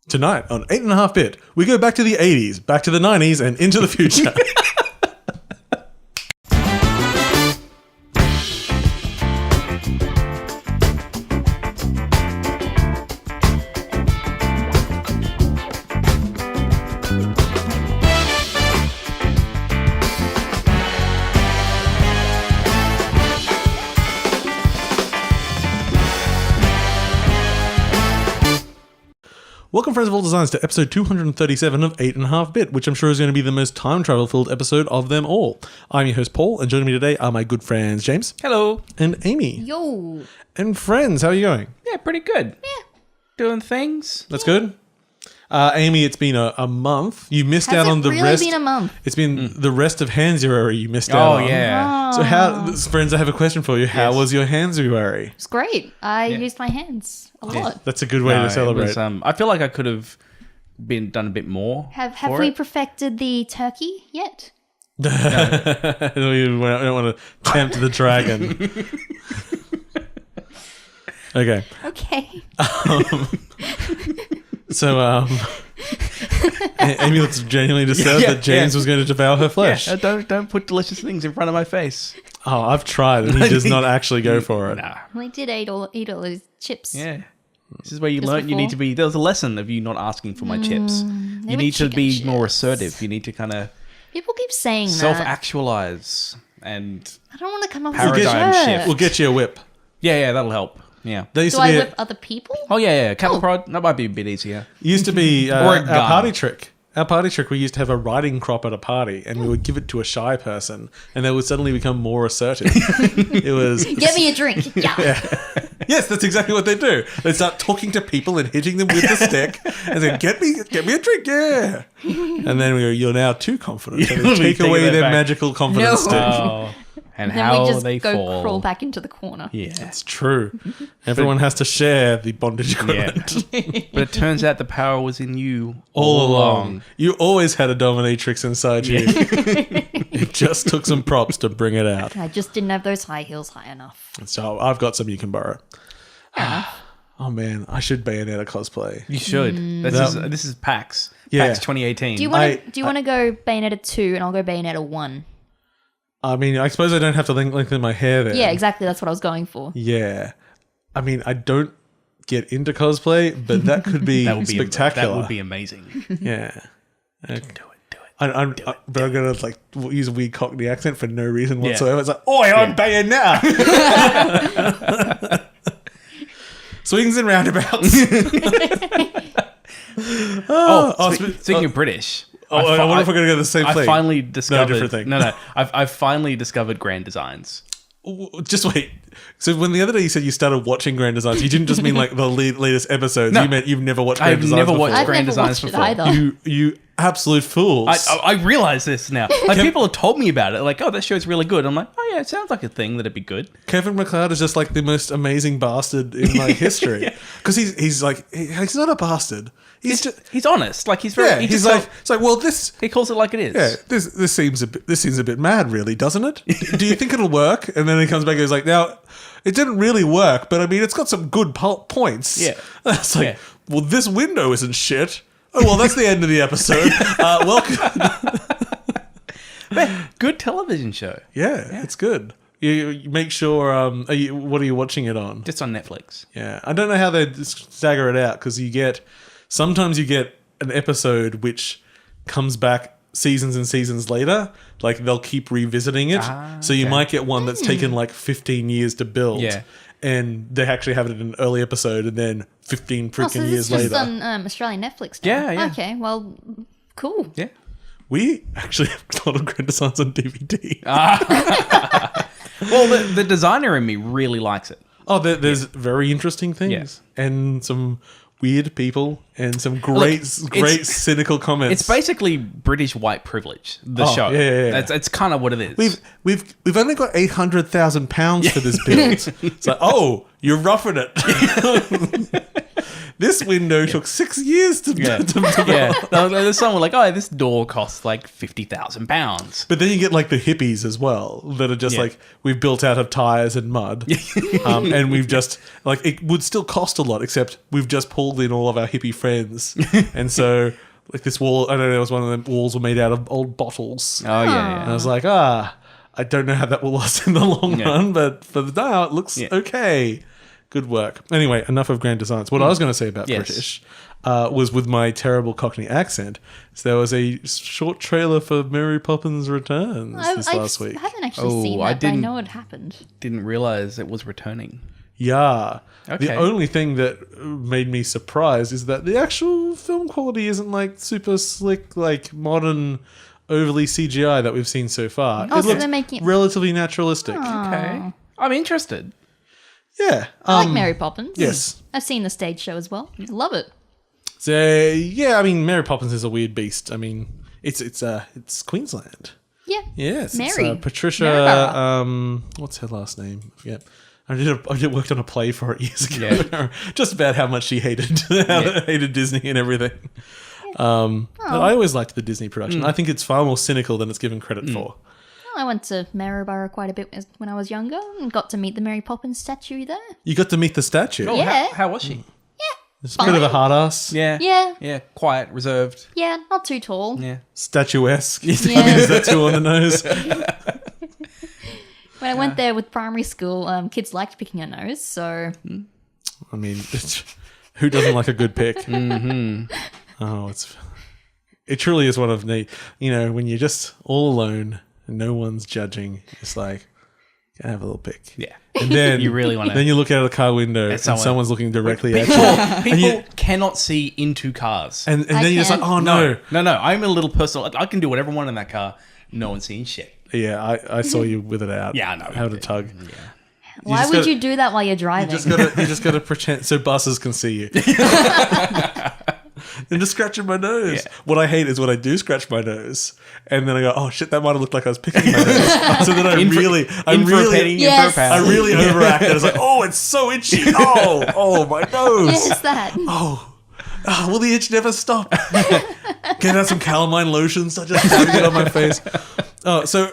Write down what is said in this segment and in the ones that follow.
Tonight on 8.5-bit, we go back to the 80s, back to the 90s, and into the future. Welcome, friends of all designs, to episode 237 of 8.5-bit, which I'm sure is going to be the most time travel-filled episode of them all. I'm your host, Paul, and joining me today are my good friends, James. Hello. And Amy. Yo. And friends, how are you going? Yeah, pretty good. Yeah. Doing things. That's good. Amy, it's been a month. You missed out on the really rest. It's been a month. It's been the rest of Hanzuary you missed out on. Oh, yeah. So how, friends, I have a question for you. How was your Hanzuary? It's great. I used my hands a lot. That's a good way to celebrate. I feel like I could have done a bit more. Have we perfected the turkey yet? We don't want to tempt the dragon. Okay. Okay. So, Amy looks genuinely disturbed that James was going to devour her flesh. Yeah, don't put delicious things in front of my face. Oh, I've tried, and he does not actually go for it. Nah. We did eat all those chips. Yeah. This is where you Just learn you need before. to be... There was a lesson of you not asking for my chips. they You were need to be chicken more chips. assertive. You need to kind of People keep saying that. self-actualize and... I don't want to come up Paradigm with a shift. shirt. We'll get you a whip. Yeah, that'll help. Yeah. There used Do to I be whip other people? Oh, yeah. Cattle prod. That might be a bit easier. used to be Or a our gun. party trick. Our party trick, we used to have a riding crop at a party, and we would give it to a shy person, and they would suddenly become more assertive. It was... Get me a drink. Yeah. Yes, that's exactly what they do. They start talking to people and hitting them with the stick, and say, "Get me a drink, yeah." And then you're now too confident. And You'll they be take taking away that their back. magical confidence No. stick. Oh. And Then how we just they go fall. crawl back into the corner. Yeah. It's true. Everyone has to share the bondage equipment. But it turns out the power was in you All along. You always had a dominatrix inside you. It just took some props to bring it out. I just didn't have those high heels high enough. So I've got some you can borrow. Oh man, I should Bayonetta cosplay. You should. This is PAX. Yeah. PAX 2018. Do you want to go Bayonetta 2 and I'll go Bayonetta 1? I mean, I suppose I don't have to lengthen my hair there. Yeah, exactly. That's what I was going for. Yeah. I mean, I don't get into cosplay, but that could be spectacular. That would be amazing. Yeah. Do it. But I'm going to use a weird Cockney accent for no reason whatsoever. It's like, oi, I'm Bayonetta. Swings and roundabouts. Speaking of British. I wonder if we're going to go to the same thing. I finally discovered... different thing. No. I've finally discovered Grand Designs. Just wait. So when the other day you said you started watching Grand Designs, you didn't just mean like the latest episodes. No. You meant you've never watched Grand I've Designs never before. watched I've Grand never Designs watched before. it either. You absolute fools. I realize this now. Like, people have told me about it. Like, oh, that show's really good. I'm like, oh, yeah, it sounds like a thing that'd be good. Kevin McLeod is just like the most amazing bastard in like history. Because he's not a bastard. He's honest. Like, he's very... He's like, well, this... He calls it like it is. Yeah, this seems a bit mad, really, doesn't it? Do you think it'll work? And then he comes back and goes like, now, it didn't really work, but I mean, it's got some good points. Yeah. It's like, well, this window isn't shit. Oh, well, that's the end of the episode. Welcome. Man, good television show. Yeah, it's good. You make sure, what are you watching it on? Just on Netflix. Yeah, I don't know how they stagger it out, because sometimes you get an episode which comes back seasons and seasons later. Like, they'll keep revisiting it. So you might get one that's taken like 15 years to build. Yeah. And they actually have it in an early episode and then 15 freaking so years this is later. just on Australian Netflix now. Yeah. Okay, well, cool. Yeah. We actually have a lot of Grand Designs on DVD. Well, the designer in me really likes it. Oh, there's very interesting things. Yeah. And some weird people and some great cynical comments. It's basically British white privilege, the show. Yeah. It's kind of what it is. We've only got £800,000 for this build. It's like, oh, you're roughing it. This window took 6 years to develop. Yeah. There's someone like, oh, this door costs like £50,000. But then you get like the hippies as well that are just like, we've built out of tires and mud. And we've just, like, it would still cost a lot, except we've just pulled in all of our hippie friends. And so, like, this wall, I don't know, it was one of them walls were made out of old bottles. Oh, yeah. And I was like, I don't know how that will last in the long run, but for the now, it looks okay. Good work. Anyway, enough of grand designs. What I was going to say about British was with my terrible Cockney accent. So there was a short trailer for Mary Poppins Returns last week. I haven't actually seen that, but I know it happened. Didn't realize it was returning. Yeah. Okay. The only thing that made me surprised is that the actual film quality isn't like super slick, like modern, overly CGI that we've seen so far. Oh, it so looks they're making it... relatively naturalistic. Okay. I'm interested. Yeah. I like Mary Poppins. Yes. I've seen the stage show as well. Love it. So yeah, I mean, Mary Poppins is a weird beast. I mean, it's Queensland. Yeah. Yes. Mary. It's, Patricia. Maryborough. What's her last name? I forget. I worked on a play for it years ago, just about how much she hated hated Disney and everything. But I always liked the Disney production. I think it's far more cynical than it's given credit for. I went to Maryborough quite a bit when I was younger and got to meet the Mary Poppins statue there. You got to meet the statue. Oh, Yeah. how was she? It's a bit of a hard ass. Yeah. Yeah. Yeah. Quiet, reserved. Yeah, not too tall. Yeah. Statuesque. Yeah. Is that too on the nose? When I went there with primary school, kids liked picking her nose, so... I mean, who doesn't like a good pick? Oh, it truly is one of the, when you're just all alone and no one's judging, it's like, can I have a little pick? Yeah. And then You really wanna- Then you look out of the car window and someone's looking directly at you. People cannot see into cars. And then you're just like, oh no. No. I'm a little person. I can do whatever I want in that car. No one's seeing shit. Yeah, I saw you with it out. Yeah, I know. How to tug. Yeah. Why would you do that while you're driving? You just gotta pretend so buses can see you. And just scratching my nose. Yeah. What I hate is when I do scratch my nose, and then I go, "Oh shit, that might have looked like I was picking my nose." So then I really overacted. I was like, "Oh, it's so itchy! Oh, my nose! Yes, that. Oh, will the itch never stop?" Get out some calamine lotion, start just dabbing it on my face. Oh, so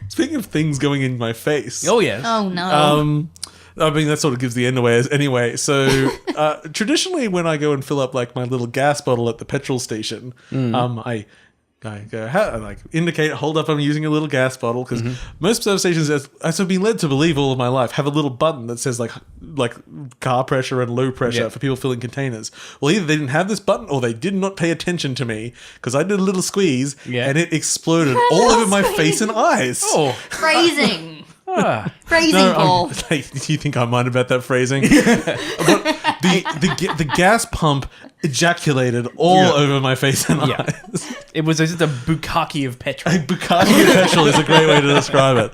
speaking of things going in my face. Oh yes. Oh no. I mean, that sort of gives the end away. Anyway, so traditionally when I go and fill up like my little gas bottle at the petrol station, I go, hold up, I'm using a little gas bottle, because most service stations, as I've been led to believe all of my life, have a little button that says like car pressure and low pressure for people filling containers. Well, either they didn't have this button or they did not pay attention to me, because I did a little squeeze and it exploded all over my face and eyes. Oh, Phrasing. Phrasing, Paul. Do you think I mind about that phrasing? But the gas pump ejaculated all over my face and eyes. It was just a bukkake of petrol. A bukkake of petrol is a great way to describe it.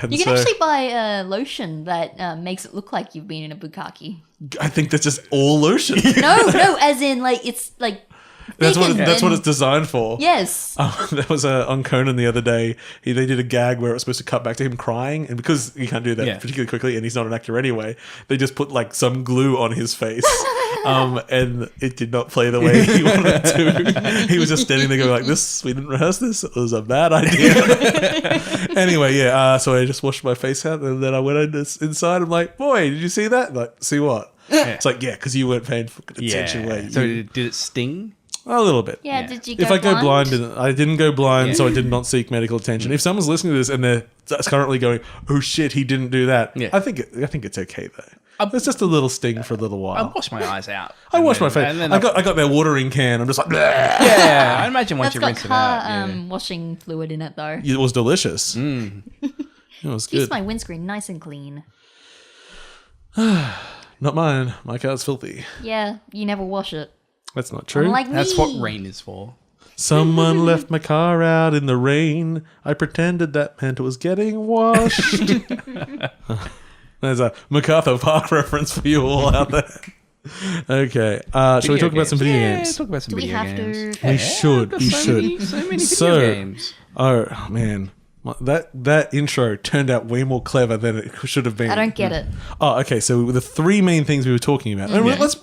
You can actually buy a lotion that makes it look like you've been in a bukkake. I think that's just all lotion. No, as in like it's like. That's what it's designed for. Yes. That was on Conan the other day. They did a gag where it was supposed to cut back to him crying, and because you can't do that particularly quickly, and he's not an actor anyway, they just put like some glue on his face, and it did not play the way he wanted it to. He was just standing there going like, "This, we didn't rehearse this. It was a bad idea." Anyway, so I just washed my face out, and then I went inside. I'm like, "Boy, did you see that?" Like, see what? It's like, because you weren't paying attention. So did it sting? A little bit. Yeah, did you go If I go blind, blind? I didn't go blind, so I did not seek medical attention. If someone's listening to this and they're currently going, "Oh shit, he didn't do that," I think it's okay though. It's just a little sting for a little while. I washed my eyes out. I washed my face. I got their watering can. I'm just like, bleh. Yeah, I imagine once you rinse it out. That's got washing fluid in it though. It was delicious. It was Keeps good. my windscreen nice and clean. Not mine. My car's filthy. Yeah, you never wash it. That's not true. Unlike me. That's what rain is for. Someone left my car out in the rain. I pretended that meant it was getting washed. There's a MacArthur Park reference for you all out there. Okay. Shall we talk about some video games? Yeah, talk about some Do we video have games. to? We should. There's You so should. many video games. Oh man. That intro turned out way more clever than it should have been. I don't get it. Oh, okay. So the three main things we were talking about. And let's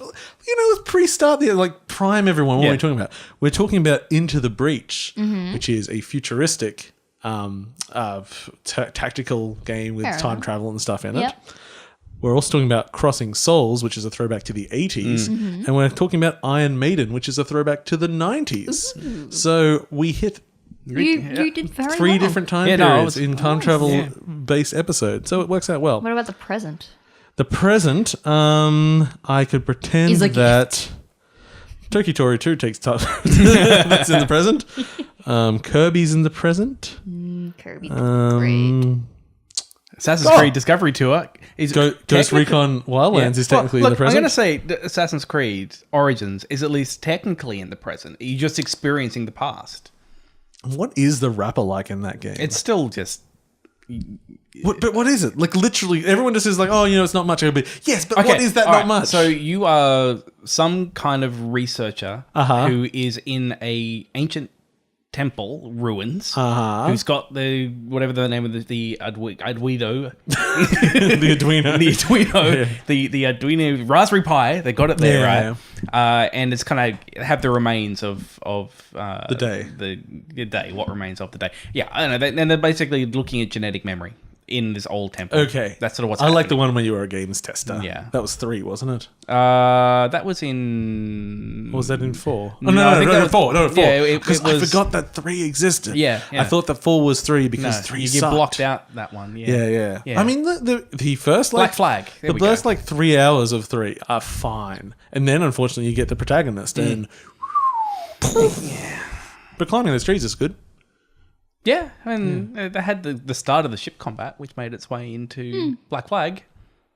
pre-start the prime everyone. What are we talking about? We're talking about Into the Breach, which is a futuristic tactical game with time travel and stuff in it. We're also talking about Crossing Souls, which is a throwback to the 80s. And we're talking about Iron Maiden, which is a throwback to the 90s. Ooh. So we hit... You did very three well. different time periods in time travel based episodes, so it works out well. What about the present? The present, I could pretend that Toki Tori 2 takes time. That's in the present. Kirby's in the present. Kirby's great. Assassin's Creed Discovery Tour is Ghost Recon Wildlands is technically in the present. I'm going to say that Assassin's Creed Origins is at least technically in the present. You're just experiencing the past. What is the rapper like in that game? It's still just... But what is it? Like, literally, everyone just is like, oh, it's not much. Yes, but what is that not much? So you are some kind of researcher who is in a ancient temple ruins, who's got whatever the name of the Arduino, the Arduino Raspberry Pi. They got it there, right? And it's kind of have the remains of the day. The day. What remains of the day? Yeah, I don't know. And they're basically looking at genetic memory in this old temple. Okay, that's sort of what's. I like the one where you were a games tester. Yeah, that was 3, wasn't it? That was in. Or was that in 4? Oh, no, 4. No, 4. Yeah, because I forgot that 3 existed. Yeah. I thought that 4 was 3 because 3 you blocked out that one. Yeah. I mean, the first Black Flag. The first 3 hours of 3 are fine, and then unfortunately you get the protagonist and. But climbing those trees is good. Yeah, I mean, they had the start of the ship combat, which made its way into Black Flag,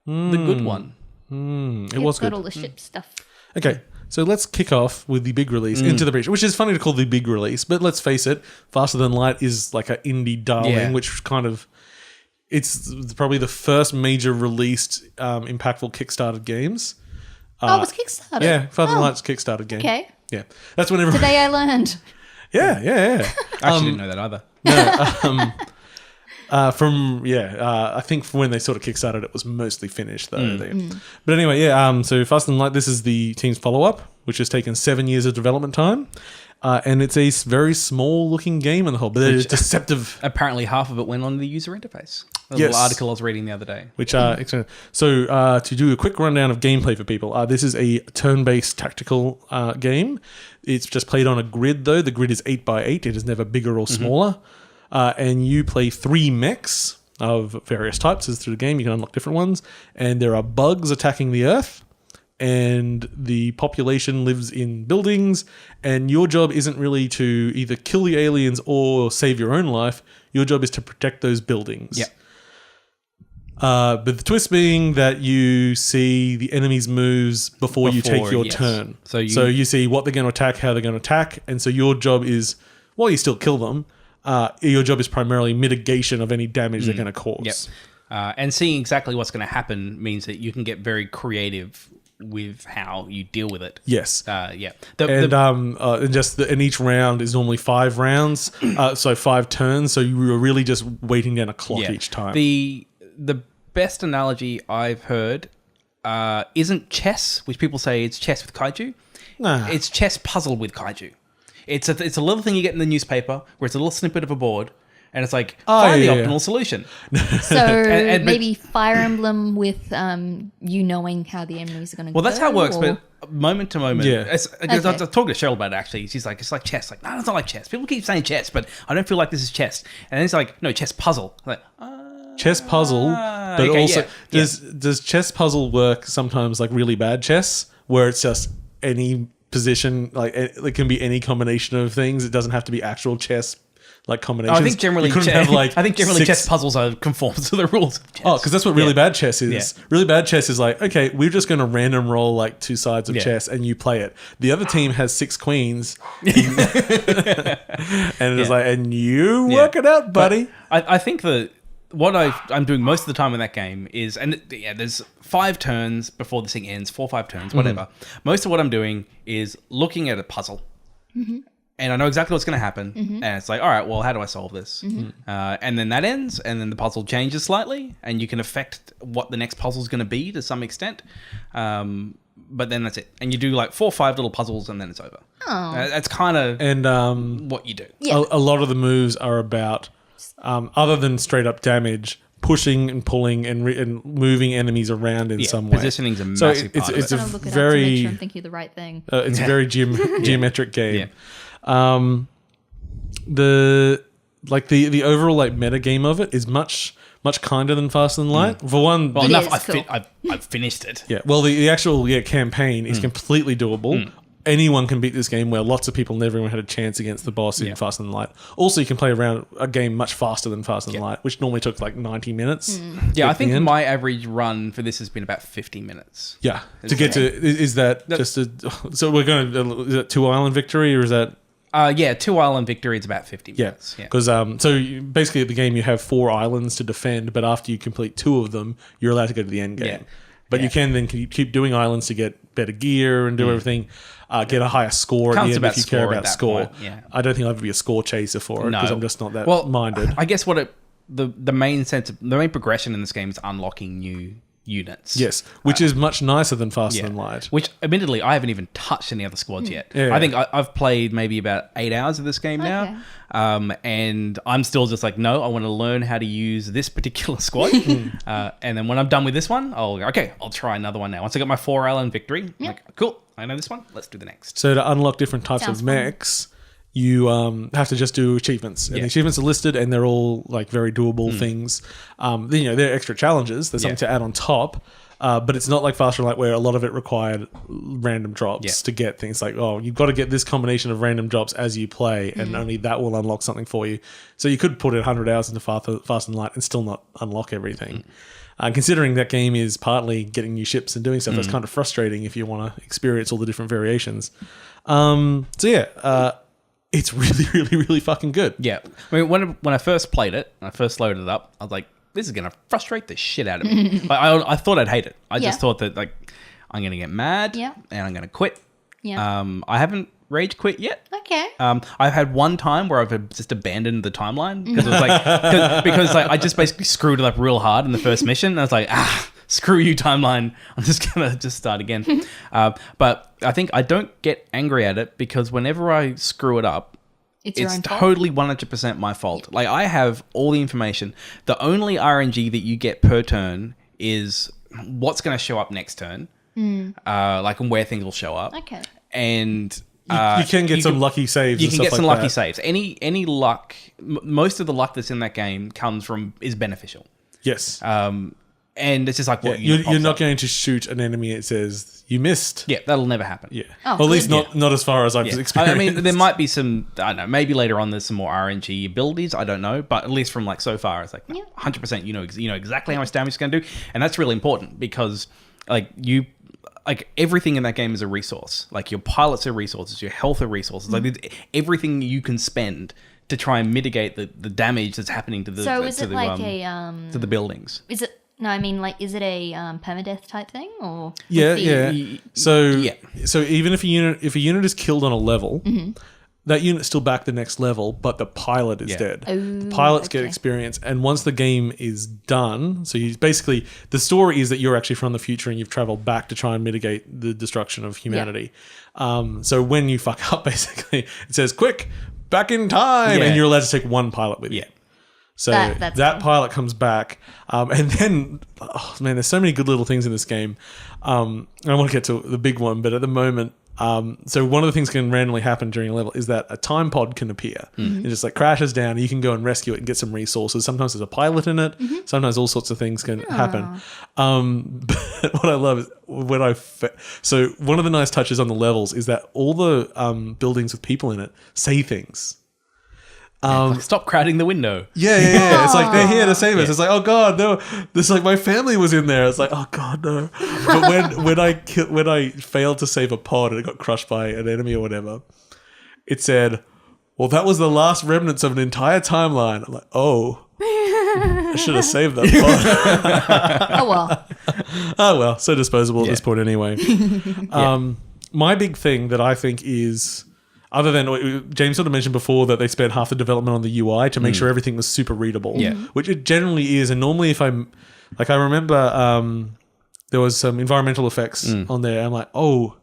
the good one. It was good. Got all the ship stuff. Okay, so let's kick off with the big release, Into the Breach, which is funny to call the big release, but let's face it, Faster Than Light is like an indie darling, which kind of... It's probably the first major released, impactful Kickstarted games. It was Kickstarted? Yeah, Faster Than Light's Kickstarted game. Okay. Yeah, that's when everyone... Today I learned. Yeah. I actually didn't know that either. I think from when they sort of kickstarted, it was mostly finished though. But anyway, so Fast and Light, this is the team's follow-up, which has taken 7 years of development time. And it's a very small looking game on the whole, but it is deceptive. Apparently half of it went on the user interface. A little article I was reading the other day. So to do a quick rundown of gameplay for people, this is a turn-based tactical game. It's just played on a grid though. The grid is 8x8. It is never bigger or smaller. And you play 3 mechs of various types. As through the game, you can unlock different ones. And there are bugs attacking the Earth. And the population lives in buildings, and your job isn't really to either kill the aliens or save your own life. Your job is to protect those buildings. Yeah. But the twist being that you see the enemy's moves before you take your turn. So you see what they're going to attack, how they're going to attack, and so your job is, while you still kill them, your job is primarily mitigation of any damage they're going to cause. Yep. And seeing exactly what's going to happen means that you can get very creative with how you deal with it. Yes. And each round is normally 5 rounds, so 5 turns. So you were really just waiting down a clock each time. The best analogy I've heard isn't chess, which people say it's chess with kaiju. Nah. It's chess puzzle with kaiju. It's a little thing you get in the newspaper where it's a little snippet of a board. And it's like, find the optimal solution. So maybe Fire Emblem with you knowing how the enemies are going to go? Well, that's how it works, but moment to moment. Yeah. I was talking to Cheryl about it, actually. She's like, it's like chess. Like, no, it's not like chess. People keep saying chess, but I don't feel like this is chess. And then it's like, no, chess puzzle. I'm like, chess puzzle, but also... Does chess puzzle work sometimes like really bad chess, where it's just any position, like it can be any combination of things. It doesn't have to be actual chess like combinations. I think generally, chess puzzles are conform to the rules of chess. Oh, because that's what really bad chess is. Yeah. Really bad chess is like, okay, we're just going to random roll like 2 sides of chess and you play it. The other team has 6 queens, and it's like, and you work it out, buddy. But I think that what I'm doing most of the time in that game is, and there's 5 turns before this thing ends, 4 or 5 turns, whatever. Most of what I'm doing is looking at a puzzle. and I know exactly what's going to happen. And it's like, all right, well, how do I solve this? And then that ends, and then the puzzle changes slightly, and you can affect what the next puzzle is going to be to some extent. But then that's it. And you do like 4 or 5 little puzzles, and then it's over. That's kind of what you do. Yeah. A lot of the moves are about, other than straight up damage, pushing and pulling and moving enemies around in some way. Positioning's a massive part of it. It's a I'm look it up to very make sure I'm thinking of the right thing. it's a very geometric game. Yeah. The overall like meta game of it is much kinder than Faster Than Light. For one, Well, It enough. is, cool. I've finished it. yeah. Well, the actual campaign is completely doable. Anyone can beat this game where lots of people never even had a chance against the boss in Faster Than Light. Also, you can play around a game much faster than Faster Than Light, which normally took like 90 minutes. Yeah, I think end. my average run for this has been about 50 minutes. Yeah. To get to, is that just a, so we're going to, is that 2 Island Victory or is that? 2 Island Victory, it's about 50 Yeah, minutes. Yeah. because basically at the game you have 4 islands to defend, but after you complete 2 of them, you're allowed to go to the end game. Yeah. But you can then keep doing islands to get better gear and do everything, get a higher score at the end if you care about score. Point, yeah. I don't think I'll ever be a score chaser for it because I'm just not that minded. I guess the main progression in this game is unlocking new units. Yes, which is much nicer than Faster Than Light. Which, admittedly, I haven't even touched any other squads yet. Yeah. I think I've played maybe about 8 hours of this game now. And I'm still just like, no, I want to learn how to use this particular squad. And then when I'm done with this one, I'll try another one now. Once I got my 4 Island Victory, I'm like, cool, I know this one. Let's do the next. So to unlock different types Sounds of mechs, you have to just do achievements. And the achievements are listed and they're all like very doable things. They're extra challenges. There's something to add on top. But it's not like Faster Than Light where a lot of it required random drops to get things like, you've got to get this combination of random drops as you play and only that will unlock something for you. So you could put in 100 hours into Faster Than Light and still not unlock everything. Considering that game is partly getting new ships and doing stuff, that's kind of frustrating if you want to experience all the different variations. It's really, really, really fucking good. Yeah. I mean, when I first played it, when I first loaded it up, I was like, this is going to frustrate the shit out of me. I thought I'd hate it. I just thought that like I'm going to get mad and I'm going to quit. Yeah. I haven't rage quit yet. Okay. I've had one time where I've just abandoned the timeline because it was like because I just basically screwed it up real hard in the first mission. And I was like, screw you, timeline. I'm just gonna start again. But I think I don't get angry at it because whenever I screw it up, It's your own fault. totally 100% my fault. Like I have all the information. The only RNG that you get per turn is what's going to show up next turn, like and where things will show up. Okay. And You can get some lucky saves. You and can stuff get some like lucky that. saves. Any luck, most of the luck that's in that game is beneficial. Yes. And it's just like what you're not going to shoot an enemy. It says you missed. Yeah, that'll never happen. Yeah. Oh, Well, at least good. not as far as I've experienced. I mean, there might be some. I don't know. Maybe later on, there's some more RNG abilities. I don't know, but at least from like so far, it's like 100%. You know exactly how much damage it's going to do, and that's really important because like everything in that game is a resource. Like your pilots are resources, your health are resources. Like everything you can spend to try and mitigate the damage that's happening to the to the buildings. Is it? No, I mean, like, is it a permadeath type thing, or Yeah. So even if a unit is killed on a level, that unit's still back the next level, but the pilot is dead. The pilots get experience, and once the game is done, so you basically the story is that you're actually from the future and you've traveled back to try and mitigate the destruction of humanity. So when you fuck up, basically, it says "quick, back in time," and you're allowed to take 1 pilot with you. So that's that cool. pilot comes back, and then, there's so many good little things in this game. I want to get to the big one, but at the moment, so one of the things can randomly happen during a level is that a time pod can appear. It just like crashes down, and you can go and rescue it and get some resources. Sometimes there's a pilot in it. Sometimes all sorts of things can happen. But what I love is so one of the nice touches on the levels is that all the buildings with people in it say things. Stop crowding the window. Yeah. It's like they're here to save us. It's like, oh god, no. This like my family was in there. It's like, oh god, no. But when I failed to save a pod and it got crushed by an enemy or whatever, it said, "Well, that was the last remnants of an entire timeline." I'm like, oh, I should have saved that pod. Oh well. Oh well, so disposable at this point anyway. My big thing that I think is other than James sort of mentioned before that they spent half the development on the UI to make sure everything was super readable. Yeah. Which it generally is. And normally if I'm like, I remember there was some environmental effects on there. I'm like, oh,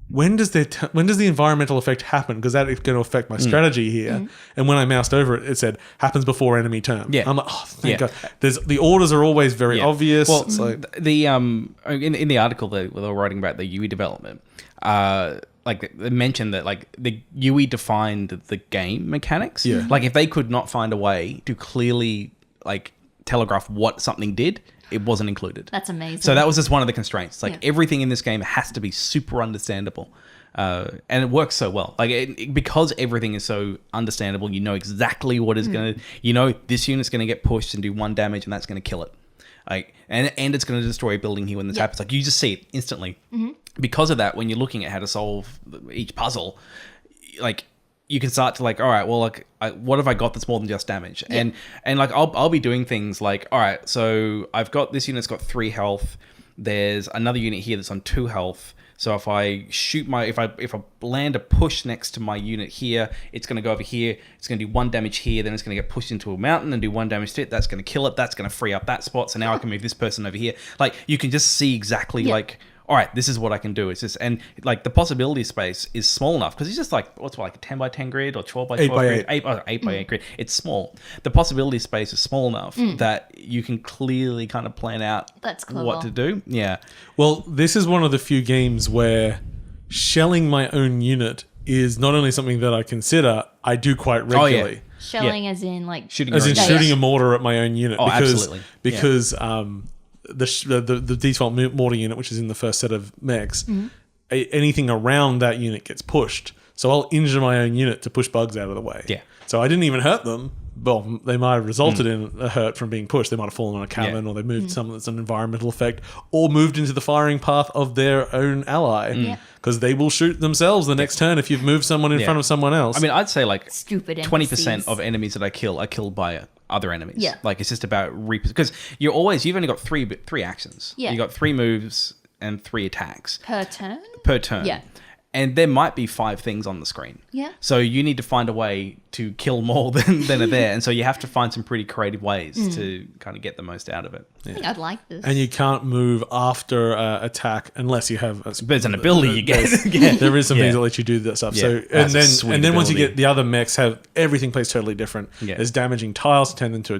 when does the environmental effect happen? Because that is going to affect my strategy here. And when I moused over it, it said happens before enemy turn. Yeah. I'm like, oh, thank God. The orders are always very obvious. Well, the in the article that they were writing about the UE development, like they mentioned that like the UE defined the game mechanics. Yeah. Like if they could not find a way to clearly like telegraph what something did, it wasn't included. That's amazing. So that was just one of the constraints. Like everything in this game has to be super understandable. And it works so well. Like because everything is so understandable, you know exactly what is going to, this unit's going to get pushed and do 1 damage and that's going to kill it. Like, and it's going to destroy a building here when this happens. Like you just see it instantly. Because of that, when you're looking at how to solve each puzzle, like you can start to like, all right, well, like, what have I got that's more than just damage? Yeah. And like, I'll be doing things like, all right, so I've got this unit's got 3 health. There's another unit here that's on 2 health. So if I shoot if I land a push next to my unit here, it's going to go over here. It's going to do 1 damage here. Then it's going to get pushed into a mountain and do 1 damage to it. That's going to kill it. That's going to free up that spot. So now I can move this person over here. Like you can just see exactly like, all right, this is what I can do. It's just, and like the possibility space is small enough because it's just like, what's like a 10 by 10 grid or 12 by 12 grid? 8 by 8 grid. It's small. The possibility space is small enough that you can clearly kind of plan out what to do. Yeah. Well, this is one of the few games where shelling my own unit is not only something that I consider, I do quite regularly. Shelling as in like shooting a mortar at my own unit. Oh, absolutely. Because the default mortar unit, which is in the first set of mechs, anything around that unit gets pushed. So I'll injure my own unit to push bugs out of the way. Yeah. So I didn't even hurt them. Well, they might have resulted in a hurt from being pushed. They might have fallen on a cabin or they moved something that's an environmental effect or moved into the firing path of their own ally. Because they will shoot themselves the next turn if you've moved someone in front of someone else. I mean, I'd say like stupid 20% of enemies that I kill are killed by other enemies. Yeah. Like it's just about because you've only got three actions. Yeah. You got 3 moves and 3 attacks. Per turn? Per turn. Yeah. And there might be 5 things on the screen. Yeah. So you need to find a way to kill more than are there. And so you have to find some pretty creative ways to kind of get the most out of it. I think I'd like this. And you can't move after attack unless you have... There's an ability you get. There is some things that let you do that stuff. Yeah. So and then once you get the other mechs, everything plays totally different. Yeah. There's damaging tiles turn into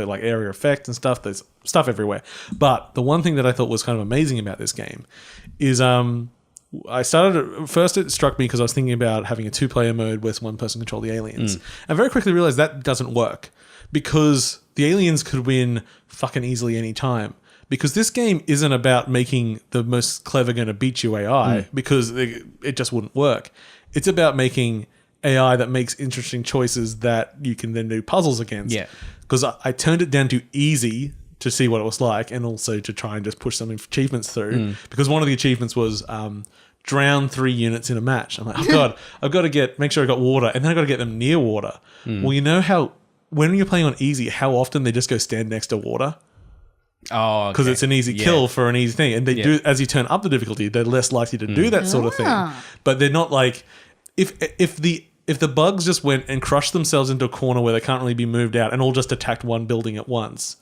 like area effect and stuff. There's stuff everywhere. But the one thing that I thought was kind of amazing about this game is... First it struck me because I was thinking about having a 2-player mode where one person controlled the aliens. I very quickly realized that doesn't work because the aliens could win fucking easily any time. Because this game isn't about making the most clever going to beat you AI because it just wouldn't work. It's about making AI that makes interesting choices that you can then do puzzles against. Yeah. Because I turned it down to easy to see what it was like and also to try and just push some achievements through. Because one of the achievements was drown 3 units in a match. I'm like, oh God, I've got to make sure I got water and then I've got to get them near water. Well, you know how, when you're playing on easy, how often they just go stand next to water? Oh, because it's an easy kill for an easy thing. And they do, as you turn up the difficulty, they're less likely to do that sort of thing. But they're not like, if the bugs just went and crushed themselves into a corner where they can't really be moved out and all just attacked one building at once,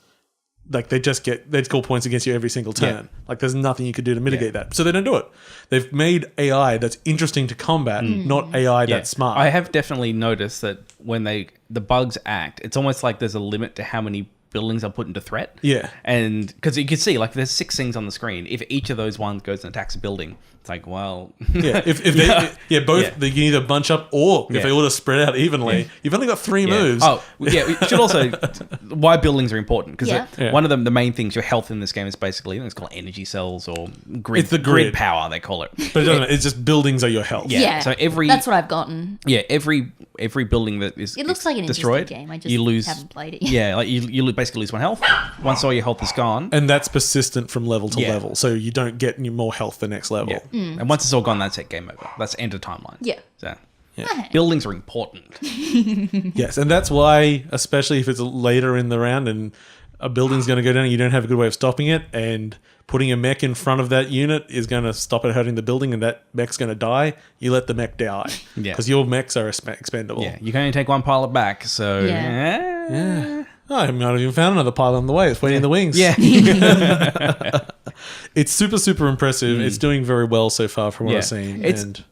like they'd score points against you every single turn. Like there's nothing you could do to mitigate that. So they don't do it. They've made AI that's interesting to combat, not AI that's smart. I have definitely noticed that when the bugs act, it's almost like there's a limit to how many buildings are put into threat. Yeah. And because you can see like there's 6 things on the screen. If each of those ones goes and attacks a building, it's like, well, if they can either bunch up or if they all just spread out evenly, you've only got 3 moves. Oh, yeah. We should also why buildings are important because one of them, the main things, your health in this game is basically, I think it's called energy cells or grid. It's the grid power they call it. But it doesn't matter. It's just buildings are your health. Yeah. So that's what I've gotten. Yeah. Every building that is it looks like an destroyed, game. I just haven't played it. Yeah, like you basically lose 1 health. Once all your health is gone, and that's persistent from level to level, so you don't get any more health the next level. And once it's all gone, that's it. Game over. That's end of timeline. Yeah. So buildings are important. Yes, and that's why, especially if it's later in the round, and a building's going to go down, you don't have a good way of stopping it, and putting a mech in front of that unit is going to stop it hurting the building, and that mech's going to die, you let the mech die. Because your mechs are expendable. Yeah, you can only take one pilot back, so... Yeah. Oh, I might have even found another pilot on the way. It's waiting in the wings. Yeah. It's super, super impressive. It's doing very well so far from what I've seen.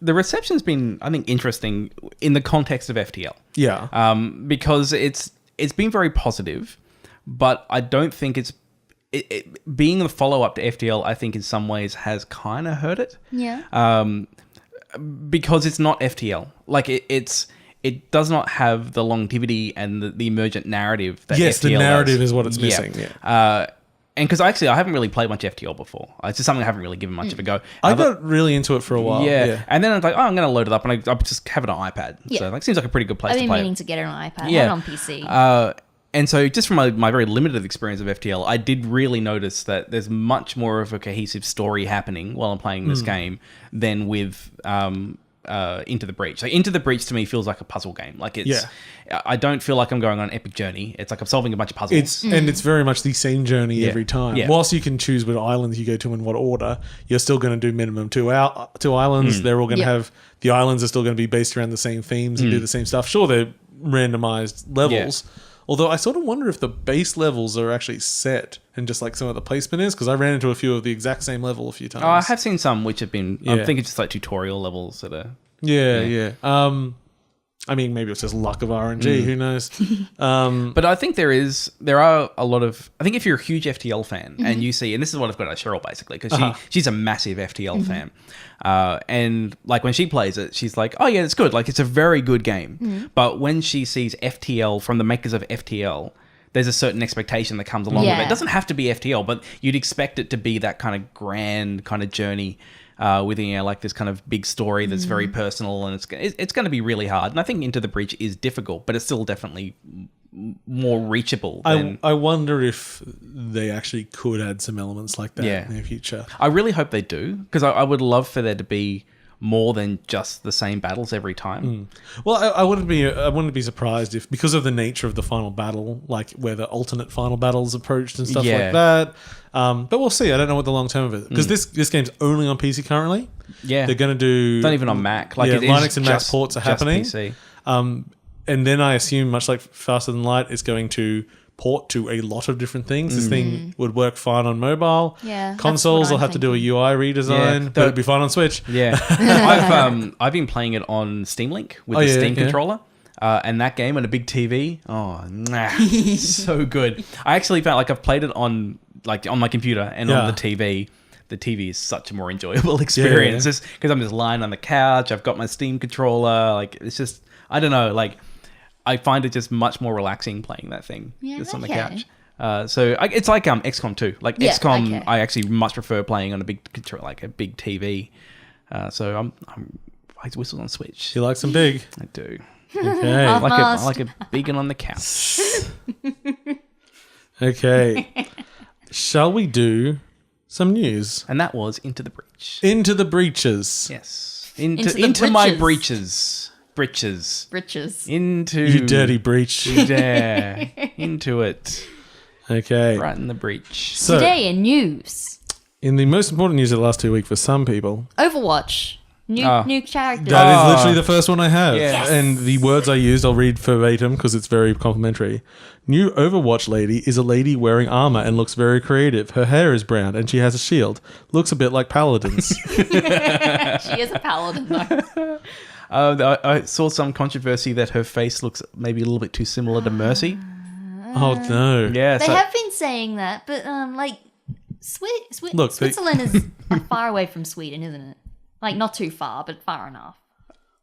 The reception's been, I think, interesting in the context of FTL. Yeah. Because it's been very positive, but I don't think it's... being the follow-up to FTL, I think in some ways has kind of hurt it. Yeah. Because it's not FTL. Like, it does not have the longevity and the emergent narrative that FTL the narrative has. is what it's missing. Yeah. And because I haven't really played much FTL before. It's just something I haven't really given much of a go. I got really into it for a while. Yeah. And then I was like, I'm going to load it up, and I just have it on iPad. Yeah. So, seems like a pretty good place I've to been play meaning it. to get it on iPad. Yeah. I have it on PC. And so just from my very limited experience of FTL, I did really notice that there's much more of a cohesive story happening while I'm playing this game than with Into the Breach. Like, Into the Breach to me feels like a puzzle game. Like, it's... I don't feel like I'm going on an epic journey. It's like I'm solving a bunch of puzzles. And it's very much the same journey every time. Yeah. Whilst you can choose what islands you go to in what order, you're still going to do minimum two islands. They're all going to have... The islands are still going to be based around the same themes and do the same stuff. Sure, they're randomized levels. Yeah. Although I sort of wonder if the base levels are actually set and just like some of the placement is, because I ran into a few of the exact same level a few times. Oh, I have seen some which have been... I think it's just like tutorial levels that are... Yeah. I mean, maybe it's just luck of RNG. Who knows? But I think there are a lot of... I think if you're a huge FTL fan and you see... And this is what I've got at Cheryl, basically, because she's a massive FTL fan. And like when she plays it, she's like, oh, yeah, it's good. Like, it's a very good game. But when she sees FTL from the makers of FTL... There's a certain expectation that comes along with it. It doesn't have to be FTL, but you'd expect it to be that kind of grand kind of journey with, like this kind of big story that's very personal, and it's going to be really hard. And I think Into the Breach is difficult, but it's still definitely more reachable. I wonder if they actually could add some elements like that in the future. I really hope they do, because I would love for there to be more than just the same battles every time. Well, I wouldn't be surprised if, because of the nature of the final battle, like where the alternate final battles approached and stuff like that. But we'll see. I don't know what the long term of it, because this game's only on PC currently. Yeah, they're going to do... Not even on Mac. Like, Linux and Mac ports are happening. PC. And then I assume, much like Faster Than Light, it's going to port to a lot of different things. This thing would work fine on mobile. Yeah, consoles will have to do a UI redesign, but it'd be fine on Switch. Yeah. I've been playing it on Steam Link with the Steam controller. And that game on a big TV, so good. I actually found, like, I've played it on my computer and on the TV. The TV is such a more enjoyable experience, just because I'm just lying on the couch. I've got my Steam controller. Like, it's just, I don't know, like, I find it just much more relaxing playing that thing just on the couch. So it's like XCOM 2. Like, XCOM, I actually much prefer playing on a big control, like a big TV. So I whistle on Switch. You like some big? I do. Okay. I like a big one on the couch. Okay. Shall we do some news? And that was Into the Breach. Into the Breaches. Yes. Into my breaches. Britches. Into... You dirty breach. Yeah. Into it. Okay. Right in the breach. So, today in news. In the most important news of the last 2 weeks for some people... Overwatch. New characters. That is literally the first one I have. Yes. And the words I used, I'll read verbatim because it's very complimentary. New Overwatch lady is a lady wearing armor and looks very creative. Her hair is brown and she has a shield. Looks a bit like paladins. She is a paladin, though. I saw some controversy that her face looks maybe a little bit too similar to Mercy. Oh, no. Yeah, they have been saying that, but Switzerland is far away from Sweden, isn't it? Like, not too far, but far enough.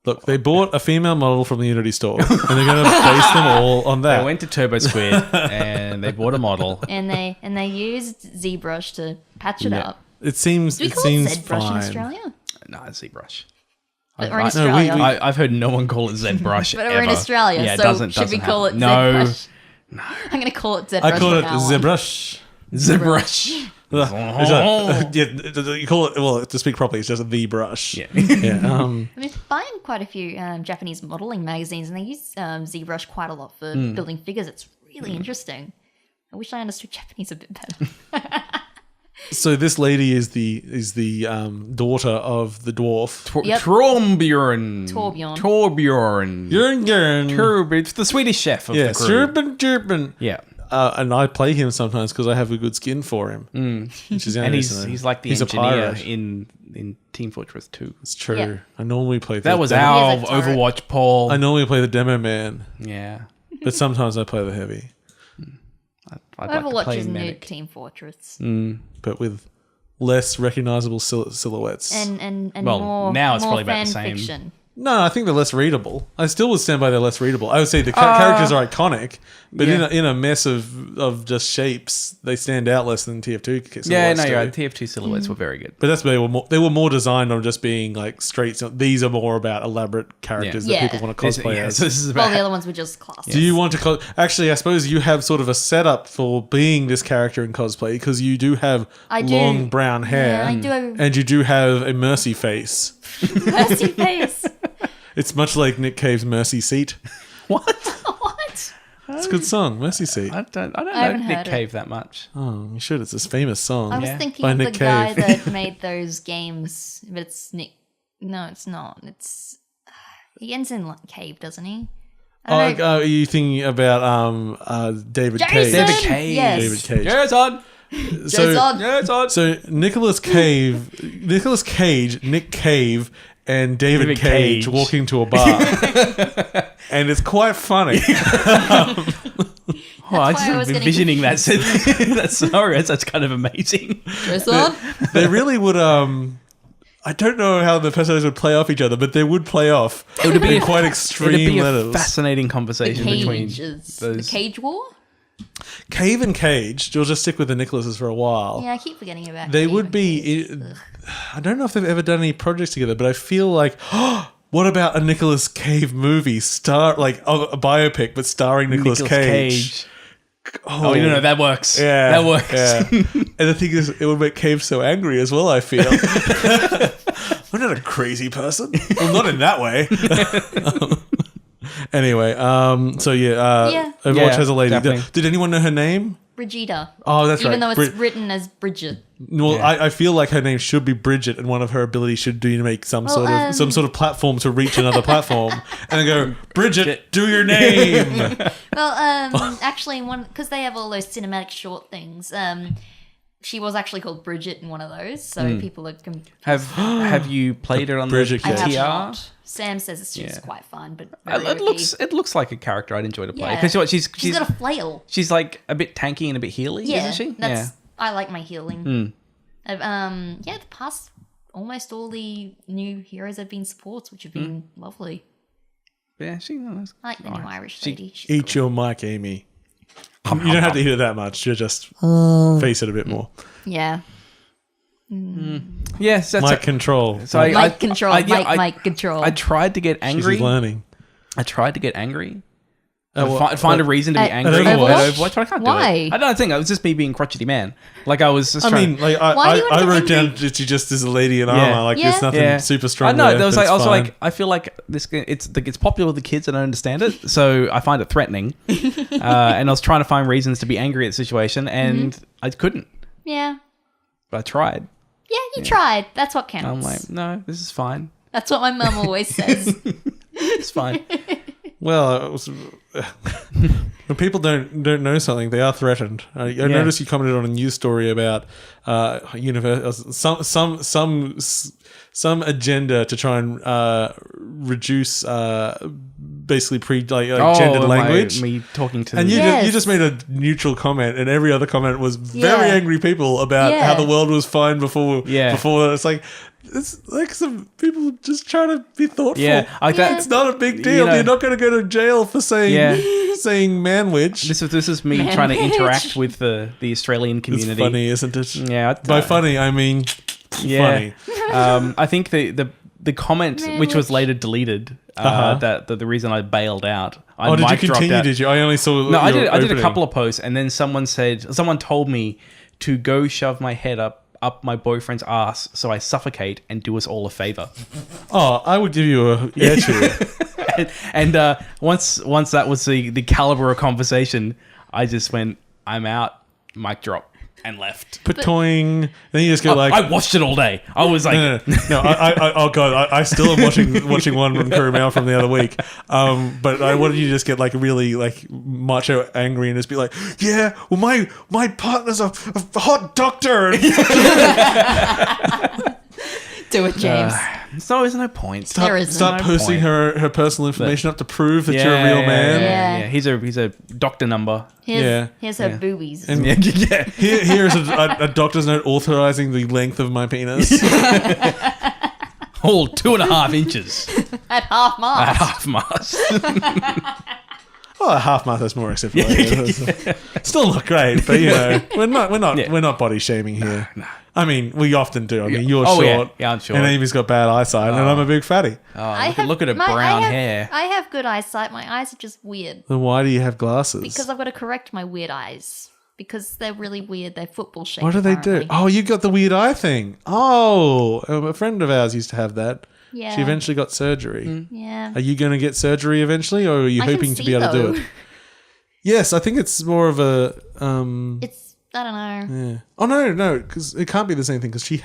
Look, they bought a female model from the Unity store, and they're going to base them all on that. They went to Turbo Squid, and they bought a model. And they used ZBrush to patch it up. It seems Do we call seems it ZBrush fine. in Australia? No, it's ZBrush. But we're in Australia. I've heard no one call it ZBrush. But we're in Australia, yeah, so should we call it ZBrush? No. I'm going to call it ZBrush. I call it ZBrush. ZBrush. You call it, well, to speak properly, it's just the brush. Yeah. I've been buying quite a few Japanese modeling magazines, and they use ZBrush quite a lot for building figures. It's really interesting. I wish I understood Japanese a bit better. So this lady is the daughter of the dwarf. Torbjorn. It's the Swedish chef of the group. Gerben. Yeah. And I play him sometimes because I have a good skin for him. Which is and he's like the engineer in Team Fortress 2. It's true. Yeah. I normally play that was our Overwatch, Paul. I normally play the demo man. Yeah. But sometimes I play the heavy. Overwatch is new Team Fortress. But with less recognizable silhouettes. And well, more, now it's more probably about the fan same. fiction. No, I think they're less readable. I still would stand by they're less readable. I would say the characters are iconic, but in a mess of just shapes, they stand out less than TF2 silhouettes. Yeah, no, you're right. TF2 silhouettes were very good. But that's they were more designed on just being like straight. These are more about elaborate characters that people want to cosplay as. So this is about the other ones were just classes. Do you want to actually? I suppose you have sort of a setup for being this character in cosplay because you do have long brown hair, and you do have a mercy face. Mercy face. It's much like Nick Cave's Mercy Seat. What? It's a good song, Mercy Seat. I don't know Nick Cave that much. Oh, you should. It's this famous song. I was thinking of the guy that made those games, but it's Nick. No, it's not. It's he ends in Cave, doesn't he? Are you thinking about David Cage? David Cage. Yes. David Cage. Jason. So Nicolas Cage, Nick Cave, and David Cage walking to a bar, and it's quite funny. I just envisioning that scenario. That's kind of amazing. They really would. I don't know how the personages would play off each other, but they would play off. It would be quite extreme. It would be levels. a fascinating conversation between the Cage War. Cave and Cage. You'll just stick with the Nicholases for a while. Yeah, I keep forgetting about. They would be. I don't know if they've ever done any projects together, but I feel like, what about a Nicolas Cage movie? A biopic, but starring Nicolas Cage. Oh, you know, that works. Yeah, that works. Yeah. And the thing is, it would make Cave so angry as well, I feel. I'm not a crazy person. Well, not in that way. Anyway, Overwatch has a lady. Definitely. Did anyone know her name? Brigida. Oh, that's Even right. though it's written as Bridget. Well, I feel like her name should be Bridget, and one of her abilities should be to make some sort of platform to reach another platform, and then go, Bridget, do your name. Well, actually, because they have all those cinematic short things. She was actually called Bridget in one of those, so people are. Have you played her on Bridget the I have TR? not. Sam says she's quite fun, but it looks like a character I'd enjoy to play Yeah. because she's got a flail. She's like a bit tanky and a bit healy, isn't she? I like my healing. The past almost all the new heroes have been supports, which have been lovely. Yeah, I like the new Irish lady. She's Eat your mic, Amy. You don't have to eat it that much. You just face it a bit more. Yeah. Yes, that's mic control. So mic control. Mic control. I tried to get angry. She's learning. I tried to get angry. Find a reason to be angry at Overwatch? Overwatch, but I can't Why? do it. I don't think it was just me being crotchety man. Like I was just trying. I wrote down that you just as a lady in armor. Like there's nothing super strong. I know. There There was also fine. I feel like it's popular with the kids and I don't understand it, so I find it threatening. And I was trying to find reasons to be angry at the situation, and I couldn't. Yeah. But I tried. Yeah, you tried. That's what counts. I'm like, no, this is fine. That's what my mum always says. It's fine. Well, when people don't know something, they are threatened. I noticed you commented on a news story about some agenda to try and reduce basically gendered language. Me talking to and you just made a neutral comment, and every other comment was very angry people about how the world was fine before. It's like. It's like some people just trying to be thoughtful. Yeah, like that. It's not a big deal. You're not going to go to jail for saying manwich. This is me trying to interact with the Australian community. It's funny, isn't it? Yeah. By funny, I mean funny. I think the comment, which was later deleted, that the reason I bailed out. Did you continue? Did you? I only saw. No, I did a couple of posts, and then someone told me to go shove my head up my boyfriend's ass so I suffocate and do us all a favor. Oh, I would give you a tube. and once that was the caliber of conversation, I just went, I'm out. Mic drop. And left. Patoing. Then you just go like... I watched it all day. I was like... No, oh God, I still am watching one from Kurumao from the other week. But I wanted you to just get like really like macho angry and just be like, yeah, well my partner's a hot doctor. Do it, James. There's no point. Start posting her personal information up to prove that you're a real man. Yeah. Here's a doctor number. Here's her boobies. And here's a doctor's note authorizing the length of my penis. All 2.5 inches. At half mast. Well, a half mast is more acceptable. Still not great, but we're not body shaming here. No. I mean, we often do. I mean, you're short. Yeah, I'm short. And Amy's got bad eyesight, and I'm a big fatty. Look at her brown hair. I have good eyesight. My eyes are just weird. Then why do you have glasses? Because I've got to correct my weird eyes. Because they're really weird. They're football shaped. What do they do? Oh, you got the weird eye thing. Oh, a friend of ours used to have that. Yeah. She eventually got surgery. Yeah. Are you going to get surgery eventually, or are you hoping to be able to do it? Yes, I think it's more of a... I don't know. Yeah. Oh no, because it can't be the same thing. Because she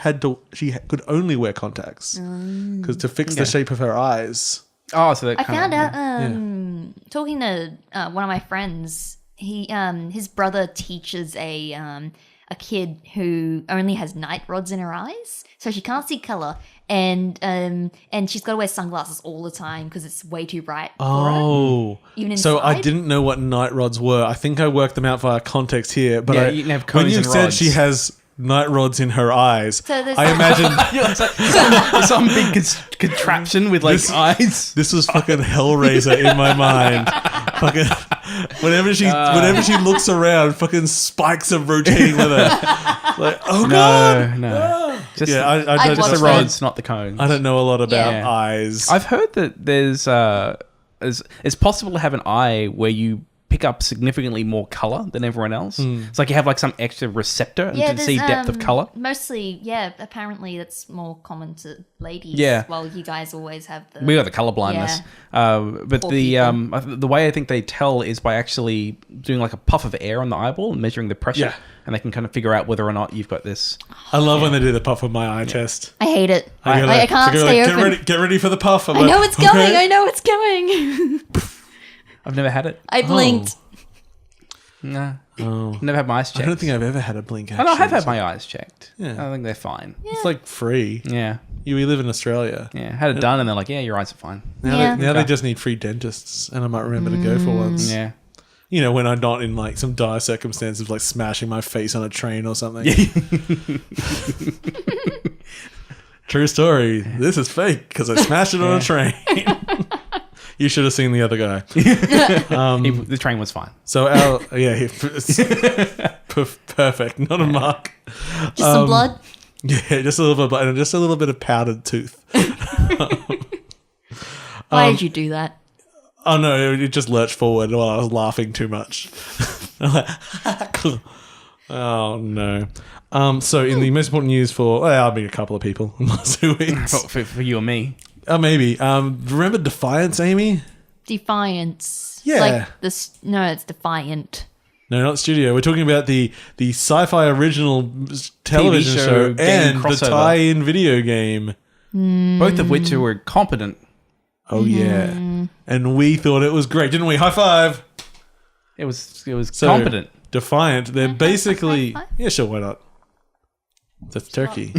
could only wear contacts because to fix the shape of her eyes. Oh, so that I found out. Talking to one of my friends, his brother teaches a kid who only has night rods in her eyes, so she can't see color, and she's got to wear sunglasses all the time because it's way too bright for her. Even inside. So I didn't know what night rods were. I think I worked them out via context here, but you can have when you and said rods. She has night rods in her eyes, so I imagine some big contraption with like eyes. This was fucking Hellraiser in my mind. Fucking whenever she looks around, fucking spikes are rotating with her. Like, oh god, no. Just the the rods, not the cones. I don't know a lot about eyes. I've heard that there's it's possible to have an eye where you pick up significantly more color than everyone else. It's like you have like some extra receptor to see depth of color. Mostly, apparently that's more common to ladies. Yeah. While you guys always have the... We got the color blindness. But the way I think they tell is by actually doing like a puff of air on the eyeball and measuring the pressure. Yeah. And they can kind of figure out whether or not you've got this. I love when they do the puff of my eye test. I hate it. I can't stay open. Get ready for the puff. I know it's going. I know it's going. I've never had it. I blinked. No. Oh. Never had my eyes checked. I don't think I've ever had a blink, actually. I have had my eyes checked. Yeah. I think they're fine. Yeah. It's like free. Yeah. We live in Australia. Yeah. Had it done and they're like, yeah, your eyes are fine. Now they just need free dentists, and I might remember to go for once. Yeah. You know, when I'm not in like some dire circumstances, like smashing my face on a train or something. True story. This is fake because I smashed it on a train. You should have seen the other guy. The train was fine. So perfect. Not a mark. Just some blood. Yeah, just a little bit of blood and just a little bit of powdered tooth. Why did you do that? Oh no, it just lurched forward while I was laughing too much. Oh no. So in the most important news I'll be a couple of people in the last 2 weeks. For you and me. Maybe. Remember Defiance, Amy? Defiance. Yeah. Like no, it's Defiant. No, not studio. We're talking about the sci-fi original television show and the tie-in video game. Both of which were competent. Oh yeah. And we thought it was great, didn't we? High five. It was competent. Defiant. They're basically yeah, sure, why not? That's Turkey.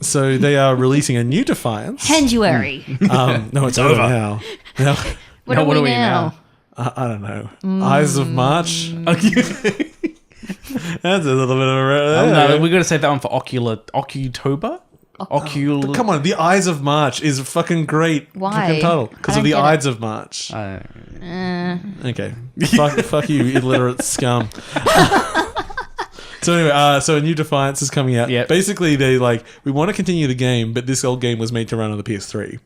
So they are releasing a new Defiance. Henduary. No, it's over now. What are we now? I don't know. Eyes of March. That's a little bit of a... No, we're going to say that one for October? But come on, the Eyes of March is a fucking great fucking title. Because of the Ides of March. Okay. Fuck you, illiterate scum. So anyway, so a new Defiance is coming out. Yep. Basically, they we want to continue the game, but this old game was made to run on the PS3.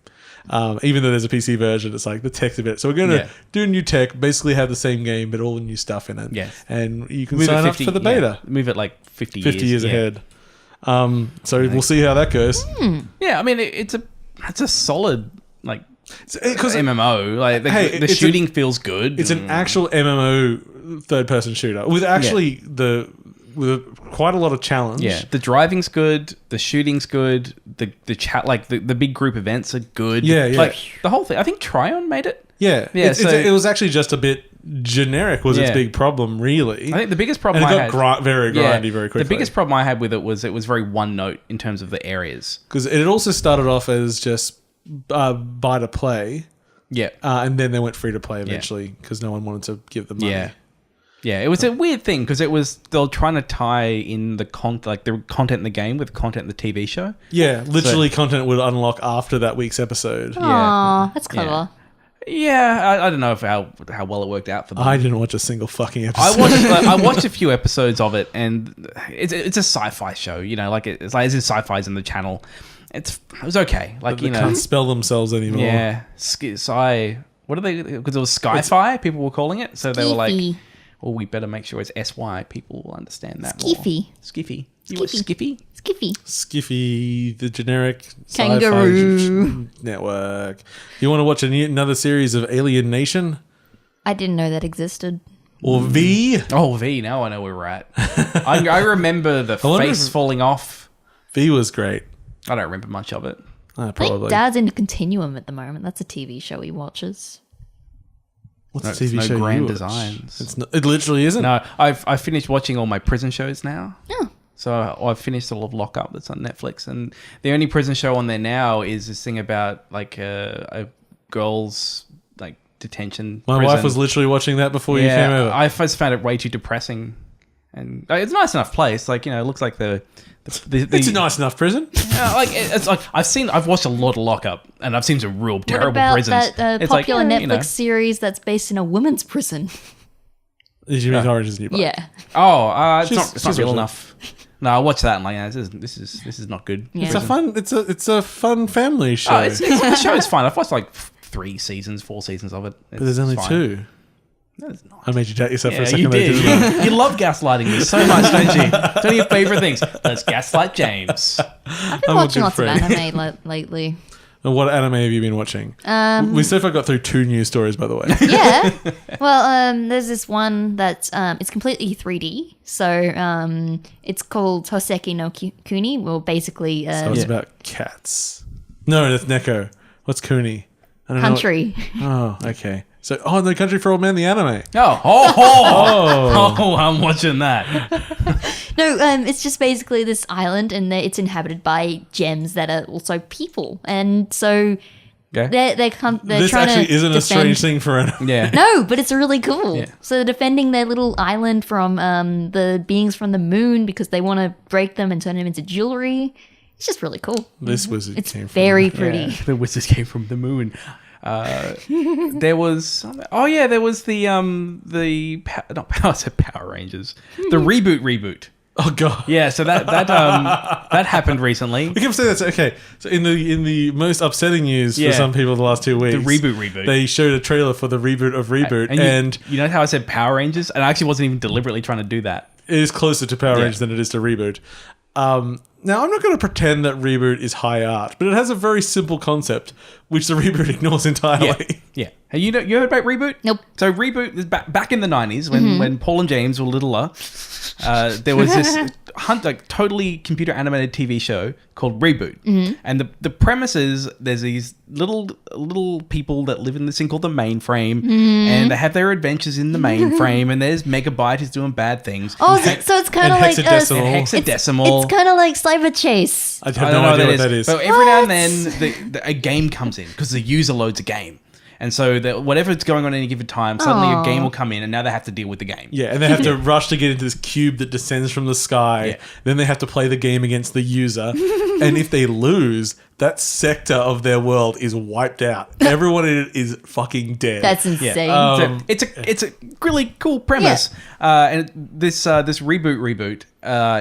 Even though there's a PC version, it's like the text of it. So we're going to do new tech, basically have the same game, but all new stuff in it. Yes. And you can sign up for the beta. Move it like 50 years ahead. So we'll see how that goes. Yeah, I mean, it's a solid Because MMO. Like the shooting feels good. It's an actual MMO third-person shooter with actually with quite a lot of challenge. Yeah, the driving's good, the shooting's good, the chat like the big group events are good. Yeah. Like the whole thing. I think Tryon made it. Yeah. It was actually just a bit generic was its big problem, really. I think the biggest problem and it got very grindy very quickly. The biggest problem I had with it was very one note in terms of the areas. Because it also started off as just buy to play. Yeah. And then they went free to play eventually because no one wanted to give them money. Yeah, it was a weird thing because they were trying to tie in the content in the game with content in the TV show. Yeah, literally content would unlock after that week's episode. Aww, that's clever. Yeah, I don't know how well it worked out for them. I didn't watch a single fucking episode. I watched a few episodes of it, and it's a sci-fi show. You know, like it's like sci-fi's in the channel. It was okay. Like they can't spell themselves anymore. Yeah, sci. What are they? Because it was Sci-Fi. People were calling it, so they were like, "Well, we better make sure it's SY. People will understand that Skiffy. more." Skiffy. You watch Skiffy? Skiffy, the generic Kangaroo sci-fi network. You want to watch another series of Alien Nation? I didn't know that existed. Or V? Oh, V. Now I know where we're at. I remember the face falling off. V was great. I don't remember much of it. I think Dad's into Continuum at the moment. That's a TV show he watches. What's the TV show Grand you watch? Designs. It literally isn't. No, I've finished watching all my prison shows now. Oh. So I've finished all of Lockup that's on Netflix, and the only prison show on there now is this thing about like a girl's like detention. My wife was literally watching that before you came over. I first found it way too depressing, and it's a nice enough place. Like it looks like the it's a nice enough prison. It's like I've watched a lot of Lockup, and I've seen some real terrible what about prisons. That popular Netflix series that's based in a women's prison? Did you mean Orange is the New Black? Yeah. Oh, it's not real enough. No, I watched that and like, this is not good. Yeah. It's a fun family show. The show is fun. I've watched like 4 seasons of it. But there's only 2. No, there's not. I made you doubt yourself for a second. You did. You love gaslighting me so much, don't you? It's one of your favorite things. Let's gaslight James. I've been watching lots of anime lately. And what anime have you been watching? We so far got through 2 news stories, by the way. Yeah. Well, there's this one that's it's completely 3D. So it's called Hoseki no Kuni. Well, basically, so it's about cats. No, that's Neko. What's Kuni? I don't Country. know. Oh, okay. So, No Country for Old Men, the anime. Oh, I'm watching that. No, it's just basically this island, and it's inhabited by gems that are also people, and so they're this trying actually to isn't defend. a strange thing for an. Yeah. No, but it's really cool. Yeah. So they're defending their little island from the beings from the moon because they want to break them and turn them into jewelry. It's just really cool. This wizard It's came from. very pretty. Yeah, the wizard came from the moon. There was I said Power Rangers, the reboot. Oh god. Yeah, so that happened recently. We can say that's okay. So in the most upsetting news for some people the last 2 weeks, the reboot. They showed a trailer for the reboot of Reboot, and you know how I said Power Rangers, and I actually wasn't even deliberately trying to do that. it is closer to Power Rangers than it is to Reboot. Now, I'm not going to pretend that Reboot is high art, but it has a very simple concept, which the Reboot ignores entirely. Yeah. Hey, you heard about Reboot? Nope. So Reboot is back in the 90s when Paul and James were littler. There was this totally computer animated TV show called Reboot. And the premise is there's these little people that live in this thing called the mainframe, and they have their adventures in the mainframe, and there's Megabyte who's doing bad things. Oh, so it's kind of like hexadecimal. It's kind of like Cyber Chase. I have no idea what that is. But every now and then a game comes in because the user loads a game. And so whatever's going on at any given time, suddenly a game will come in, and now they have to deal with the game. Yeah, and they have to rush to get into this cube that descends from the sky. Yeah. Then they have to play the game against the user. And if they lose, that sector of their world is wiped out. Everyone in it is fucking dead. That's insane. So it's a really cool premise. And this reboot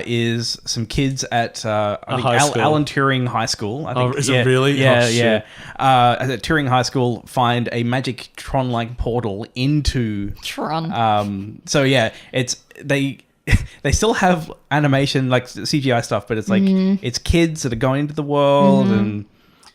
is some kids at Alan Turing High School. I think. Is it really? Yeah, oh, shit. At Turing High School, find a magic Tron-like portal into Tron. So yeah, it's they still have animation like CGI stuff, but it's like it's kids that are going into the world and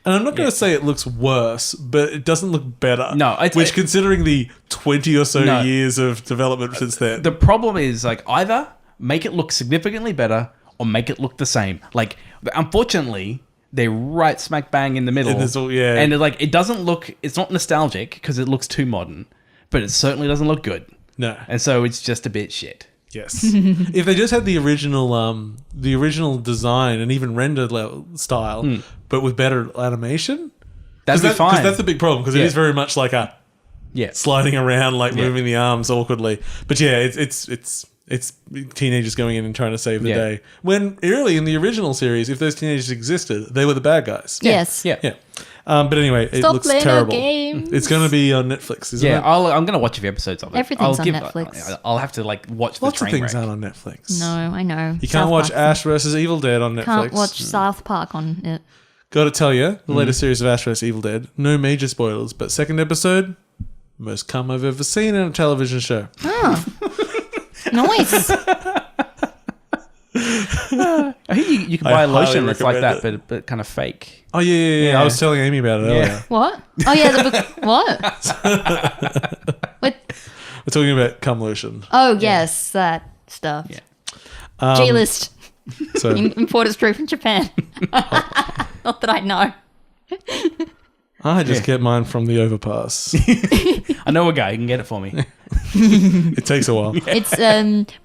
And I'm not going to say it looks worse, but it doesn't look better. No, considering the 20 or so years of development since then. The problem is like either make it look significantly better or make it look the same. Like, unfortunately, they're right smack bang in the middle. And it doesn't look. It's not nostalgic because it looks too modern, but it certainly doesn't look good. No, and so it's just a bit shit. Yes. If they just had the original design and even render style, but with better animation, that'd be fine. Because that's the big problem. Because it is very much like a sliding around, like moving the arms awkwardly. But yeah, it's teenagers going in and trying to save the day. When early in the original series, if those teenagers existed, they were the bad guys. Yes. Yeah. But anyway, it looks terrible. It's going to be on Netflix, isn't it? Yeah, I'm going to watch a few episodes of it. Everything's on Netflix. I'll have to watch Lots the of train things wreck. aren't on Netflix. No, I know. You can't watch Ash vs. Evil Dead on Netflix. Can't watch South Park on it. Got to tell you, the latest series of Ash vs. Evil Dead, no major spoilers, but second episode, most cum I've ever seen in a television show. Oh. Nice. I think you can buy a lotion that's like that, but kind of fake. Oh, yeah. I was telling Amy about it earlier. What? Oh, yeah, the book. What? What? We're talking about cum lotion. Oh, yes, that stuff. Yeah. G-list. So, Imported straight from Japan. Not that I know. I just get mine from the Overpass. I know a guy who can get it for me. It takes a while. It's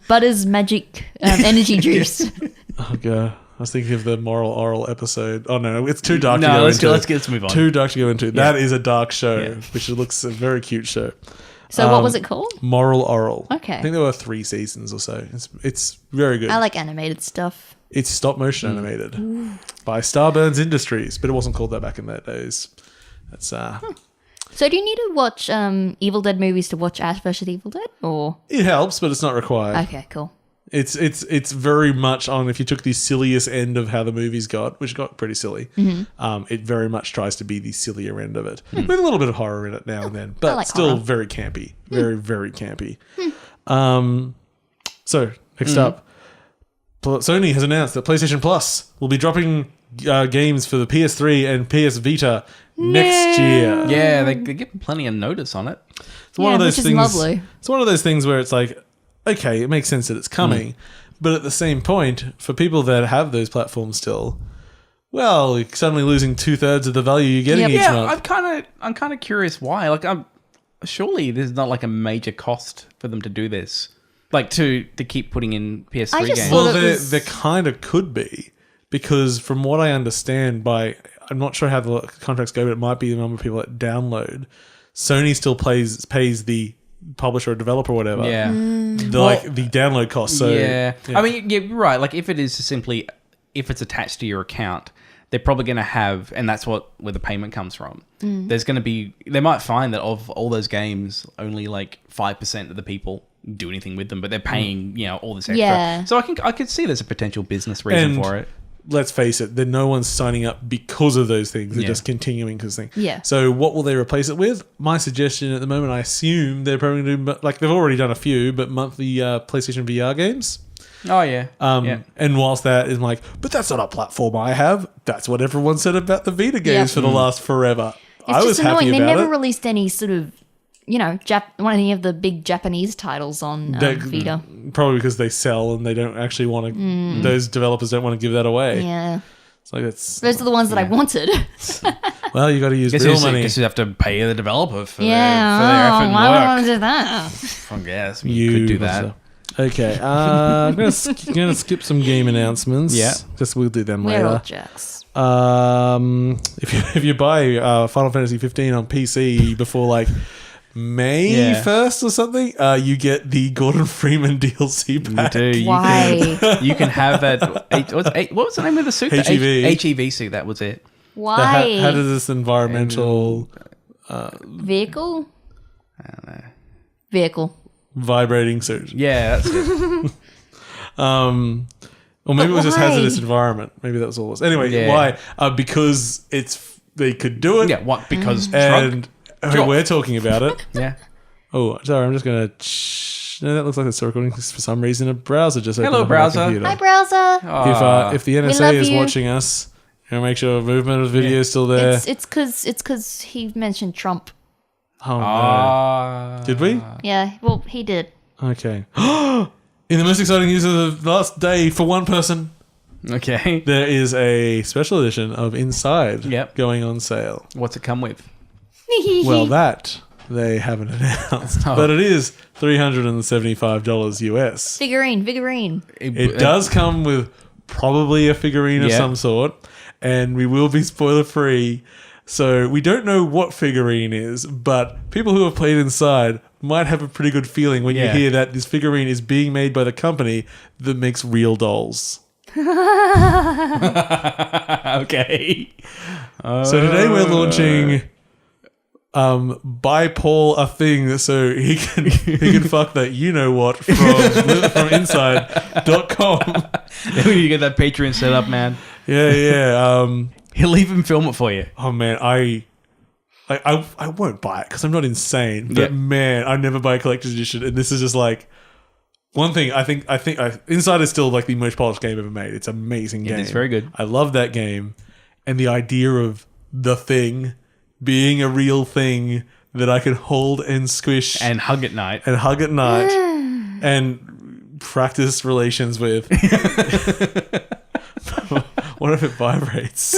Butter's magic energy juice. Oh, God. I was thinking of the Moral Oral episode. Oh, no. It's too dark to go into. Let's move on. Too dark to go into. That is a dark show, which looks a very cute show. So what was it called? Moral Oral. Okay. I think there were 3 seasons or so. It's very good. I like animated stuff. It's stop motion animated by Starburns Industries, but it wasn't called that back in those days. That's So do you need to watch Evil Dead movies to watch Ash vs. Evil Dead, or it helps, but it's not required. Okay, cool. It's very much on if you took the silliest end of how the movies got, which got pretty silly. It very much tries to be the sillier end of it, with a little bit of horror in it now and then, but still horror. Very campy, very very campy. So next up, Sony has announced that PlayStation Plus will be dropping games for the PS3 and PS Vita next year. Yeah, they give plenty of notice on it. It's one of those which things. Is lovely. It's one of those things where it's like, okay, it makes sense that it's coming, but at the same point, for people that have those platforms still, well, you're suddenly losing 2/3 of the value you're getting each month. I'm kind of curious why. Like, surely there's not like a major cost for them to do this, like to keep putting in PS3 games. Well, there kind of could be, because from what I understand, I'm not sure how the contracts go, but it might be the number of people that download. Sony still pays the publisher or developer or whatever. Yeah. The download cost. So yeah. I mean, you're right. Like if it's attached to your account, they're probably going to have, and that's where the payment comes from. There's going to be, they might find that of all those games, only like 5% of the people do anything with them, but they're paying, all this extra. Yeah. So I could see there's a potential business reason for it. Let's face it, no one's signing up because of those things. They're just continuing because things. Yeah. So what will they replace it with? My suggestion at the moment, I assume they're probably going to do, like they've already done a few, but monthly PlayStation VR games. Oh, yeah. And whilst that is like, but that's not a platform I have. That's what everyone said about the Vita games for the last forever. I was happy about it. They never released any sort of, any of the big Japanese titles on Vita. Probably because they sell and they don't actually want to, those developers don't want to give that away. Yeah. It's like those are the ones that I wanted. Well, you got to use real money. I guess you have to pay the developer for their why effort and work. would I want to do that? I guess you could do that. Okay, I'm gonna skip some game announcements. Yeah, just we'll do them later. We're all jerks. If you buy Final Fantasy 15 on PC before like May 1st or something, you get the Gordon Freeman DLC pack. You do. Why? You can have that. What was the name of the suit? HEV suit. That was it. Why? How does this environmental vehicle? I don't know. Vehicle. Vibrating suit. Yeah, that's it. Or maybe it was just hazardous environment. Maybe that was all it was. Anyway, why? Because they could do it. Yeah, what? Because and we're talking about it. Yeah. Oh, sorry. I'm just gonna. No, that looks like it's recording for some reason. A browser just opened Hello, up browser. on my computer. Hi, browser. If the NSA is watching us You want to make sure movement of the video is still there. It's because he mentioned Trump. Oh, no. Did we? Yeah, well, he did. Okay. In the most exciting news of the last day for one person, Okay. there is a special edition of Inside Yep. going on sale. What's it come with? Well, that they haven't announced, but it is $375 US. Figurine. It does come with probably a figurine of some sort, and we will be spoiler free. So we don't know what figurine is, but people who have played Inside might have a pretty good feeling when you hear that this figurine is being made by the company that makes real dolls. Okay. So today we're launching buy Paul a thing so he can fuck that you know what from inside.com. When you get that Patreon set up, man. Yeah. He'll even film it for you. Oh man, I won't buy it because I'm not insane. But man, I never buy a collector's edition, and this is just like one thing. I think Inside is still like the most polished game ever made. It's an amazing game. It's very good. I love that game, and the idea of the thing being a real thing that I can hold and squish And hug at night. and practice relations with. What if it vibrates?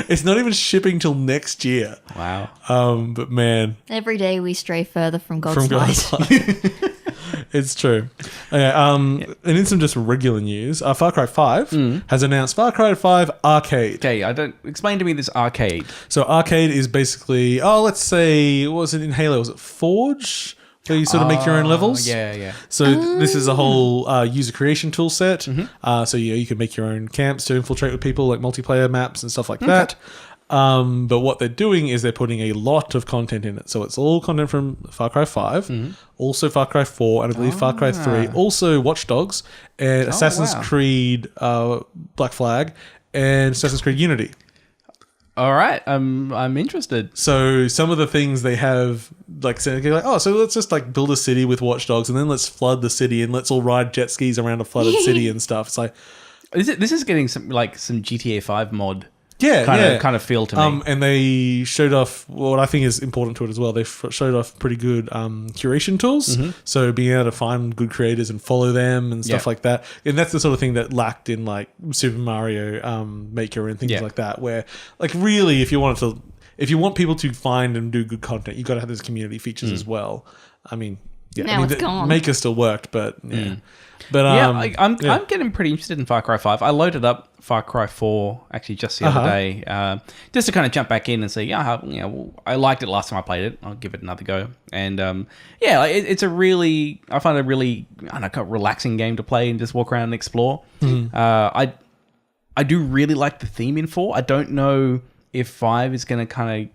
It's not even shipping till next year. Wow. But man, Every day we stray further from God's light. It's true. Okay, and in some just regular news, Far Cry 5 has announced Far Cry 5 Arcade. Okay, explain to me this arcade. So Arcade is basically, let's say, what was it in Halo? Was it Forge? Where you sort of make your own levels? Yeah. So this is a whole user creation tool set. So you can make your own camps to infiltrate with people, like multiplayer maps and stuff like that. But what they're doing is they're putting a lot of content in it. So it's all content from Far Cry 5, also Far Cry 4, and I believe Far Cry 3, also Watch Dogs, and Assassin's Creed Black Flag, and Assassin's Creed Unity. All right, I'm interested. So some of the things they have, like, so let's just like build a city with Watch Dogs, and then let's flood the city, and let's all ride jet skis around a flooded city and stuff. It's like, This is getting some GTA 5 mod. Yeah, kind of feel to me. And they showed off what I think is important to it as well. They showed off pretty good curation tools. So being able to find good creators and follow them and stuff like that. And that's the sort of thing that lacked in like Super Mario Maker and things like that. Where like really, if you want people to find and do good content, you got to have those community features as well. I mean, Now it's gone. Maker still worked, but But I'm getting pretty interested in Far Cry 5. I loaded up Far Cry 4 actually just the other day, just to kind of jump back in and see, I liked it last time I played it. I'll give it another go. And it's I find a really relaxing game to play and just walk around and explore. I do really like the theme in 4. I don't know if 5 is going to kind of,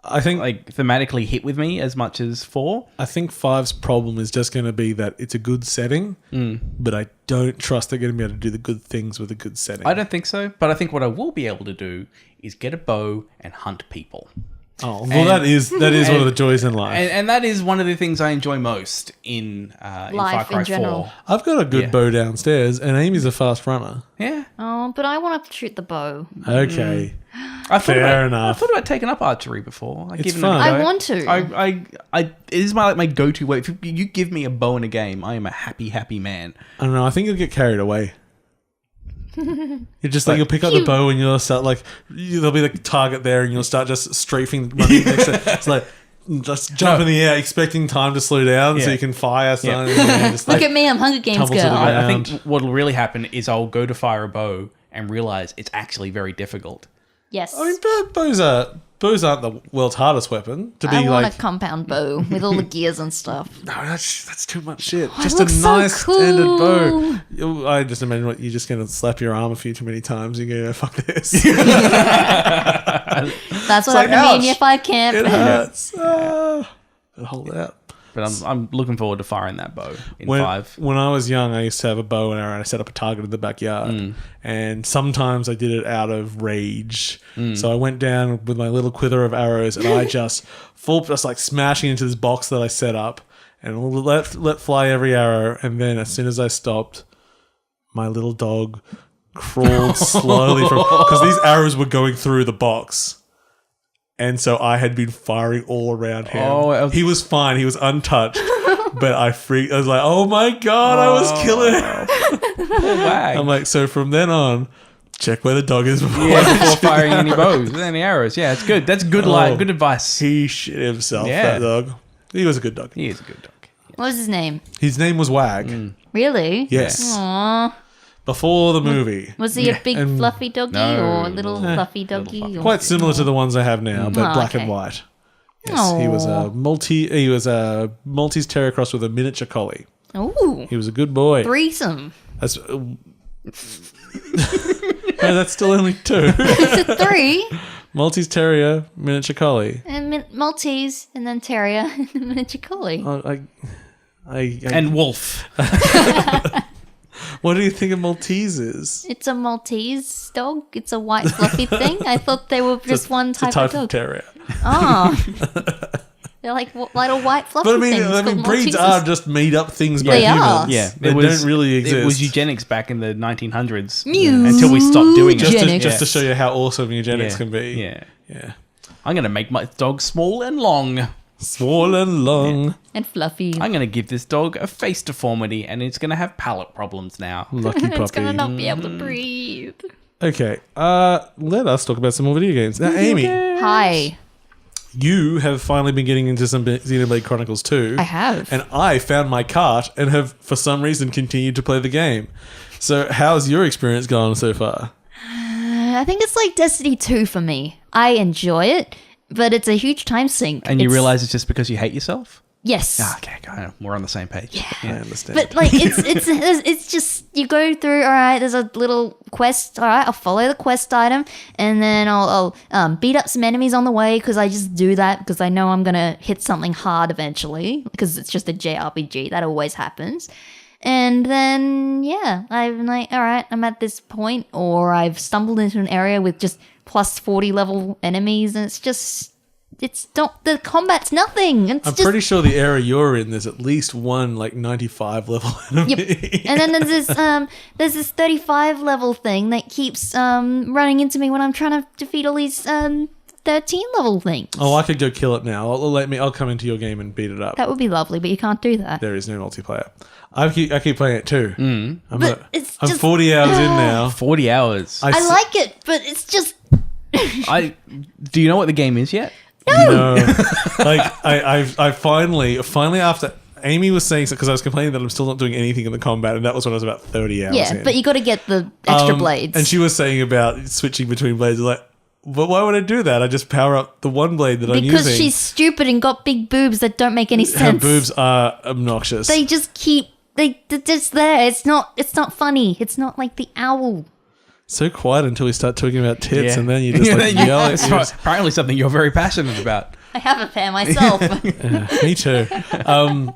I think, like thematically hit with me as much as 4. I think 5's problem is just going to be that it's a good setting, but I don't trust they're going to be able to do the good things with a good setting. I don't think so, but I think what I will be able to do is get a bow and hunt people. Oh, well, that is one of the joys in life. And that is one of the things I enjoy most in Far Cry 4. I've got a good bow downstairs, and Amy's a fast runner. Yeah. Oh, but I want to shoot the bow. Okay. Fair enough. I thought about taking up archery before. It's fun. I want to. It is my go-to way. If you give me a bow in a game, I am a happy man. I don't know. I think you'll get carried away. You're just like you'll pick up the bow and you'll start like there'll be the target there and you'll start just strafing running next to it. It's like just jump in the air expecting time to slow down so you can fire something. And just, Look at me, I'm Hunger Games girl. I think what'll really happen is I'll go to fire a bow and realize it's actually very difficult. Yes. I mean, bows aren't the world's hardest weapon. I want a compound bow with all the gears and stuff. No, that's too much shit. Oh, just a nice so cool. standard bow. I just imagine you're just going to slap your arm a few too many times. You're going to go, fuck this. That's what happened to me in year 5 camp. It hurts. Hold out. But I'm looking forward to firing that bow in 5. When I was young, I used to have a bow and arrow, and I set up a target in the backyard. And sometimes I did it out of rage. So I went down with my little quiver of arrows, and I just like smashing into this box that I set up, and let fly every arrow. And then as soon as I stopped, my little dog crawled slowly from because these arrows were going through the box, and so I had been firing all around him. He was fine; he was untouched. But I was like, "Oh my god, I was killing him!" I'm like, so from then on, check where the dog is before firing any bows, any arrows. Yeah, it's good. That's good. Good advice. He shit himself. That dog. He was a good dog. He is a good dog. What was his name? His name was Wag. Really? Yes. Aww. Before the movie. Was he a big fluffy doggy or a little fluffy doggy? Quite similar to the ones I have now, but black and white. Yes, he was a Maltese Terrier cross with a miniature collie. Ooh. He was a good boy. Threesome. That's no, that's still only 2. Is it 3? Maltese Terrier, miniature collie. And Maltese, and then Terrier, and then miniature collie. And wolf. What do you think a Maltese is? It's a Maltese dog. It's a white fluffy thing. I thought they were just one type of dog. Of terrier. Oh. They're like little white fluffy things. But I mean, breeds are just made up things by They humans. are. Yeah, They don't really exist. It was eugenics back in the 1900s. Until we stopped doing it. Just to show you how awesome eugenics can be. Yeah. I'm going to make my dog small and long. Small and long. Yeah. And fluffy. I'm going to give this dog a face deformity and it's going to have palate problems now. Lucky puppy. It's going to not be able to breathe. Okay. Let us talk about some more video games. Now, Amy. Hi. You have finally been getting into some Xenoblade Chronicles 2. I have. And I found my cart and have, for some reason, continued to play the game. So how's your experience gone so far? I think it's like Destiny 2 for me. I enjoy it, but it's a huge time sink. And you realize it's just because you hate yourself? Yes. Okay, we're on the same page. Yeah. I understand. But like it's just you go through. All right, there's a little quest. All right, I'll follow the quest item, and then I'll beat up some enemies on the way because I just do that because I know I'm gonna hit something hard eventually because it's just a JRPG. That always happens. And then I'm like, all right, I'm at this point, or I've stumbled into an area with just plus 40 level enemies, and the combat's nothing. I'm pretty sure the area you're in, there's at least one like 95 level enemy. Yep. And then there's this 35 level thing that keeps running into me when I'm trying to defeat all these 13 level things. Oh, I could go kill it now. I'll come into your game and beat it up. That would be lovely, but you can't do that. There is no multiplayer. I keep playing it too. I'm just 40 hours in now. 40 hours. I like it, but it's just. Do you know what the game is yet? No. Like I finally after Amy was saying, because I was complaining that I'm still not doing anything in the combat, and that was when I was about 30 hours in. But you got to get the extra blades. And she was saying about switching between blades. Like, but why would I do that? I just power up the one blade that I'm using. Because she's stupid and got big boobs that don't make any sense. Her boobs are obnoxious. They just keep. They're just there. It's not funny. It's not like the owl. So quiet until we start talking about tits, and then you just yell at me. Apparently something you're very passionate about. I have a pair myself. Me too.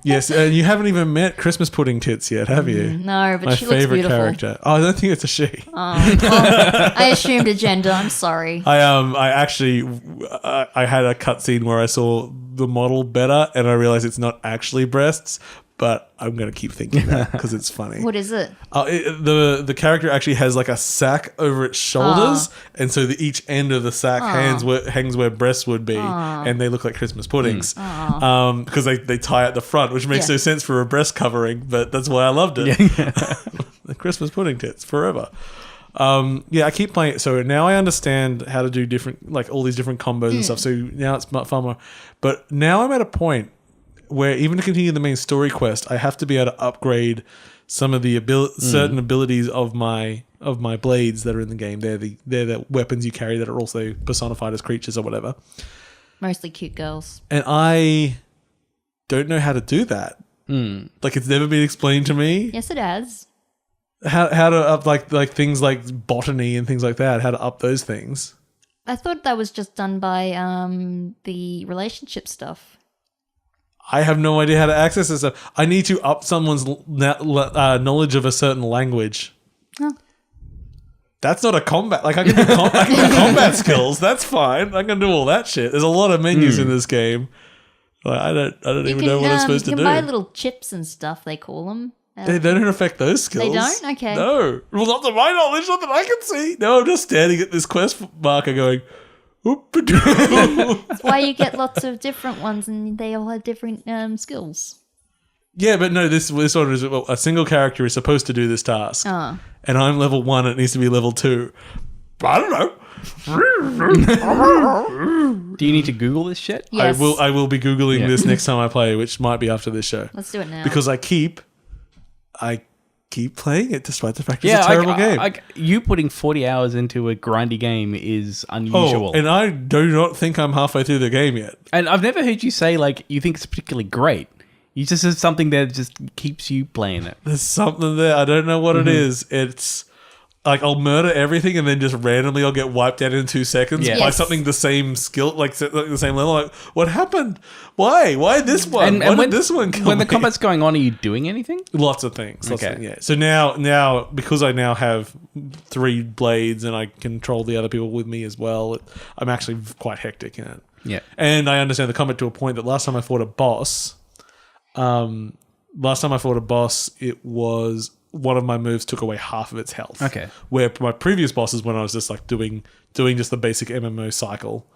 Yes, and you haven't even met Christmas Pudding Tits yet, have you? No, but My she looks favorite beautiful. character. Oh, I don't think it's a she. I assumed a gender. I'm sorry. I actually had a cutscene where I saw the model better, and I realized it's not actually breasts. But I'm going to keep thinking that because it's funny. What is it? The character actually has like a sack over its shoulders. And so each end of the sack hangs where breasts would be. And they look like Christmas puddings. Because they tie at the front, which makes no sense for a breast covering. But that's why I loved it. The Christmas pudding tits forever. I keep playing it. So now I understand how to do different, like all these different combos and stuff. So now it's far more. But now I'm at a point where even to continue the main story quest, I have to be able to upgrade some of the certain abilities of my blades that are in the game. They're the weapons you carry that are also personified as creatures or whatever. Mostly cute girls. And I don't know how to do that. Like it's never been explained to me. Yes, it has. How to up like things like botany and things like that. How to up those things. I thought that was just done by the relationship stuff. I have no idea how to access this stuff. I need to up someone's knowledge of a certain language. Huh. That's not a combat. Like I can do combat skills. That's fine. I can do all that shit. There's a lot of menus in this game. Like, I don't even know what I'm supposed to do. You can buy little chips and stuff. They call them. They don't affect those skills. They don't? Okay. No. Well, not to my knowledge, not that I can see. No, I'm just standing at this quest marker going, That's why you get lots of different ones and they all have different skills. Yeah, but no, this one is a single character is supposed to do this task. Oh. And I'm level 1, it needs to be level 2. I don't know. Do you need to Google this shit? Yes. I will be Googling this next time I play, which might be after this show. Let's do it now. Because I keep playing it despite the fact it's a terrible game. You putting 40 hours into a grindy game is unusual. And I do not think I'm halfway through the game yet. And I've never heard you say, like, you think it's particularly great. You just have something that just keeps you playing it. There's something there. I don't know what it is. It's like I'll murder everything and then just randomly I'll get wiped out in 2 seconds by something the same skill, like the same level. Like, what happened? Why? Why this one? Why did this one come when the combat's going on, are you doing anything? Lots of things. Yeah. So now because I now have 3 blades and I control the other people with me as well, I'm actually quite hectic in it. Yeah. And I understand the combat to a point that last time I fought a boss, it was one of my moves took away half of its health. Okay. Where my previous bosses, when I was just like doing just the basic MMO cycle,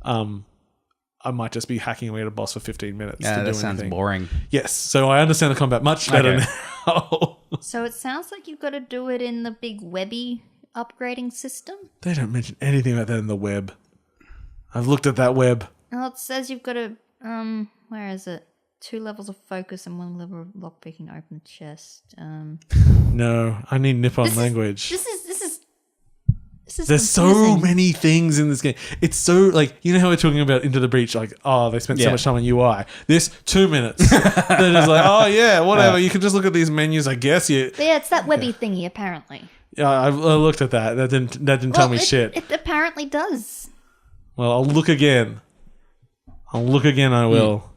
I might just be hacking away at a boss for 15 minutes. Yeah, that sounds boring. Yes. So I understand the combat much better now. So it sounds like you've got to do it in the big webby upgrading system. They don't mention anything about that in the web. I've looked at that web. Well, it says you've got to, where is it? 2 levels of focus and 1 level of lockpicking to open the chest. No, I need Nippon language. This is There's confusing. so many things in this game. It's so, like, you know how we're talking about Into the Breach, like, oh, they spent so much time on UI. This 2 minutes. They're just like, oh yeah, whatever. You can just look at these menus, I guess. But yeah, it's that webby thingy apparently. Yeah, I looked at that. That didn't tell me shit. It apparently does. Well, I'll look again. I will.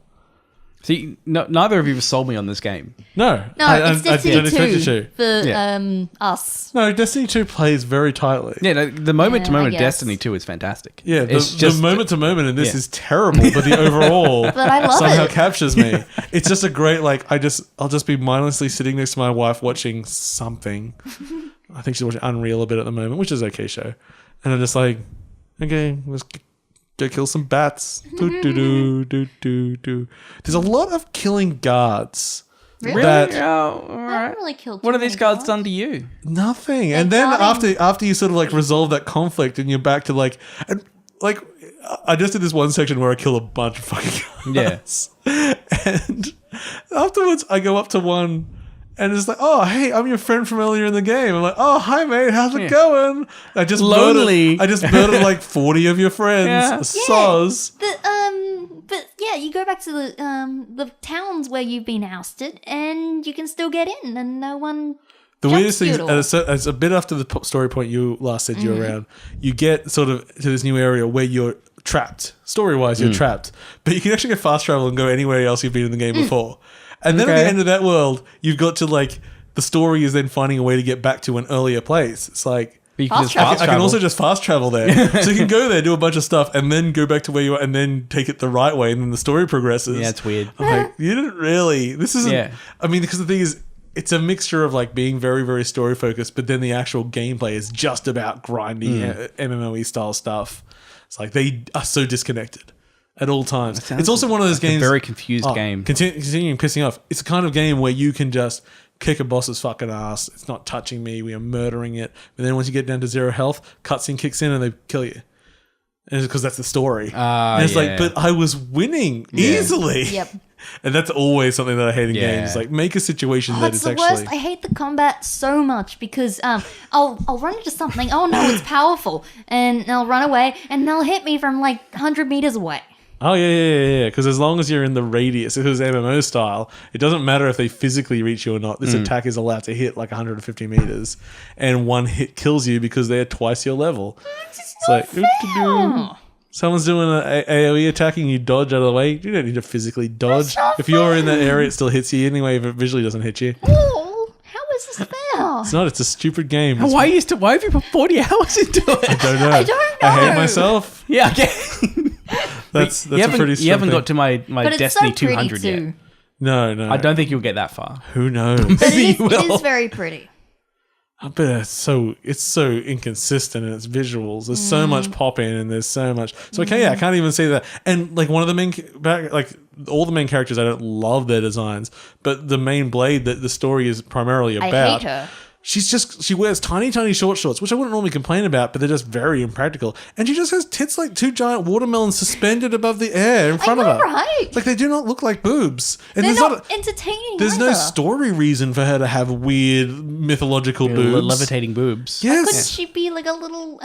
See, neither of you have sold me on this game. No, it's Destiny I don't expect you 2 to. for us. No, Destiny 2 plays very tightly. Yeah, no, the moment-to-moment I guess. Destiny 2 is fantastic. Yeah, It's the moment-to-moment in this is terrible, but the overall But I love somehow it. captures me. It's just a great, like, I'll just be mindlessly sitting next to my wife watching something. I think she's watching Unreal a bit at the moment, which is an okay show. And I'm just like, okay, let's go kill some bats. Do. There's a lot of killing guards. Really? That I haven't really killed What too have these many guards guards. done to you? nothing. And then after you sort of like resolve that conflict and you're back to like, and like I just did this one section where I kill a bunch of fucking guards. And afterwards I go up to one and it's like, oh, hey, I'm your friend from earlier in the game. I'm like, oh, hi, mate. How's it going? I just murdered like 40 of your friends. Soz. But yeah, you go back to the towns where you've been ousted, and you can still get in, and no one. The weirdest thing is, as a bit after the story point you last said you're around, you get sort of to this new area where you're trapped. Story-wise, you're trapped. But you can actually get fast travel and go anywhere else you've been in the game before. And then at the end of that world, you've got to like, the story is then finding a way to get back to an earlier place. It's like, You can just I can also just fast travel there. So you can go there, do a bunch of stuff, and then go back to where you are, and then take it the right way, and then the story progresses. Yeah, it's weird. I'm like, you didn't really. This isn't. Yeah. I mean, because the thing is, it's a mixture of like being very, very story focused, but then the actual gameplay is just about grindy MMOE style stuff. It's like they are so disconnected at all times. It's also one of those games. A very confused game. Continuing pissing off. It's a kind of game where you can just kick a boss's fucking ass. It's not touching me. We are murdering it. But then once you get down to 0 health, cutscene kicks in and they kill you. And it's because that's the story. And it's like, but I was winning easily. Yep. And that's always something that I hate in games. Like, make a situation that That's it's the actually. worst. I hate the combat so much because I'll run into something. Oh no, it's powerful, and I'll run away, and they'll hit me from like 100 meters away. Oh, yeah. Because as long as you're in the radius, because MMO style, it doesn't matter if they physically reach you or not. This attack is allowed to hit like 150 meters, and one hit kills you because they're twice your level. It's like, fair. Someone's doing an AoE attacking, you dodge out of the way. You don't need to physically dodge. not If you're in that area, it still hits you anyway if it visually doesn't hit you. Oh, how is this fair? It's not. It's a stupid game. Why have you put 40 hours into it? I don't know. I don't know. I hate myself. Yeah, okay. That's you a pretty haven't something. got to my But it's Destiny so pretty 200 yet. too. No. I don't think you'll get that far. Who knows? But it is very pretty. But it's so inconsistent in its visuals. There's so much pop in, and there's so much. So okay, I can't even say that. And like one of the all the main characters, I don't love their designs, but the main Blade that the story is primarily about. I hate her. She wears tiny short shorts, which I wouldn't normally complain about, but they're just very impractical. And she just has tits like two giant watermelons suspended above the air in front of her. Right. Like they do not look like boobs. And They're there's not entertaining. There's no either. story reason for her to have weird mythological boobs. Levitating boobs. Why couldn't Yes. she be like a little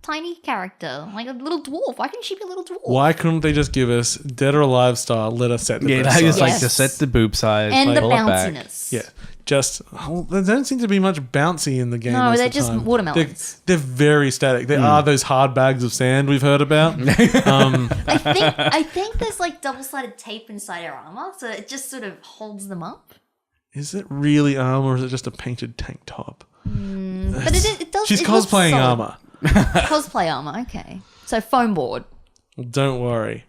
tiny character, like a little dwarf? Why couldn't she be a little dwarf? Why couldn't they just give us Dead or Alive style? Let us set the Yeah, breast they just size. like to set the boob size and the pull it back. bounciness. Yeah. There don't seem to be much bouncy in the game. No, most they're of the just time. watermelons. They're very static. They are those hard bags of sand we've heard about. I think there's like double-sided tape inside her armor, so it just sort of holds them up. Is it really armor or is it just a painted tank top? But it does. She's it looks cosplaying solid. armor. Cosplay armor. Okay, so foam board. Don't worry.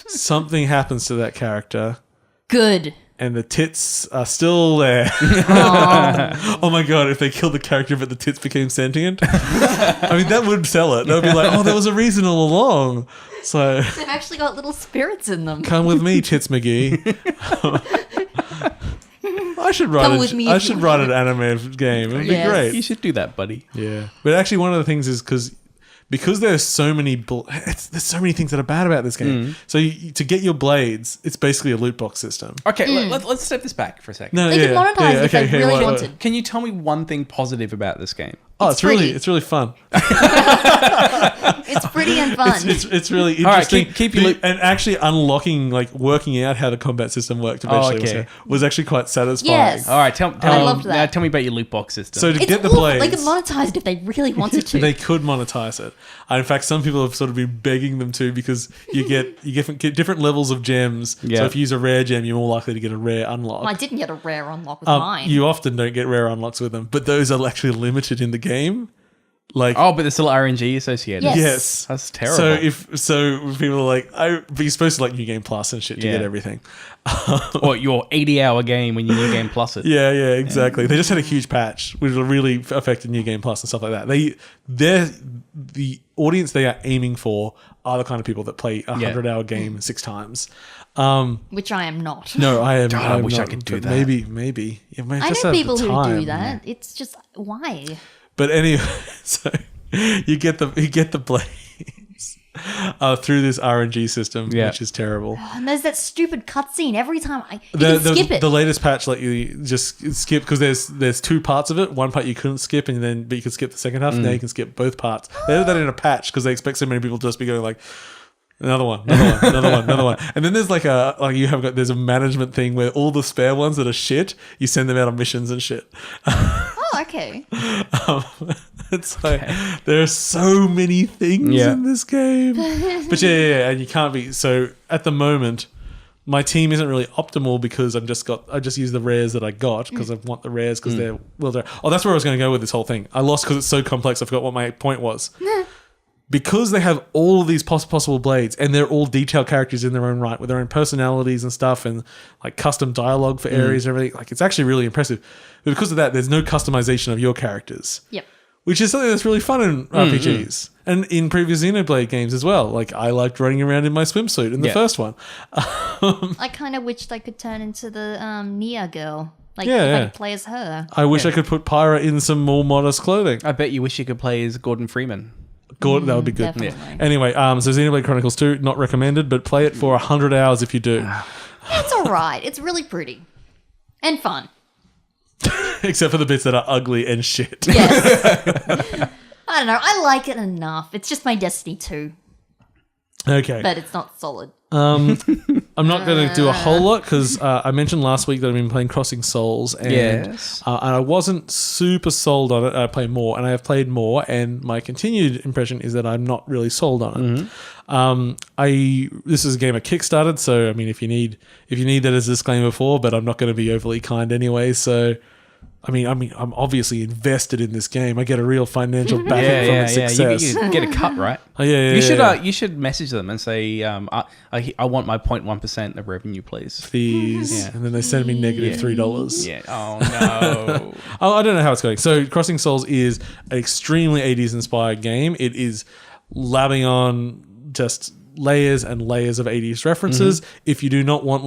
Something happens to that character Good. and the tits are still there. Oh my god, if they killed the character but the tits became sentient. I mean, that would sell it. That would be like, oh, there was a reason all along. So They've actually got little spirits in them. come with me, Tits McGee. I should write Come with me I if should you write an anime game. It'd Yes. be great. You should do that, buddy. Yeah, but actually, one of the things is because there's so many there's so many things that are bad about this game. So to get your blades, it's basically a loot box system. Okay, let's step this back for a second. No, They could monetize it if they really what- wanted. Can you tell me one thing positive about this game? Oh, It's pretty. it's really fun. It's pretty and fun. It's really right, interesting. keep your loot- And actually unlocking, like working out how the combat system worked eventually okay. was actually quite satisfying. Yes. All right, tell I me, loved that. tell me about your loot box system. So to It's get the awful. blades, They could monetize it if they really wanted to. they could monetize it. In fact, some people have sort of been begging them to because you get different levels of gems. Yeah. So if you use a rare gem, you're more likely to get a rare unlock. Well, I didn't get a rare unlock with mine. You often don't get rare unlocks with them, but those are actually limited in the game. Like, oh, but there's still RNG associated. Yes. yes, That's terrible. So if people are like, but you're supposed to like New Game Plus and shit to Yeah. get everything. Or your 80-hour game when you New Game Plus it. Yeah, exactly. They just had a huge patch, which really affected New Game Plus and stuff like that. The audience they are aiming for are the kind of people that play a 100-hour game 6 times. which I am not. No, I am. I wish I not, could do but that. Maybe. Yeah, I just know have the people who time. do that. It's just why? But anyway, so you get the blades through this RNG system, which is terrible. And there's that stupid cutscene every time. You can skip it. The latest patch let you just skip because there's 2 parts of it. One part you couldn't skip, but you could skip the second half. Now you can skip both parts. They did that in a patch because they expect so many people to just be going like, another one, another one. And then there's there's a management thing where all the spare ones that are shit, you send them out on missions and shit. Oh, okay. It's like there are so many things in this game. But yeah, and you can't be so at the moment. My team isn't really optimal because I just use the rares that I got because I want the rares because they're oh, that's where I was going to go with this whole thing. I lost because it's so complex. I forgot what my point was. Because they have all of these possible blades and they're all detailed characters in their own right with their own personalities and stuff and like custom dialogue for areas and everything. Like it's actually really impressive. But because of that, there's no customization of your characters. Yep. Which is something that's really fun in RPGs and in previous Xenoblade games as well. Like I liked running around in my swimsuit in the first one. I kind of wished I could turn into the Nia girl. Like if I could play as her. I wish I could put Pyra in some more modest clothing. I bet you wish you could play as Gordon Freeman. Gordon, that would be good. Definitely. Anyway, so Xenoblade Chronicles 2, not recommended, but play it for 100 hours if you do. It's all right. It's really pretty and fun. Except for the bits that are ugly and shit. Yes. I don't know. I like it enough. It's just my Destiny 2, Okay. but it's not solid. I'm not going to do a whole lot because I mentioned last week that I've been playing Crossing Souls and I wasn't super sold on it. I play more and I have played more and my continued impression is that I'm not really sold on it. This is a game I kickstarted, so I mean if you need that as a disclaimer for, but I'm not going to be overly kind anyway, so I mean, I'm obviously invested in this game. I get a real financial backing from its success. You get a cut, right? You should message them and say, I want my 0.1% of revenue, please. Please. And then they send me negative $3. Yeah. Oh, no. I don't know how it's going. So Crossing Souls is an extremely 80s inspired game. It is labbing on just layers and layers of 80s references. If you do not want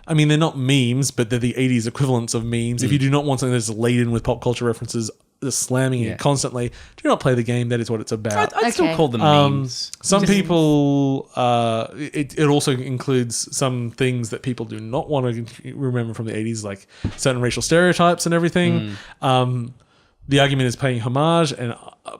they're not memes, but they're the 80s equivalents of memes. If you do not want something that's laden with pop culture references, just slamming it constantly, do not play the game. That is what it's about. I'd still call them memes. Some people, it also includes some things that people do not want to remember from the 80s, like certain racial stereotypes and everything. The argument is paying homage, and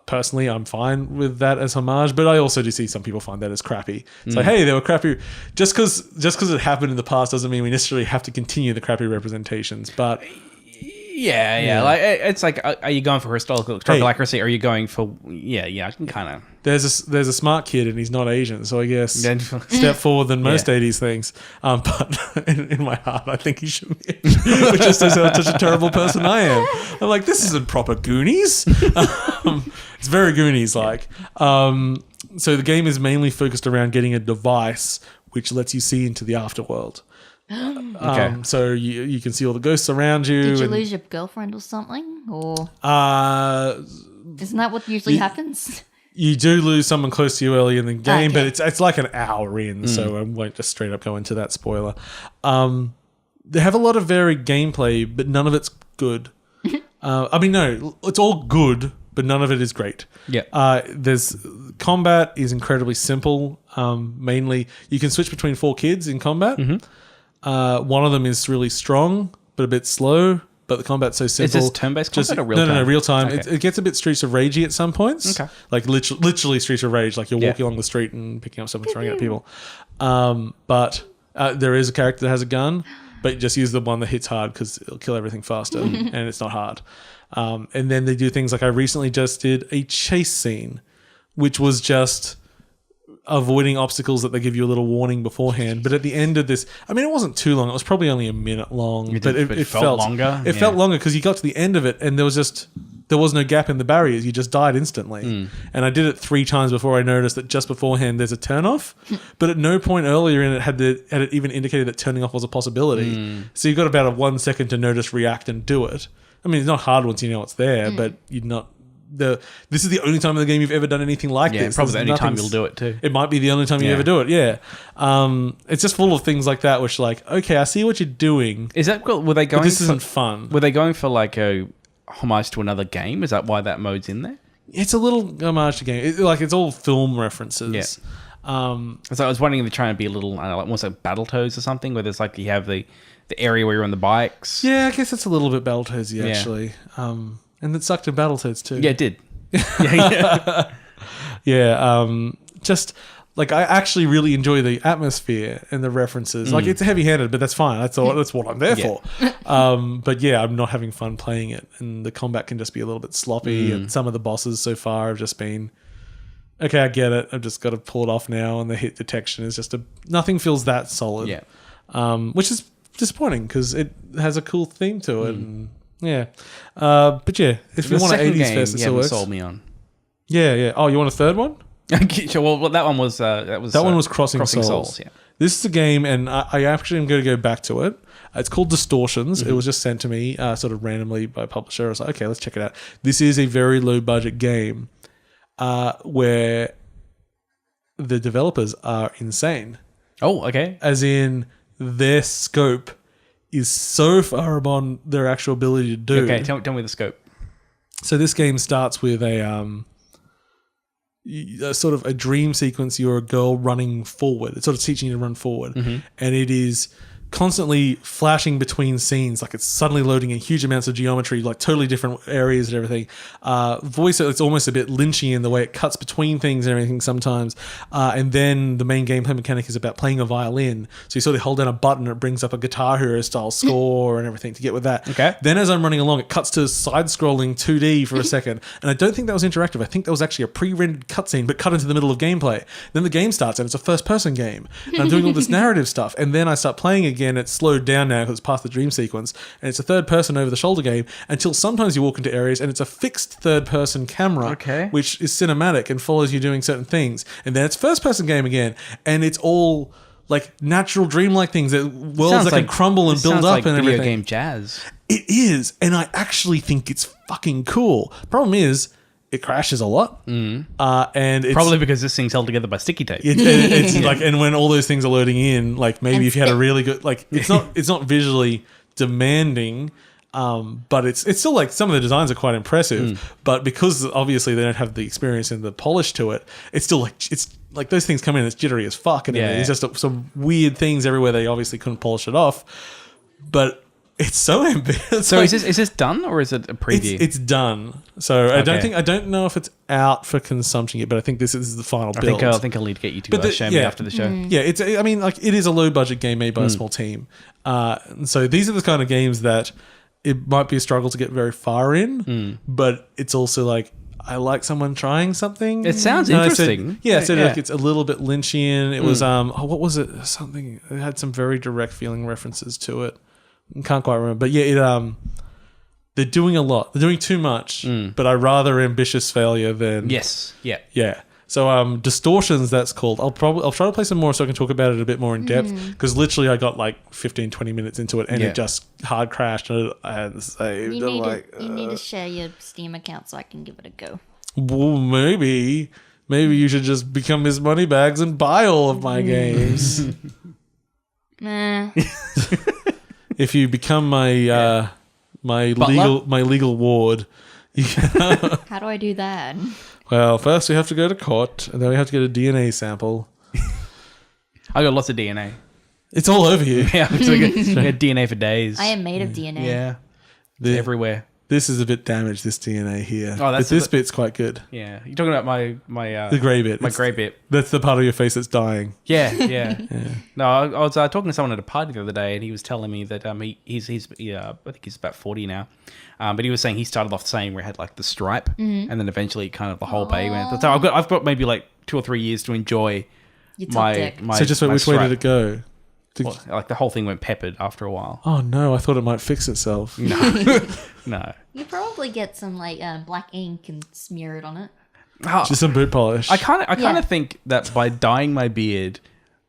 personally, I'm fine with that as homage. But I also do see some people find that as crappy. It's like, hey, they were crappy. Just because it happened in the past doesn't mean we necessarily have to continue the crappy representations. But yeah. Like it's like, are you going for historical accuracy? Or are you going for I can kind of. There's a smart kid and he's not Asian, so I guess step forward than most 80s things. But in my heart, I think he should be Asian, which just shows how such a terrible person I am. I'm like, this isn't proper Goonies. It's very Goonies-like. So the game is mainly focused around getting a device which lets you see into the afterworld. So you can see all the ghosts around you. Did you lose your girlfriend or something? Or isn't that what usually happens? You do lose someone close to you early in the game, but it's like an hour in, so I won't just straight up go into that spoiler. They have a lot of varied gameplay, but none of it's good. No, it's all good, but none of it is great. Yeah. There's combat is incredibly simple. Mainly, you can switch between 4 kids in combat. One of them is really strong, but a bit slow. But the combat's so simple. Is this turn-based combat or real time? No, real time. Okay. It gets a bit Streets of Ragey at some points. Okay. Like literally Streets of Rage. Like you're walking along the street and picking up something and throwing it at people. But there is a character that has a gun, but just use the one that hits hard because it'll kill everything faster and it's not hard. And then they do things like I recently just did a chase scene, which was just avoiding obstacles that they give you a little warning beforehand. But at the end of this, it wasn't too long. It was probably only a minute long. But it felt longer. It felt longer because you got to the end of it and there was no gap in the barriers. You just died instantly. And I did it 3 times before I noticed that just beforehand there's a turn off. But at no point earlier in it had it even indicated that turning off was a possibility. So you've got about a 1 second to notice, react, and do it. It's not hard once you know it's there, but you're not. This is the only time in the game you've ever done anything like this. Yeah, probably the only time you'll do it too. It might be the only time you ever do it, it's just full of things like that, which like, okay, I see what you're doing. Is that cool? Were they going? But this isn't fun. Were they going for like a homage to another game? Is that why that mode's in there? It's a little homage to game. It's all film references. Yeah. So I was wondering if they're trying to be a little, almost like Battletoads or something, where there's like you have the area where you're on the bikes. Yeah, I guess it's a little bit Battletoadsy actually. And it sucked in Battletoads too. Yeah, it did. Just like I actually really enjoy the atmosphere and the references. Like it's heavy-handed, but that's fine. That's what I'm there for. But I'm not having fun playing it, and the combat can just be a little bit sloppy. And some of the bosses so far have just been, okay, I get it. I've just got to pull it off now, and the hit detection is just nothing feels that solid. Yeah, which is disappointing because it has a cool theme to it. And, but if you want an 80s fest, it still works. Sold me on. Yeah. Oh, you want a third one? Well, that one was that one was Crossing Souls. Yeah. This is a game, and I actually am going to go back to it. It's called Distortions. It was just sent to me sort of randomly by a publisher. I was like, okay, let's check it out. This is a very low budget game where the developers are insane. Oh, okay. As in their scope is so far beyond their actual ability to do. Okay, tell me the scope. So this game starts with a sort of a dream sequence. You're a girl running forward. It's sort of teaching you to run forward. And it is constantly flashing between scenes. Like it's suddenly loading in huge amounts of geometry, like totally different areas and everything. Voice, it's almost a bit Lynchy in the way it cuts between things and everything sometimes. And then the main gameplay mechanic is about playing a violin. So you sort of hold down a button and it brings up a Guitar Hero style score and everything to get with that. Okay. Then as I'm running along, it cuts to side-scrolling 2D for a second. And I don't think that was interactive. I think that was actually a pre-rendered cutscene, but cut into the middle of gameplay. Then the game starts and it's a first-person game. And I'm doing all this narrative stuff. And then I start playing again. again, it's slowed down now because it's past the dream sequence, and it's a third-person over-the-shoulder game until sometimes you walk into areas and it's a fixed third-person camera, which is cinematic and follows you doing certain things. And then it's first-person game again, and it's all like natural dreamlike things, worlds that can crumble and build up like and video everything. game jazz. It is, and I actually think it's fucking cool. Problem is, it crashes a lot, and it's Probably because this thing's held together by sticky tape. it's like, and when all those things are loading in, like maybe if you had a really good, like it's not visually demanding, but it's still like some of the designs are quite impressive. But because obviously they don't have the experience and the polish to it, it's still like it's like those things come in, it's jittery as fuck, and it's just some weird things everywhere. They obviously couldn't polish it off, but it's so ambitious. So is this done or is it a preview? It's done. So I don't know if it's out for consumption yet, but I think this is the final build. I think I'll need to get you to show me after the show. Yeah, it is a low budget game made by a small team. And so these are the kind of games that it might be a struggle to get very far in, but it's also like, I like someone trying something. It sounds interesting. I said like it's a little bit Lynchian. It was what was it? Something, it had some very direct feeling references to it. Can't quite remember, but they're doing a lot. They're doing too much, but I rather ambitious failure than yeah. So Distortions, that's called. I'll try to play some more so I can talk about it a bit more in depth, because literally I got like 15-20 minutes into it and it just hard crashed and I had to save. You need to share your Steam account so I can give it a go. Well, maybe you should just become Miss Moneybags and buy all of my games. Nah. If you become my legal ward, How do I do that? Well, first we have to go to court, and then we have to get a DNA sample. I got lots of DNA. It's all over you. Yeah, I got DNA for days. I am made of DNA. Yeah, it's everywhere. This is a bit damaged, this DNA here. Oh, but this bit's quite good. Yeah, you're talking about my the grey bit. My grey bit. That's the part of your face that's dying. Yeah. No, I was talking to someone at a party the other day, and he was telling me that he's I think he's about 40 now, but he was saying he started off the same where he had like the stripe, and then eventually kind of the whole bay went. So I've got maybe like 2 or 3 years to enjoy my So just which way did it go? Well, like the whole thing went peppered after a while. Oh no, I thought it might fix itself. No. You probably get some like black ink and smear it on it. Just some boot polish. I kind of think that by dyeing my beard,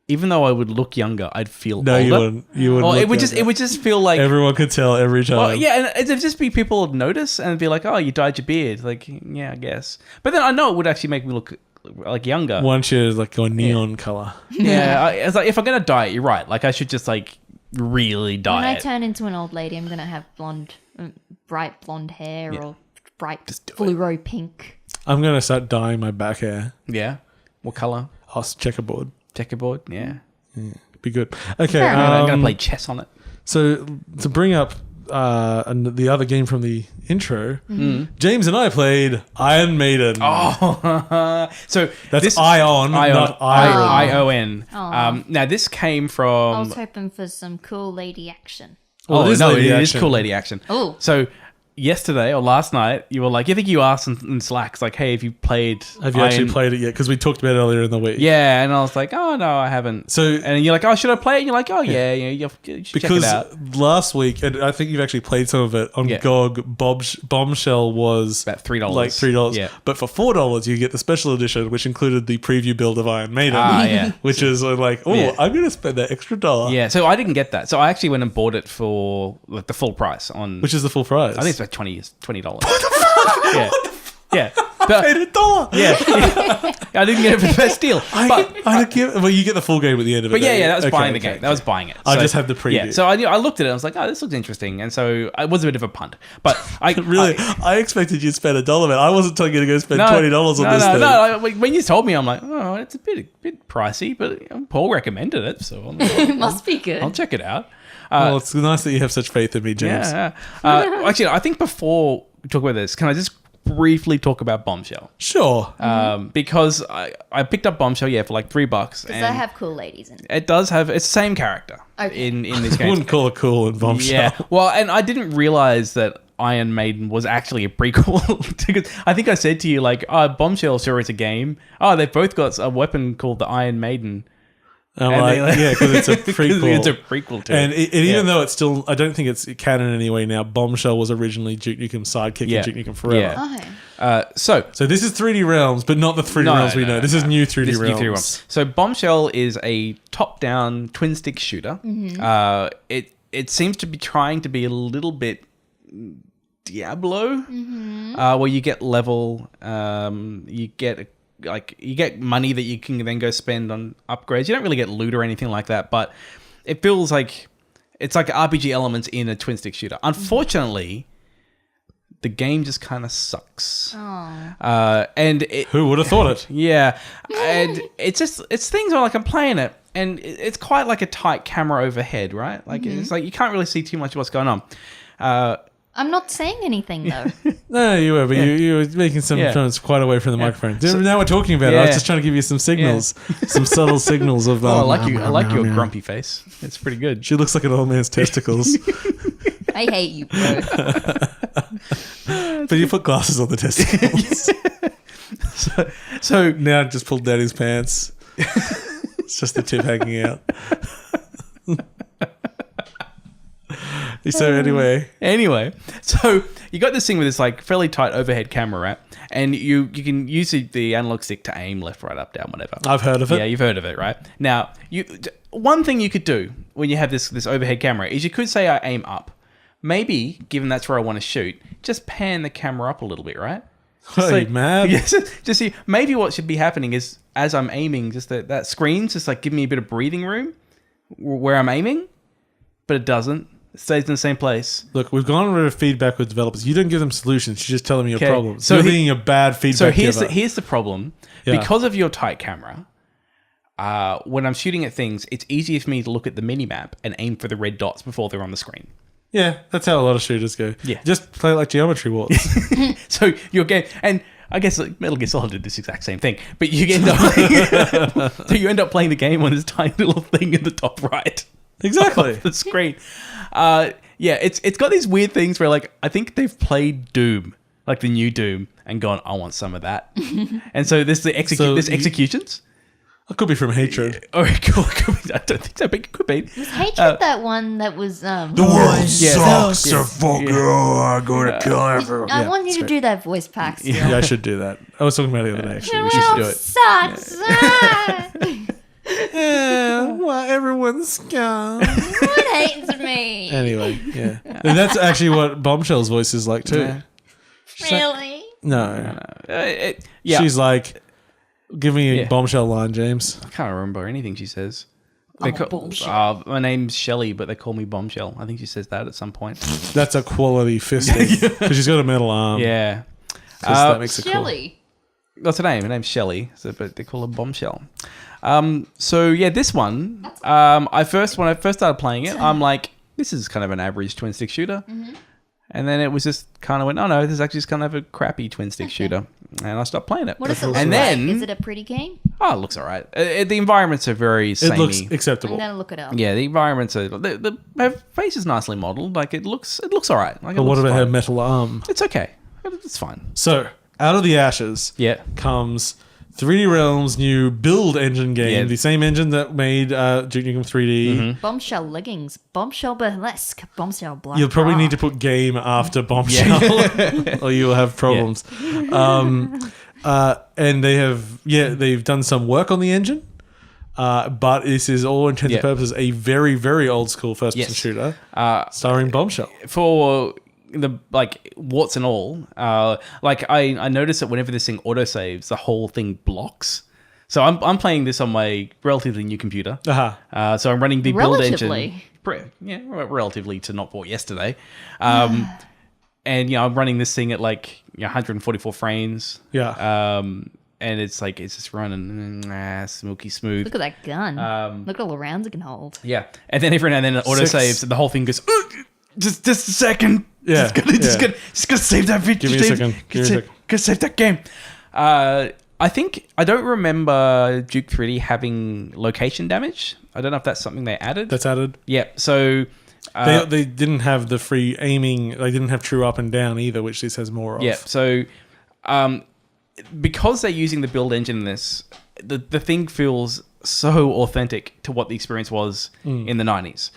even though I would look younger, I'd feel older. You wouldn't. Well, it would just feel like everyone could tell every time. Well, yeah, and it'd just be people would notice and be like, "Oh, you dyed your beard." Like, yeah, I guess. But then I know it would actually make me look like younger. Once you're like a neon color. Yeah, it's like if I'm gonna dye it, you're right. Like I should just like really dye When it. I turn into an old lady, I'm gonna have bright blonde hair or bright fluoro pink. I'm gonna start dyeing my back hair. Yeah. What color? Checkerboard. Checkerboard. Yeah. Be good. Okay. I'm gonna play chess on it. So to bring up the other game from the intro, James and I played Iron Maiden. Oh, so that's this Ion, not Iron. ION. Now this came from. I was hoping for some cool lady action. It is cool lady action. Oh, so yesterday or last night, you were like, I think you asked in Slacks, like, hey, have you actually played it yet? Because we talked about it earlier in the week. Yeah, and I was like, oh, no, I haven't. So, and you're like, oh, should I play it? And you're like, oh, yeah, you should check it out. Because last week, and I think you've actually played some of it on GOG, Bombshell was about $3. Like $3. Yeah. But for $4, you get the special edition, which included the preview build of Iron Maiden. Which is like, I'm going to spend that extra $1. Yeah, so I didn't get that. So I actually went and bought it for like the full price on. Which is the full price? I think it's about $20. What the fuck? Yeah. Yeah. I paid $1. Yeah. I didn't get it for the best deal. Well, you get the full game at the end of it. But that was buying the game. That was buying it. I just had the preview. Yeah. So I looked at it and I was like, oh, this looks interesting. And so it was a bit of a punt. But I expected you to spend $1, man. I wasn't telling you to go spend $20 on this thing. No, when you told me, I'm like, oh, it's a bit pricey, but Paul recommended it. So it must be good. I'll check it out. Well, it's nice that you have such faith in me, James. Yeah. Actually, I think before we talk about this, can I just briefly talk about Bombshell? Sure. Because I picked up Bombshell, for like $3. Because they have cool ladies in it. It does have, it's the same character in this game. I wouldn't call it cool in Bombshell. Yeah. Well, and I didn't realize that Iron Maiden was actually a prequel. Because I think I said to you, like, Bombshell sure is a game. Oh, they've both got a weapon called the Iron Maiden. Yeah, because it's a prequel. It's a prequel to and it. even though it's still, I don't think it's canon anyway now. Bombshell was originally Duke Nukem's sidekick in Duke Nukem Forever. Okay. So this is 3D Realms, but not the 3D Realms we know. This is new 3D Realms. So Bombshell is a top-down twin-stick shooter. It seems to be trying to be a little bit Diablo, where you get level, you get money that you can then go spend on upgrades. You don't really get loot or anything like that, but it feels like it's like RPG elements in a twin-stick shooter. Unfortunately, the game just kind of sucks. And who would have thought it? Yeah, and it's things where like I'm playing it, and it's quite like a tight camera overhead, right? Like it's like you can't really see too much of what's going on. I'm not saying anything though. No, you were, but you were making some comments quite away from the microphone. Now we're talking about it. I was just trying to give you some signals, some subtle signals of. I like your grumpy face. It's pretty good. She looks like an old man's testicles. I hate you, bro. But you put glasses on the testicles. So now just pulled down his pants. It's just the tip hanging out. So anyway, so you got this thing with this like fairly tight overhead camera, right? And you can use the analog stick to aim left, right, up, down, whatever. I've heard of it. Yeah, you've heard of it, right? Now, one thing you could do when you have this overhead camera is you could say I aim up. Maybe, given that's where I want to shoot, just pan the camera up a little bit, right? Are you mad? Yes. Just see, maybe what should be happening is as I'm aiming, just that screen's just like giving me a bit of breathing room where I'm aiming, but it doesn't. It stays in the same place. Look, we've gone over feedback with developers. You don't give them solutions. You're just telling me your problems. So you're being a bad feedback giver. So here's the problem. Yeah. Because of your tight camera, when I'm shooting at things, it's easier for me to look at the mini-map and aim for the red dots before they're on the screen. Yeah, that's how a lot of shooters go. Yeah. Just play like Geometry Wars. So your game... And I guess Metal Gear Solid did this exact same thing. But you end up playing the game on this tiny little thing in the top right. Exactly. Of the screen. It's got these weird things where like I think they've played Doom, like the new Doom, and gone, I want some of that. And so there's executions. It could be from hatred. Or it could be, I don't think so, but it could be. Was hatred that one that was the world sucks. So fuck you. I'm gonna kill everyone. I want you to do that voice pack still. Yeah, I should do that. I was talking about it the other day. Actually, The we should do world it. sucks. Well, everyone's scum. Everyone hates me. Anyway, yeah. And that's actually what Bombshell's voice is like too. Really? No. Yeah. She's like, give me a Bombshell line, James. I can't remember anything she says. Bombshell. My name's Shelley, but they call me Bombshell. I think she says that at some point. That's a quality fisting. Because she's got a metal arm. Yeah. That makes it cool. Shelley. That's her name. Her name's Shelley, but they call her Bombshell. This one, when I first started playing it, I'm like, this is kind of an average twin stick shooter. Mm-hmm. And then it was just kind of went, oh no, this is actually just kind of a crappy twin stick shooter. And I stopped playing it. What does it look like? Is it a pretty game? Oh, it looks all right. The environments are very samey. It looks acceptable. I'm going to look it up. Yeah, the environments are... her face is nicely modeled. Like, it looks all right. Like, but what about her metal arm? It's okay. It's fine. So, out of the ashes comes 3D Realms' new build engine game. The same engine that made Duke Nukem 3D. Mm-hmm. Bombshell leggings, Bombshell burlesque, Bombshell black. You'll probably need to put game after Bombshell or you'll have problems. And they've done some work on the engine. But this is all intents and purposes a very, very old school first person shooter starring Bombshell. For the warts and all, I notice that whenever this thing autosaves, the whole thing blocks. So I'm playing this on my relatively new computer. So I'm running the build engine. Relatively to not bought yesterday. And I'm running this thing at 144 frames. And it's just running smoky smooth. Look at that gun. Look at all the rounds it can hold. Yeah. And then every now and then it autosaves and the whole thing goes, just a second. Yeah. Just gonna save that video. Give me a second. Gonna save that game. I don't remember Duke 3D having location damage. I don't know if that's something they added. That's added. Yeah. So they didn't have the free aiming. They didn't have true up and down either, which this has more of. Yeah. So because they're using the build engine in this, the thing feels so authentic to what the experience was in the 90s.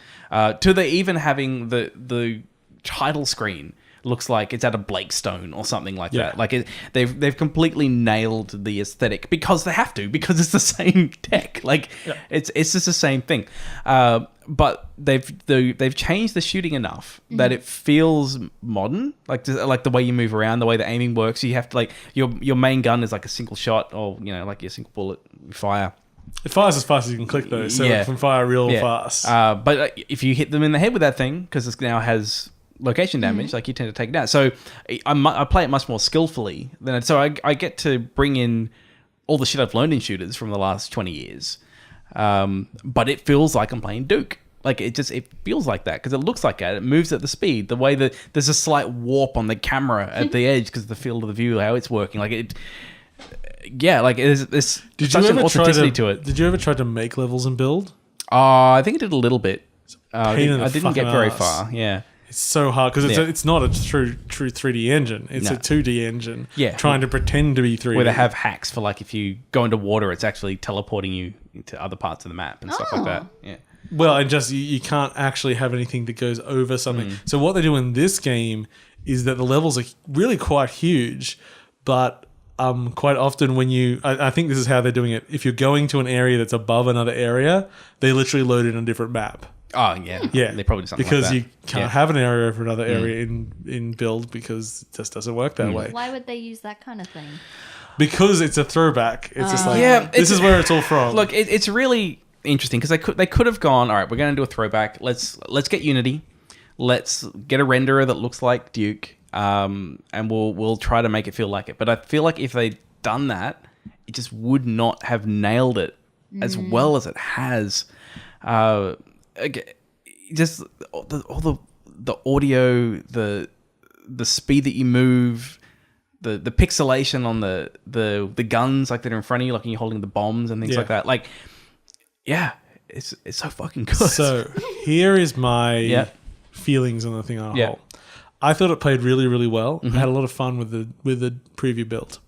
To the even having the title screen looks like it's at a Blakestone or something like that. Like they've completely nailed the aesthetic because they have to, because it's the same tech. Like it's just the same thing. But they've changed the shooting enough that it feels modern, like the way you move around, the way the aiming works. You have to like your main gun is like a single shot, or like your single bullet fire. It fires as fast as you can click though, so it can fire real fast. But if you hit them in the head with that thing, because it now has location damage, like you tend to take it down. So I play it much more skillfully so I get to bring in all the shit I've learned in shooters from the last 20 years. But it feels like I'm playing Duke. Like it feels like that because it looks like that. It moves at the speed, the way that there's a slight warp on the camera at the edge because of the field of the view, how it's working. Like it. Yeah, like there's such an authenticity to it. Did you ever try to make levels and build? I think I did a little bit. I didn't get very far. Yeah. It's so hard because it's not a true 3D engine. It's a 2D engine. Yeah, trying to pretend to be 3D. Where they have hacks for like if you go into water, it's actually teleporting you into other parts of the map and stuff like that. Yeah. Well, and just you can't actually have anything that goes over something. So what they do in this game is that the levels are really quite huge, but quite often when I think this is how they're doing it. If you're going to an area that's above another area, they literally load in a different map. Oh, yeah. Yeah. They probably do something because like that. you can't have an area over another area in build because it just doesn't work that way. Why would they use that kind of thing? Because it's a throwback. It's just like, this is where it's all from. Look, it's really interesting because they could have gone, all right, we're going to do a throwback. Let's get Unity. Let's get a renderer that looks like Duke. And we'll try to make it feel like it. But I feel like if they'd done that, it just would not have nailed it as well as it has. Just all the audio, the speed that you move, the pixelation on the guns like that are in front of you, like when you're holding the bombs and things like that. Like, it's so fucking good. So here is my feelings on the thing on a whole. I thought it played really, really well. I had a lot of fun with the preview build.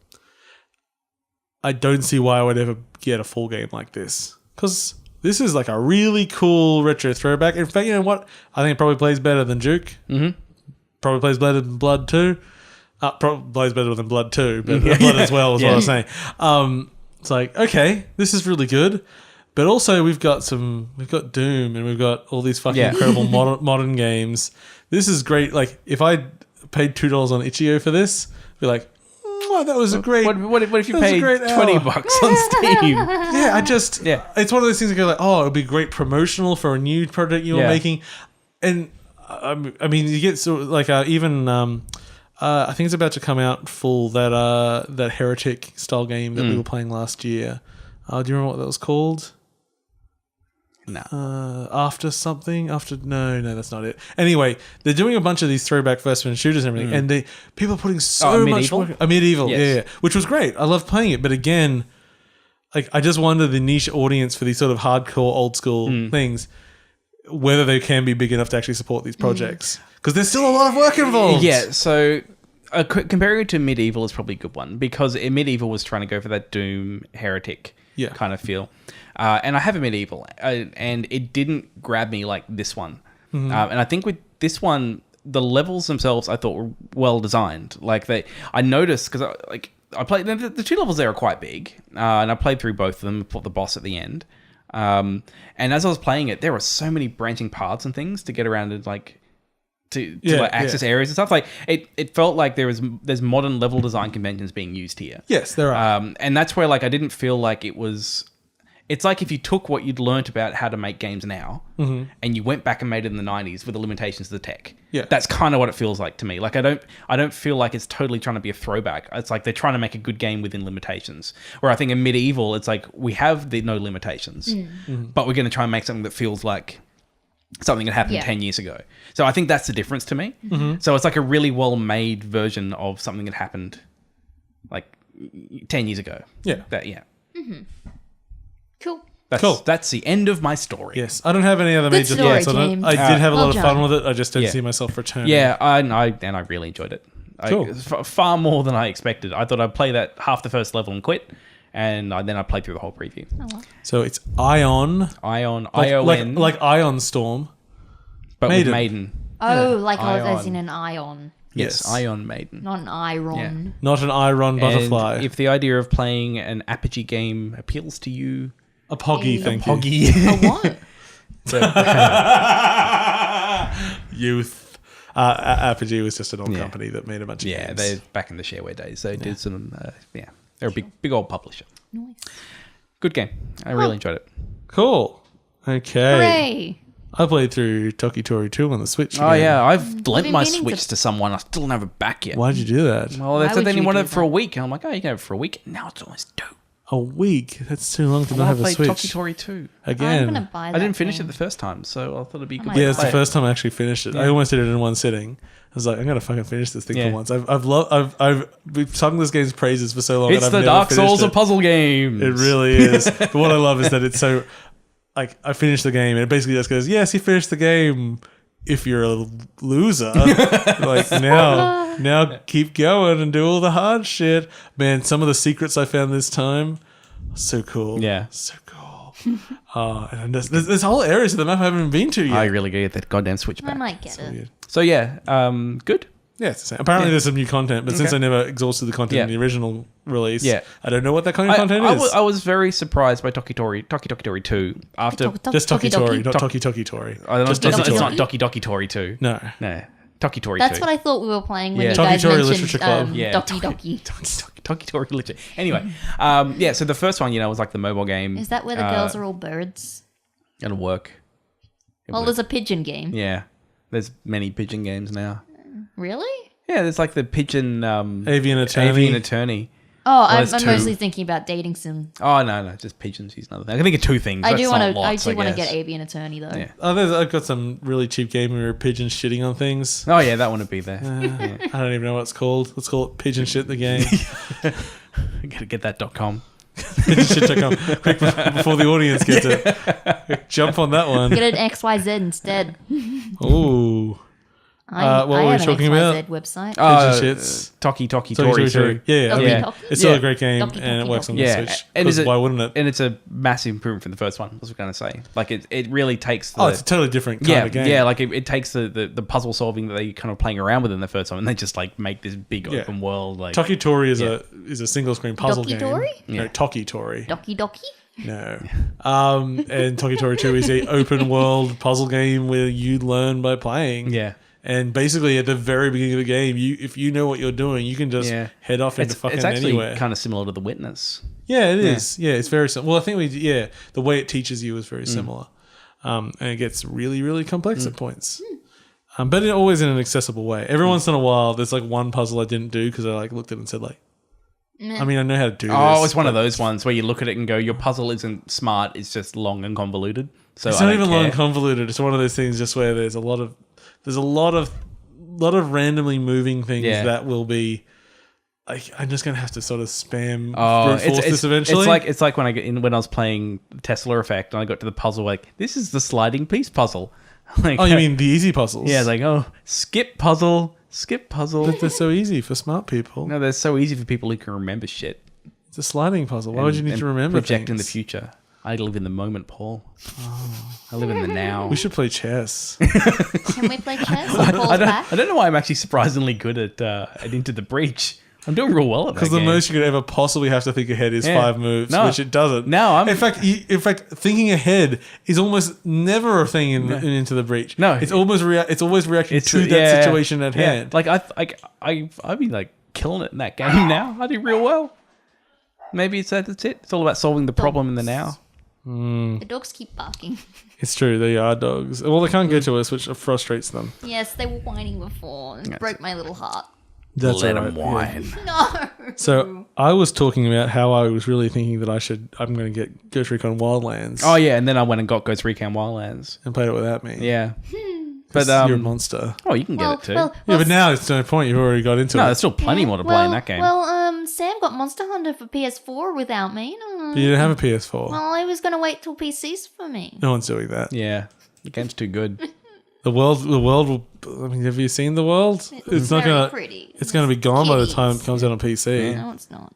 I don't see why I would ever get a full game like this because this is like a really cool retro throwback. In fact, you know what? I think it probably plays better than Duke. Probably plays better than Blood 2. Probably plays better than Blood 2, but Blood as well is what I was saying. It's like, okay, this is really good. But also we've got Doom and we've got all these fucking incredible modern games. This is great. Like if I paid $2 on Itch.io for this, I'd be like, oh, that was a great. What if you paid $20 on Steam? It's one of those things that go like, oh, it'll be great promotional for a new project you were making, and I mean, you get sort of like even I think it's about to come out full that Heretic style game that we were playing last year. Do you remember what that was called? No. No, that's not it. Anyway, they're doing a bunch of these throwback first-person shooters and everything, and people are putting so much work. Medieval, which was great. I loved playing it, but again, like I just wonder the niche audience for these sort of hardcore, old school things, whether they can be big enough to actually support these projects because there's still a lot of work involved. Yeah, so. Comparing it to Medieval is probably a good one because Medieval was trying to go for that Doom Heretic kind of feel. And I have a Medieval and it didn't grab me like this one. And I think with this one, the levels themselves I thought were well designed. Like I noticed because I played the two levels there are quite big, and I played through both of them, fought the boss at the end. And as I was playing it, there were so many branching paths and things to get around and like. To access areas and stuff. Like it felt like there's modern level design conventions being used here. Yes, there are. And that's where like I didn't feel like it was. It's like if you took what you'd learnt about how to make games now and you went back and made it in the 90s with the limitations of the tech. Yeah. That's kind of what it feels like to me. Like I don't feel like it's totally trying to be a throwback. It's like they're trying to make a good game within limitations. Where I think in Medieval it's like we have the no limitations, but we're going to try and make something that feels like something that happened 10 years ago. So I think that's the difference to me. So it's like a really well-made version of something that happened like 10 years ago. Yeah. Cool. That's the end of my story. Yes. I don't have any other major thoughts on it. I did have a lot of fun with it. I just didn't see myself returning. Yeah, I really enjoyed it. Cool. Far more than I expected. I thought I'd play that half the first level and quit. And then I played through the whole preview. Oh, well. So it's Ion. ION. Like Ion Storm. But Maiden. with Maiden. Oh, like Ion. as in an ion. Yes, Ion Maiden. Not an iron. Not an Iron butterfly. And if the idea of playing an Apogee game appeals to you... A Poggy, thank you. Poggy. A what? Youth. Apogee was just an old company that made a bunch of games. Yeah, they're back in the shareware days. They did some... they're a big old publisher. Nice. Good game. I really enjoyed it. Cool. Okay. Hooray! I played through Toki Tori 2 on the Switch. Oh, again. yeah. I've lent been my meaning Switch to- to someone. I still don't have it back yet. Why'd you do that? Well, they Why said would they didn't you want do it for a that? week. And I'm like, oh, you can have it for a week. Now it's almost 2. A week? That's too long to I not have want a to play Switch. Toki Tori 2. I'm Again. gonna buy that. I didn't finish it game. the first time, so I thought it'd be good. my to Yeah, it's the play. first time I actually finished it. I almost did it in one sitting. I was like, I'm gonna fucking finish this thing Yeah. for once. We've sung this game's praises for so long. It's and I've the never Dark finished Souls it. of puzzle games. It really is. But what I love is that it's so like I finished the game and it basically just goes, yes, you finished the game. If you're a loser, like now keep going and do all the hard shit. Man, some of the secrets I found this time, so cool. Yeah. So cool. And there's whole areas of the map I haven't even been to yet. I really get that goddamn Switch I back. might get it. Weird. So yeah, good. Yeah, it's the same. Apparently there's some new content, but since Okay. I never exhausted the content in the original release, Yeah. I don't know what that kind of content is. I was very surprised by Toki Tori 2 after. Just Toki Tori, not Toki- Toki Tori. I don't know, Just it's Toki not Tori. Doki Tori 2. No. No. Toki Tori 2. That's what I thought we were playing when Yeah. you Toki guys Tori mentioned Literature Club. Yeah. Doki Doki. Toki Tori literally. Anyway, so the first one, was like the mobile game. Is that where the girls are all birds? It'll work. Well, there's a pigeon game. Yeah. There's many pigeon games now. Really? Yeah, there's like the pigeon... Avian Attorney. Avian Attorney. Oh, I'm there's two. mostly thinking about dating sim. Oh, no, just pigeons. He's another thing. I can think of 2 things. I That's do not want to. I lots, do want to guess. get Avian Attorney though. Yeah. I've got some really cheap game where pigeons shitting on things. Oh, yeah, that one would be there. I don't even know what it's called. Let's call it Pigeon Shit the Game. Gotta get that .com. Pigeonshit.com. Quick before the audience gets it. Jump on that one. Get an XYZ instead. Ooh. What were we have talking an about? XYZ website. Pigeon Shits. Toki Toki Tori 2. Yeah, Doki yeah. Doki. It's still Yeah. a great game Doki and it Doki works on the Yeah, Switch. and 'Cause is it- why wouldn't it? And it's a massive improvement from the first one, was what I was going to say. Like, it really takes the... Oh, it's a totally different kind of game. Yeah, like it takes the puzzle solving that they kind of playing around with in the first one, and they just like make this big Yeah. open world. Like Toki Tori is a single screen puzzle Doki game. Tori? No, Yeah. Toki Tori. Doki Doki. No. And Toki Tori 2 is a open world puzzle game where you learn by playing. Yeah. And basically, at the very beginning of the game, if you know what you're doing, you can just head off into fucking it's actually anywhere. kind of similar to The Witness. Yeah, it is. Yeah, it's very similar. Well, I think the way it teaches you is very similar. And it gets really, really complex at points. But always in an accessible way. Every once in a while, there's like one puzzle I didn't do because I like looked at it and said like, I mean, I know how to do this. Oh, it's one of but those ones where you look at it and go, your puzzle isn't smart, it's just long and convoluted. So It's I not don't even care. long and convoluted. It's one of those things just where there's a lot of randomly moving things that will be. I'm just gonna have to sort of spam brute force this eventually. It's like when when I was playing Tesla Effect and I got to the puzzle like this is the sliding piece puzzle. Like, oh, you mean the easy puzzles? yeah, like skip puzzle. But they're so easy for smart people. No, they're so easy for people who can remember shit. It's a sliding puzzle. Why would you need and to remember project in the things? future? I live in the moment, Paul. I live in the now. We should play chess. Can we play chess? On Paul's back? I don't know why I'm actually surprisingly good at Into the Breach. I'm doing real well at that Because the game. most you could ever possibly have to think ahead is 5 moves, No. which it doesn't. No, in fact, thinking ahead is almost never a thing in Into the Breach. No. it's always reacting to that situation at hand. Like I'd be like killing it in that game now. I do real well. Maybe that's it. It's all about solving the problem in the now. The dogs keep barking. It's true, they are dogs. Well, they can't get to us, which frustrates them. Yes, they were whining before. It broke my little heart. That's Let all them right, yeah. whine. No. So I was talking about how I was really thinking that I'm going to get Ghost Recon Wildlands. Oh yeah, and then I went and got Ghost Recon Wildlands. And played it without me. Yeah, 'Cause but you're a monster. oh, you can get it too. Yeah, but now it's no point. You've already got into No, it. there's still plenty more to play in that game. Well, Sam got Monster Hunter for PS4 without me. No. But you didn't have a PS4. Well, I was going to wait till PC's for me. No one's doing that. Yeah, the game's too good. The world will. I mean, have you seen the world? It's not very gonna. pretty. It's gonna be gone by the time it Kitties. comes out on PC. No, it's not.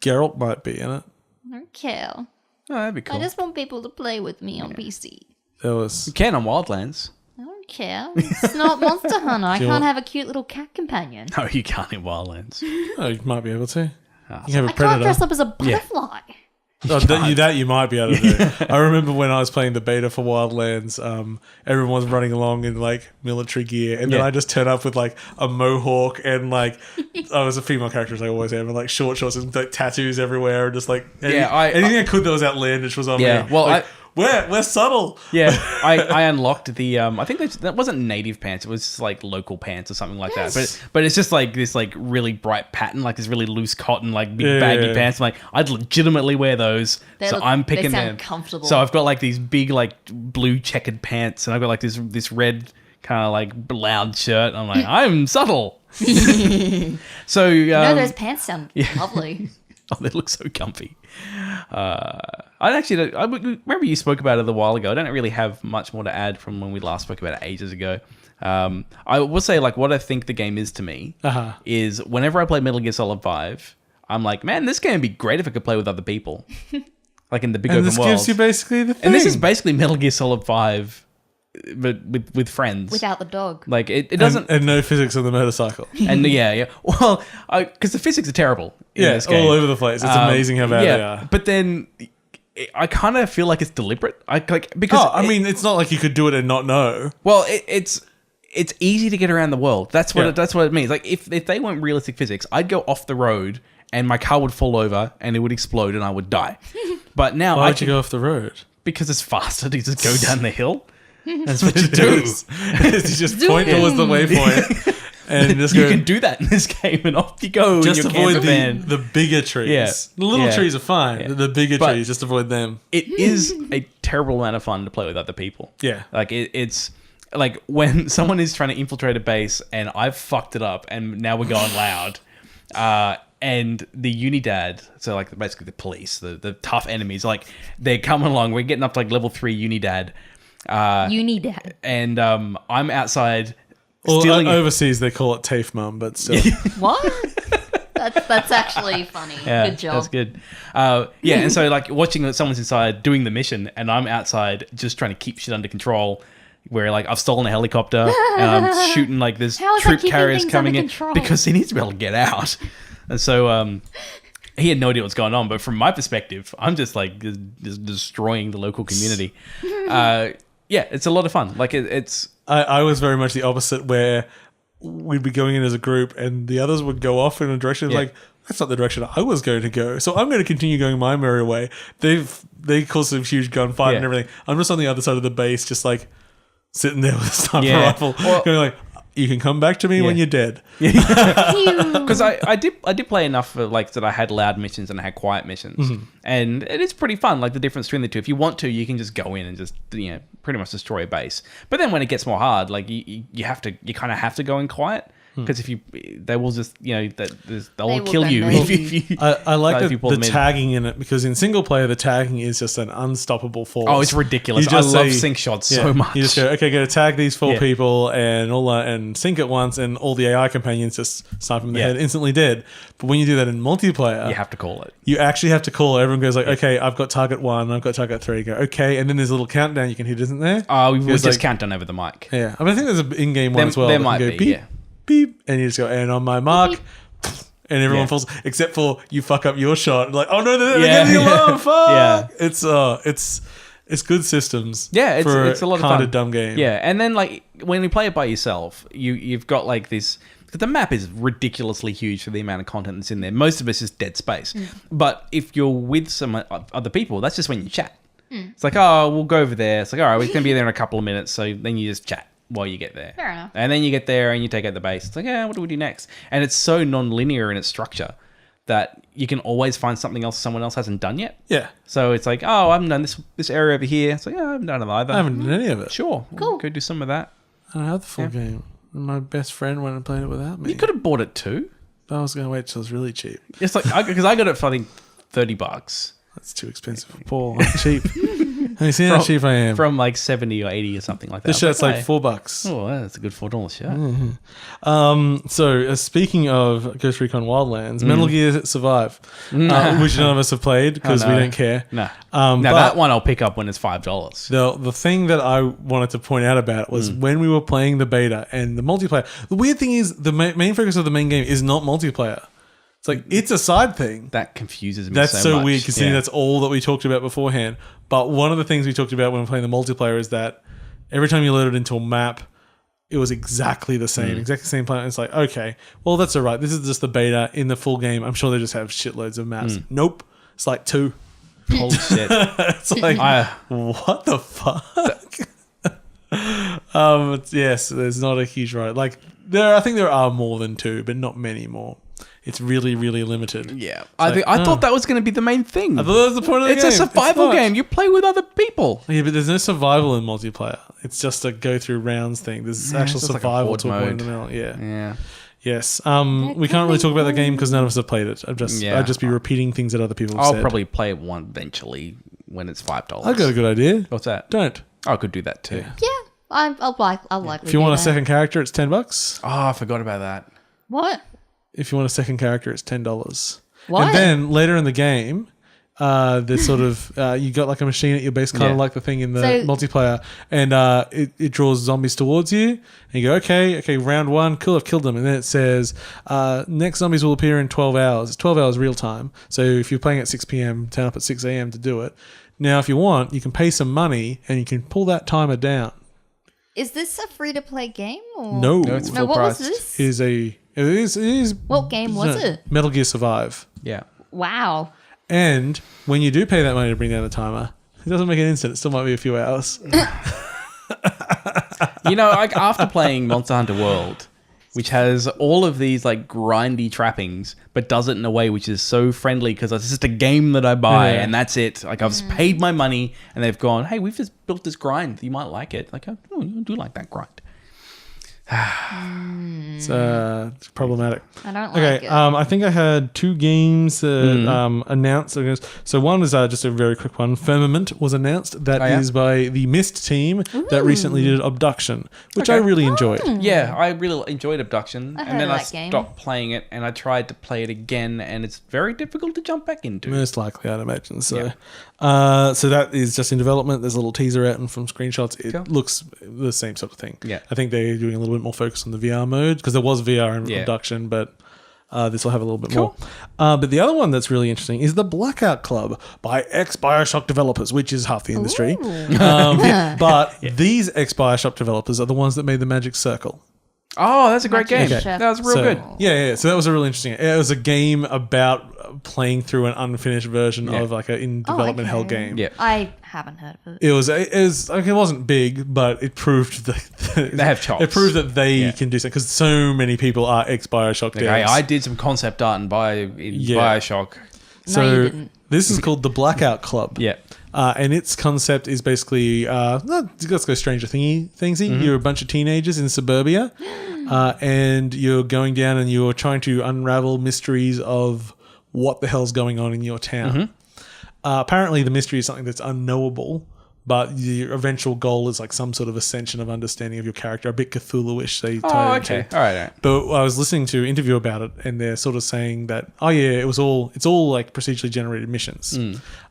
Geralt might be in it. I don't care. Oh, that'd be cool. I just want people to play with me on PC. There was. You can on Wildlands. I don't care. It's not Monster Hunter. I can't have a cute little cat companion. No, you can't in Wildlands. Oh, you might be able to. You have a I predator. can't dress up as a butterfly. Oh, that you might be able to do. I remember when I was playing the beta for Wildlands, everyone was running along in like military gear, and then I just turn up with like a mohawk and like I was a female character as I always am, and like short shorts and like tattoos everywhere, and just like anything I could that was outlandish was on me. Well, like, we're subtle. Yeah, I unlocked the I think that wasn't native pants. It was just like local pants or something like that. But it's just like this like really bright pattern, like this really loose cotton, like big baggy pants. I'm like, I'd legitimately wear those. I'm picking they sound them. Comfortable. Comfortable. So I've got like these big like blue checkered pants, and I've got like this red kind of like loud shirt. I'm like, I'm subtle. So those pants sound lovely. Oh, they look so comfy. I remember you spoke about it a while ago. I don't really have much more to add from when we last spoke about it ages ago. I will say, like, what I think the game is to me is whenever I play Metal Gear Solid 5, I'm like, man, this game would be great if I could play with other people. Like in the big open world. And this gives you basically the thing. And this is basically Metal Gear Solid 5 but with friends. Without the dog. Like, it doesn't... And no physics on the motorcycle. And yeah. Well, because the physics are terrible in this game. All over the place. It's amazing how bad they are. But then... I kind of feel like it's deliberate. It's not like you could do it and not know. Well, it's easy to get around the world. That's what it means. Like if they weren't realistic physics, I'd go off the road and my car would fall over and it would explode and I would die. But now why'd you go off the road? Because it's faster to just go down the hill. That's what you do. You just point towards the waypoint. And just you can do that in this game, and off you go. Just avoid the bigger trees. Yeah. The little trees are fine. Yeah. The bigger trees, just avoid them. It is a terrible amount of fun to play with other people. Yeah, like it's like when someone is trying to infiltrate a base, and I've fucked it up, and now we're going loud. And the Unidad, so like basically the police, the tough enemies, like they're coming along. We're getting up to like level 3 Unidad. Unidad, and I'm outside. Overseas, they call it TAFE mum, but still. What? That's actually funny. Yeah, good job. That's good. And so like watching that someone's inside doing the mission, and I'm outside just trying to keep shit under control. Where like I've stolen a helicopter and I'm shooting like there's troop carriers coming in because he needs to be able to get out. And so he had no idea what's going on, but from my perspective, I'm just like just destroying the local community. It's a lot of fun. Like it's. I was very much the opposite, where we'd be going in as a group and the others would go off in a direction like, that's not the direction I was going to go. So I'm going to continue going my merry way. They caused some huge gunfight and everything. I'm just on the other side of the base, just like sitting there with a sniper rifle, going like, you can come back to me when you're dead. Because I did play enough for like that I had loud missions and I had quiet missions, and it is pretty fun. Like the difference between the two. If you want to, you can just go in and just pretty much destroy a base. But then when it gets more hard, like you kind of have to go in quiet. Because if they will just, they'll kill you. If you I like the tagging in it, because in single player, the tagging is just an unstoppable force. Oh, it's ridiculous. I love sync shots so much. You just go, okay, go tag these 4 people and all that, and sync at once, and all the AI companions just snipe them in the head, instantly dead. But when you do that in multiplayer, you have to call it. You actually have to call it. Everyone goes like, okay, I've got target 1, I've got target 3. Go, okay, and then there's a little countdown you can hit, isn't there? Oh, we just countdown over the mic. Yeah, I think there's an in-game one as well. There might be, beep, and you just go, and on my mark, and everyone falls, except for you fuck up your shot. Like, oh no, they're getting the alarm, fuck! It's good systems. Yeah, it's a lot of fun. Kind of dumb game. Yeah, and then like when you play it by yourself, you've got like this. The map is ridiculously huge for the amount of content that's in there. Most of it's just dead space. But if you're with some other people, that's just when you chat. It's like, oh, we'll go over there. It's like, all right, we're going to be there in a couple of minutes. So then you just chat while you get there. Fair enough. And then you get there and you take out the base. It's like, what do we do next? And it's so non-linear in its structure that you can always find something else someone else hasn't done yet. Yeah. So it's like, oh, I haven't done this area over here. It's like, I haven't done it either. I haven't done any of it. Sure. Cool. We'll go do some of that. I don't have the full game. My best friend went and played it without me. You could have bought it too. I was going to wait till it was really cheap. It's like, because I got it for I think $30. That's too expensive for Paul. I'm cheap. Have you seen how cheap I am? From like 70 or 80 or something like that. This shirt's like $4. Oh, well, that's a good $4 shirt. So speaking of Ghost Recon Wildlands, Metal Gear Survive, which none of us have played because we don't care. No. But That one I'll pick up when it's $5. the thing that I wanted to point out about it was when we were playing the beta and the multiplayer. The weird thing is the main focus of the main game is not multiplayer. It's like it's a side thing. That confuses me. That's so so much. weird considering that's all that we talked about beforehand. But one of the things we talked about when we were playing the multiplayer is that every time you loaded into a map, it was exactly the same, exactly the same planet. It's like, okay, well, that's all right. This is just the beta. In the full game, I'm sure they just have shitloads of maps. Nope. It's like 2. Holy shit. It's like, what the fuck? Yes, there's not a huge right. Like, I think there are more than 2, but not many more. It's really, really limited. Yeah. I thought that was going to be the main thing. I thought that was the point of the game. It's a survival game. You play with other people. Yeah, but there's no survival in multiplayer. It's just a go through rounds thing. There's actual survival like to a point in mode. the middle. Yeah. Yeah. Yes. We can't really talk about the game because none of us have played it. I'd just be repeating things that other people have I'll said. probably play it one eventually when it's $5. I've got a good idea. What's that? Don't. I could do that too. Yeah, I'll likely. If you want a that. second character, it's $10. Oh, I forgot about that. What? If you want a second character, it's $10. What? And then later in the game, there's sort of you got like a machine at your base, kind of like the thing in the multiplayer, and it draws zombies towards you, and you go, okay, round 1, cool, I've killed them, and then it says next zombies will appear in 12 hours. It's 12 hours real time. So if you're playing at 6 p.m., turn up at 6 a.m. to do it. Now, if you want, you can pay some money and you can pull that timer down. Is this a free to play game? Or? No, it's full what price. was this? It is. What game was it? Metal Gear Survive. Yeah. Wow. And when you do pay that money to bring down the timer, it doesn't make it instant. It still might be a few hours. Like after playing Monster Hunter World, which has all of these like grindy trappings, but does it in a way which is so friendly because it's just a game that I buy and that's it. Like I've paid my money and they've gone, hey, we've just built this grind. You might like it. Like, oh, you do like that grind. It's problematic. I don't like it. I think I had 2 games announced. So one was just a very quick one. Firmament was announced. That is by the Myst team that recently did Abduction, which I really enjoyed. Yeah, I really enjoyed Abduction. I And then heard I of that game. stopped playing it and I tried to play it again and it's very difficult to jump back into. Most likely, I'd imagine. So, so that is just in development. There's a little teaser out and from screenshots. It looks the same sort of thing. Yeah. I think they're doing a little bit more focus on the VR mode because there was VR in Abduction, but this will have a little bit more. But the other one that's really interesting is the Blackout Club by ex-Bioshock developers, which is half the industry. But these ex-Bioshock developers are the ones that made the Magic Circle. Oh, that's a great game. Okay. That was real good. Yeah. So that was a really interesting. It was a game about playing through an unfinished version of like a in development hell game. Yeah. I haven't heard of it. It was like it wasn't big, but it proved that They have chops. It proved that they can do something because so many people are ex Bioshock devs. Hey, I did some concept art in Bioshock. So No, you didn't. this is called the Blackout Club. Yeah. And its concept is basically, let's go Stranger Thingsy. You're a bunch of teenagers in suburbia, and you're going down and you're trying to unravel mysteries of what the hell's going on in your town. Apparently, the mystery is something that's unknowable, but your eventual goal is like some sort of ascension of understanding of your character, a bit Cthulhu-ish. They tie it into. All right. But I was listening to an interview about it, and they're sort of saying that, it's all like procedurally generated missions,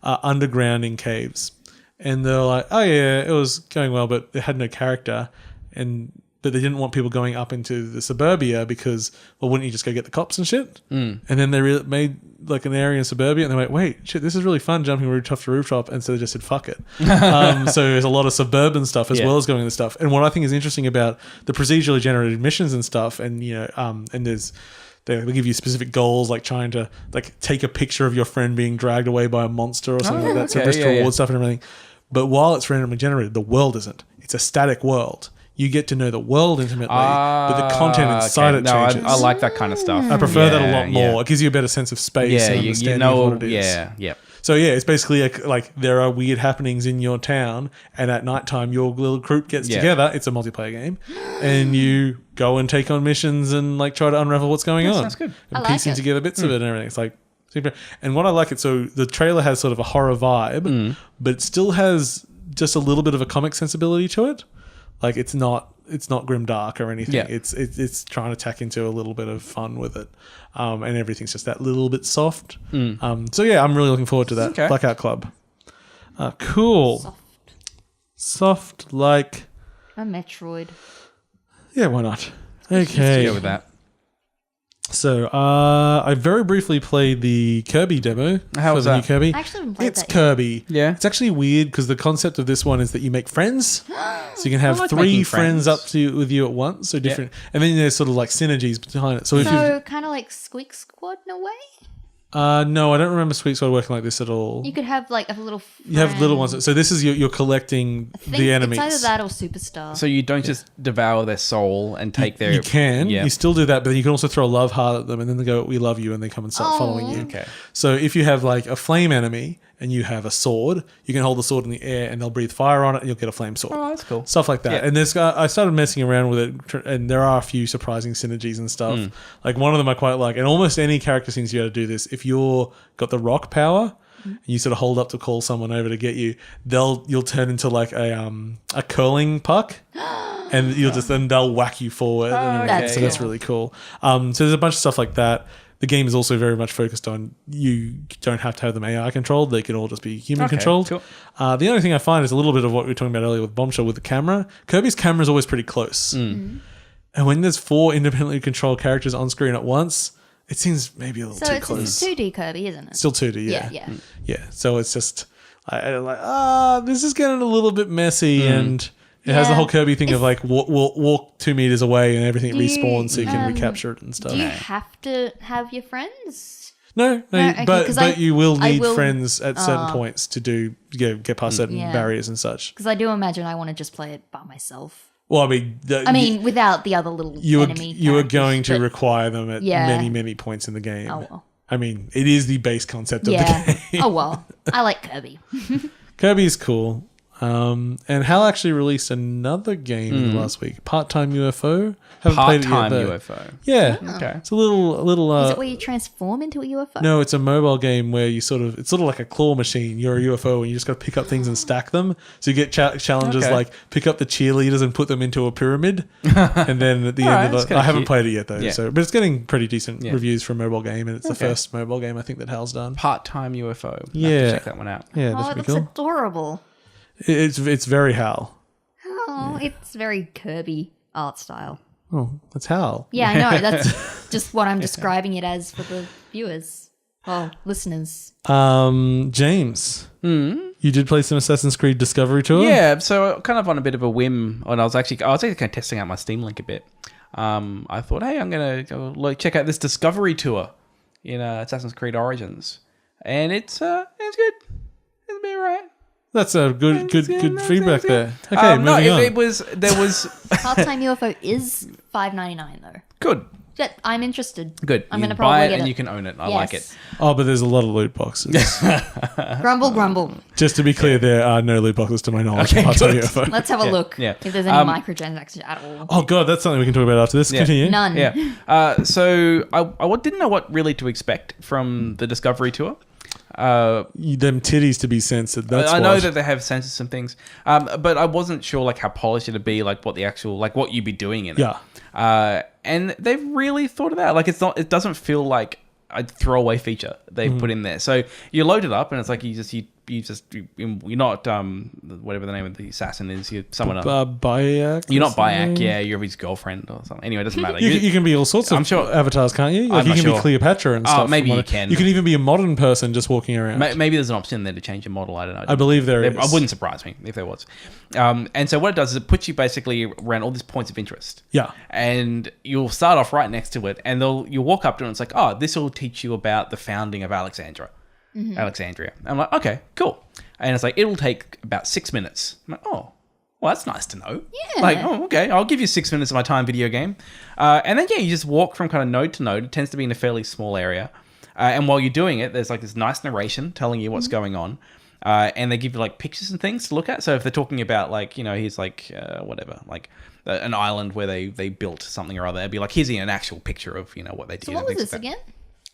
underground in caves, and they're like, it was going well, but it had no character, but they didn't want people going up into the suburbia because, well, wouldn't you just go get the cops and shit? And then they made like an area in suburbia, and they went, wait, shit, this is really fun jumping rooftop to rooftop, and so they just said, fuck it. So there's a lot of suburban stuff as well as going into stuff. And what I think is interesting about the procedurally generated missions and stuff, and they'll give you specific goals, like trying to like take a picture of your friend being dragged away by a monster or something like that. So risk reward stuff and everything. But while it's randomly generated, the world isn't. It's a static world. You get to know the world intimately, but the content inside it changes. I like that kind of stuff. I prefer that a lot more. It gives you a better sense of space and understanding of what it is. Yeah. So it's basically like there are weird happenings in your town, and at nighttime your little group gets together. It's a multiplayer game, and you go and take on missions and like try to unravel what's going on. Sounds good. And I like piecing it. together bits of it and everything. It's like super. And what I like it, so the trailer has sort of a horror vibe, but it still has just a little bit of a comic sensibility to it. Like it's not grim dark or anything. Yeah. It's trying to tack into a little bit of fun with it, and everything's just that little bit soft. So yeah, I'm really looking forward to that. Okay. Blackout Club. Cool. Soft like A Metroid. yeah. Why not? Let's Okay. go with that. So I very briefly played the Kirby demo How for was the new that? Kirby. I actually haven't played It's that yet. Kirby. Yeah. It's actually weird because the concept of this one is that you make friends. So you can have I like 3 making friends friends. up to with you at once. So different. And then there's sort of like synergies behind it. So if So kind of like Squeak Squad in a way. no, I don't remember Sweet Squad working like this at all. You could have like a little. You have little friend. ones. So this is you're collecting I think the enemies. It's either that or Superstar. So you don't just devour their soul and take their... You can. Yeah. You still do that, but then you can also throw a love heart at them, and then they go, "We love you," and they come and start following you. Okay. So if you have like a flame enemy and you have a sword, you can hold the sword in the air, and they'll breathe fire on it, and you'll get a flame sword. Oh, that's cool. Stuff like that. Yeah. And I started messing around with it, and there are a few surprising synergies and stuff. Like one of them I quite like, and almost any character seems to be able to do this. If you're got the rock power, and you sort of hold up to call someone over to get you, you'll turn into like a curling puck, and then they'll whack you forward. And everything. That's So that's cool. really cool. So there's a bunch of stuff like that. The game is also very much focused on you don't have to have them AI controlled. They can all just be human controlled. cool. The only thing I find is a little bit of what we were talking about earlier with Bombshell with the camera. Kirby's camera is always pretty close. And when there's 4 independently controlled characters on screen at once, it seems maybe a little So too it's close. 2D Kirby, isn't it? Still 2D, yeah. Yeah. Yeah. So it's just, I'm like, this is getting a little bit messy and... It has the Yeah. whole Kirby thing of like walk 2 meters away and everything Do you, respawns so you can recapture it and stuff. Do you have to have your friends? No, okay, but 'cause you will I need will- friends at certain points to get past certain Yeah. barriers and such. Because I do imagine I want to just play it by myself. Well, I mean, Without the other little you enemy. are characters, going to but- require them at Yeah. many points in the game. Oh well. I mean, it is the base concept of Yeah. the game. Oh well. I like Kirby. Kirby's cool. And Hal actually released another game in the last week, Part-Time UFO. Haven't played it yet, Part-time though. UFO. Yeah, Okay. it's a little. Is it where you transform into a UFO? No, it's a mobile game where it's sort of like a claw machine. You're a UFO and you just got to pick up things and stack them. So you get challenges Okay. like pick up the cheerleaders and put them into a pyramid. And then at the Alright, end that's of it, kinda I haven't cute. played it yet though. Yeah. But it's getting pretty decent Yeah. reviews for a mobile game, and it's the Okay. first mobile game I think that Hal's done. Part-time UFO. I'll have to Yeah. check that one out. Yeah, Oh, that's it pretty looks cool. adorable. It's very Hal. Oh, it's very Kirby art style. Oh, that's Hal. Yeah, I know. That's just what I'm describing it as for the viewers. Well, listeners. James, you did play some Assassin's Creed Discovery Tour. Yeah, so kind of on a bit of a whim, and I was actually kind of testing out my Steam Link a bit. I thought, hey, I'm gonna go check out this Discovery Tour in Assassin's Creed Origins, and it's good. It'll be alright. That's a good feedback there. Okay, No, moving on. there was Part-time UFO is $5.99 though. good. Yeah, I'm interested. Good. I'm You gonna buy probably it get and it. you can own it. I Yes. like it. Oh, but there's a lot of loot boxes. Grumble, grumble. Just to be clear, there are no loot boxes to my knowledge. Okay, in Part-Time good. UFO. Let's have a look. yeah. If there's any microtransactions at all. Oh god, that's something we can talk about after this. Yeah. Continue. None. Yeah. So I didn't know what really to expect from the Discovery Tour. Them titties to be censored. That's I know what. that they have censored some things, but I wasn't sure like how polished it'd be, like what the actual what you'd be doing in it. Yeah. And they've really thought of that. Like it doesn't feel like a throwaway feature they've put in there. So you load it up and it's like you're not whatever the name of the assassin is. You're someone else. Bayek. You're not Bayek, yeah. You're his girlfriend or something. Anyway, it doesn't matter. You can be all sorts of I'm sure- avatars, can't you? Like I'm you not can be sure. Cleopatra and stuff. maybe from you what- can. You can even be a modern person just walking around. Maybe there's an option there to change your model. I don't know. I believe there is. It wouldn't surprise me if there was. And so what it does is it puts you basically around all these points of interest. Yeah. And you'll start off right next to it, and you'll walk up to it, and it's like, oh, this will teach you about the founding of Alexandria. I'm like, okay, cool. And it's like, it'll take about 6 minutes. I'm like, oh, well, that's nice to know. Yeah. Like, oh, okay, I'll give you 6 minutes of my time video game. And then, you just walk from kind of node to node. It tends to be in a fairly small area. And while you're doing it, there's like this nice narration telling you what's going on. And they give you like pictures and things to look at. So if they're talking about like, here's like, whatever, like an island where they built something or other, it'd be like, here's an actual picture of, what they did. So what and was things this like that. again?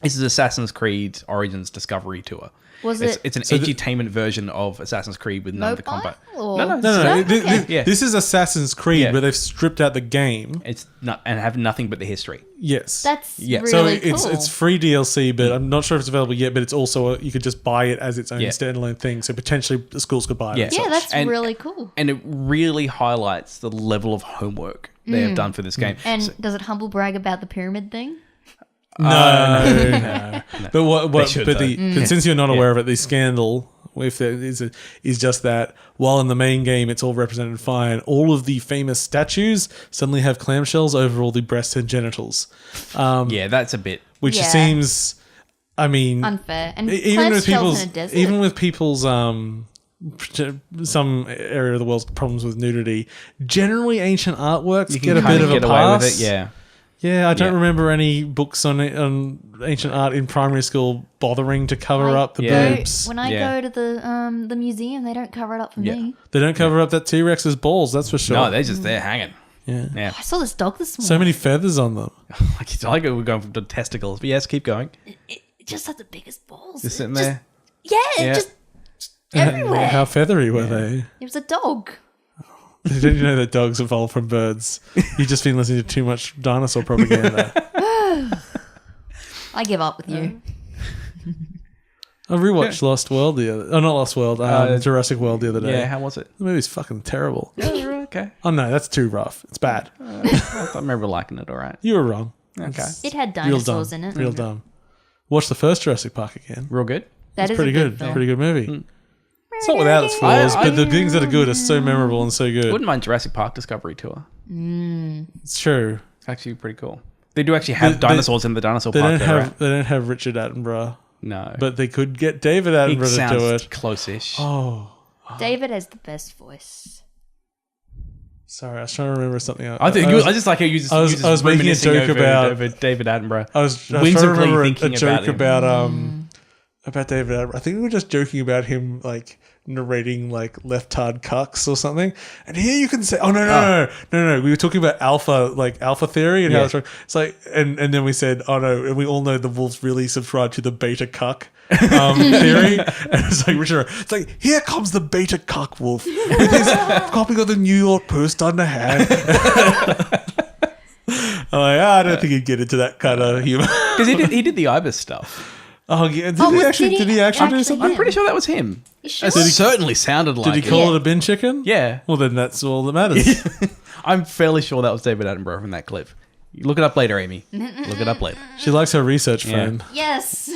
This is Assassin's Creed Origins Discovery Tour. It's an edutainment version of Assassin's Creed with none of the combat. No. This is Assassin's Creed, where they've stripped out the game. It's not and have nothing but the history. Yes, That's really so cool. it's free DLC, but I'm not sure if it's available yet. But it's also you could just buy it as its own standalone thing. So potentially the schools could buy it. Yeah, that's really cool. And it really highlights the level of homework they have done for this game. And does it humble brag about the pyramid thing? No. But what? should, But since you're not aware of it, the scandal with it is just that while in the main game it's all represented fine, all of the famous statues suddenly have clamshells over all the breasts and genitals. That's a bit, which seems, I mean, unfair. And even with people's in a desert. even with people's some area of the world's problems with nudity, generally ancient artworks get a bit of a pass. Away with it, Yeah, I don't remember any books on ancient art in primary school bothering to cover up the boobs. When I go to the museum, they don't cover it up for me. They don't cover up that T-Rex's balls, that's for sure. No, they're just there hanging. Yeah. I saw this dog this morning. So many feathers on them. It's like we're going from the testicles. But yes, keep going. It just had the biggest balls. Just sitting there. Just everywhere. How feathery were they? It was a dog. Did you know that dogs evolved from birds? You've just been listening to too much dinosaur propaganda. I give up with you. I rewatched Lost World not Lost World, Jurassic World the other day. Yeah, how was it? The movie's fucking terrible. Yeah, okay. Oh no, that's too rough. It's bad. I remember liking it all right. You were wrong. Okay. It had Real dinosaurs dumb. in it. Real dumb. Watch the first Jurassic Park again. Real good? That is pretty a good. film. Pretty good movie. It's not without its flaws, but the things that are good are so memorable and so good. Wouldn't mind Jurassic Park Discovery Tour. It's true. It's actually pretty cool. They do actually have dinosaurs in the dinosaur park. They don't have Richard Attenborough. No. But they could get David Attenborough to do it. Close-ish. Oh. David has the best voice. Sorry, I was trying to remember something. I just like how you just. I was making a joke over David Attenborough. I was trying to remember a joke about David Attenborough. I think we were just joking about him like narrating like left-hard cucks or something. And here you can say, no. We were talking about alpha theory and how it's wrong. It's like, and then we said, oh no, and we all know the wolves really subscribe to the beta cuck theory. And it's like, Richard, it's like, here comes the beta cuck wolf with his copy of the New York Post on the hand. I'm like, I don't think he'd get into that kind of humor. Because he did the Ibis stuff. Oh yeah, did he actually do something? I'm pretty sure that was him. Sure? It certainly sounded like. Did he call it a bin chicken? Yeah. Well, then that's all that matters. I'm fairly sure that was David Attenborough from that clip. You look it up later, Amy. Look it up later. She likes her research friend. Yes.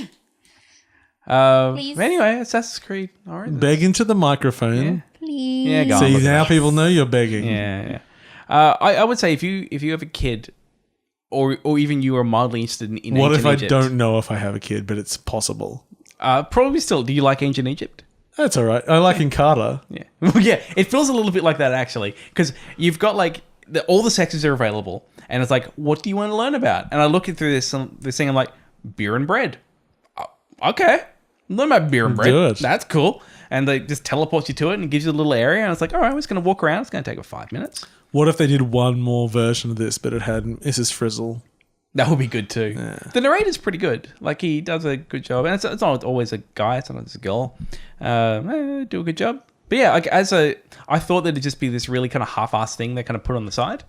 Please. Anyway, Assassin's Creed. All right. Beg into the microphone. Yeah. Please. Yeah, go on. See, now people know you're begging. Yeah. I would say if you have a kid, or even you are mildly interested in what ancient if I Egypt, don't know if I have a kid, but it's possible? Probably still. Do you like ancient Egypt? That's all right. I like Encarta. Yeah. Yeah, it feels a little bit like that actually, because you've got like all the sexes are available, and it's like, what do you want to learn about? And I look through this thing, I'm like, beer and bread. Okay, learn about beer and bread. Do it. That's cool. And they just teleports you to it and gives you a little area, and it's like, all right, we're just gonna walk around. It's gonna take 5 minutes. What if they did one more version of this, but it had Mrs. Frizzle? That would be good too. Yeah. The narrator's pretty good. Like, he does a good job. And it's not always a guy, sometimes it's a girl. Do a good job. But yeah, I thought that it'd just be this really kind of half-assed thing they kind of put on the side.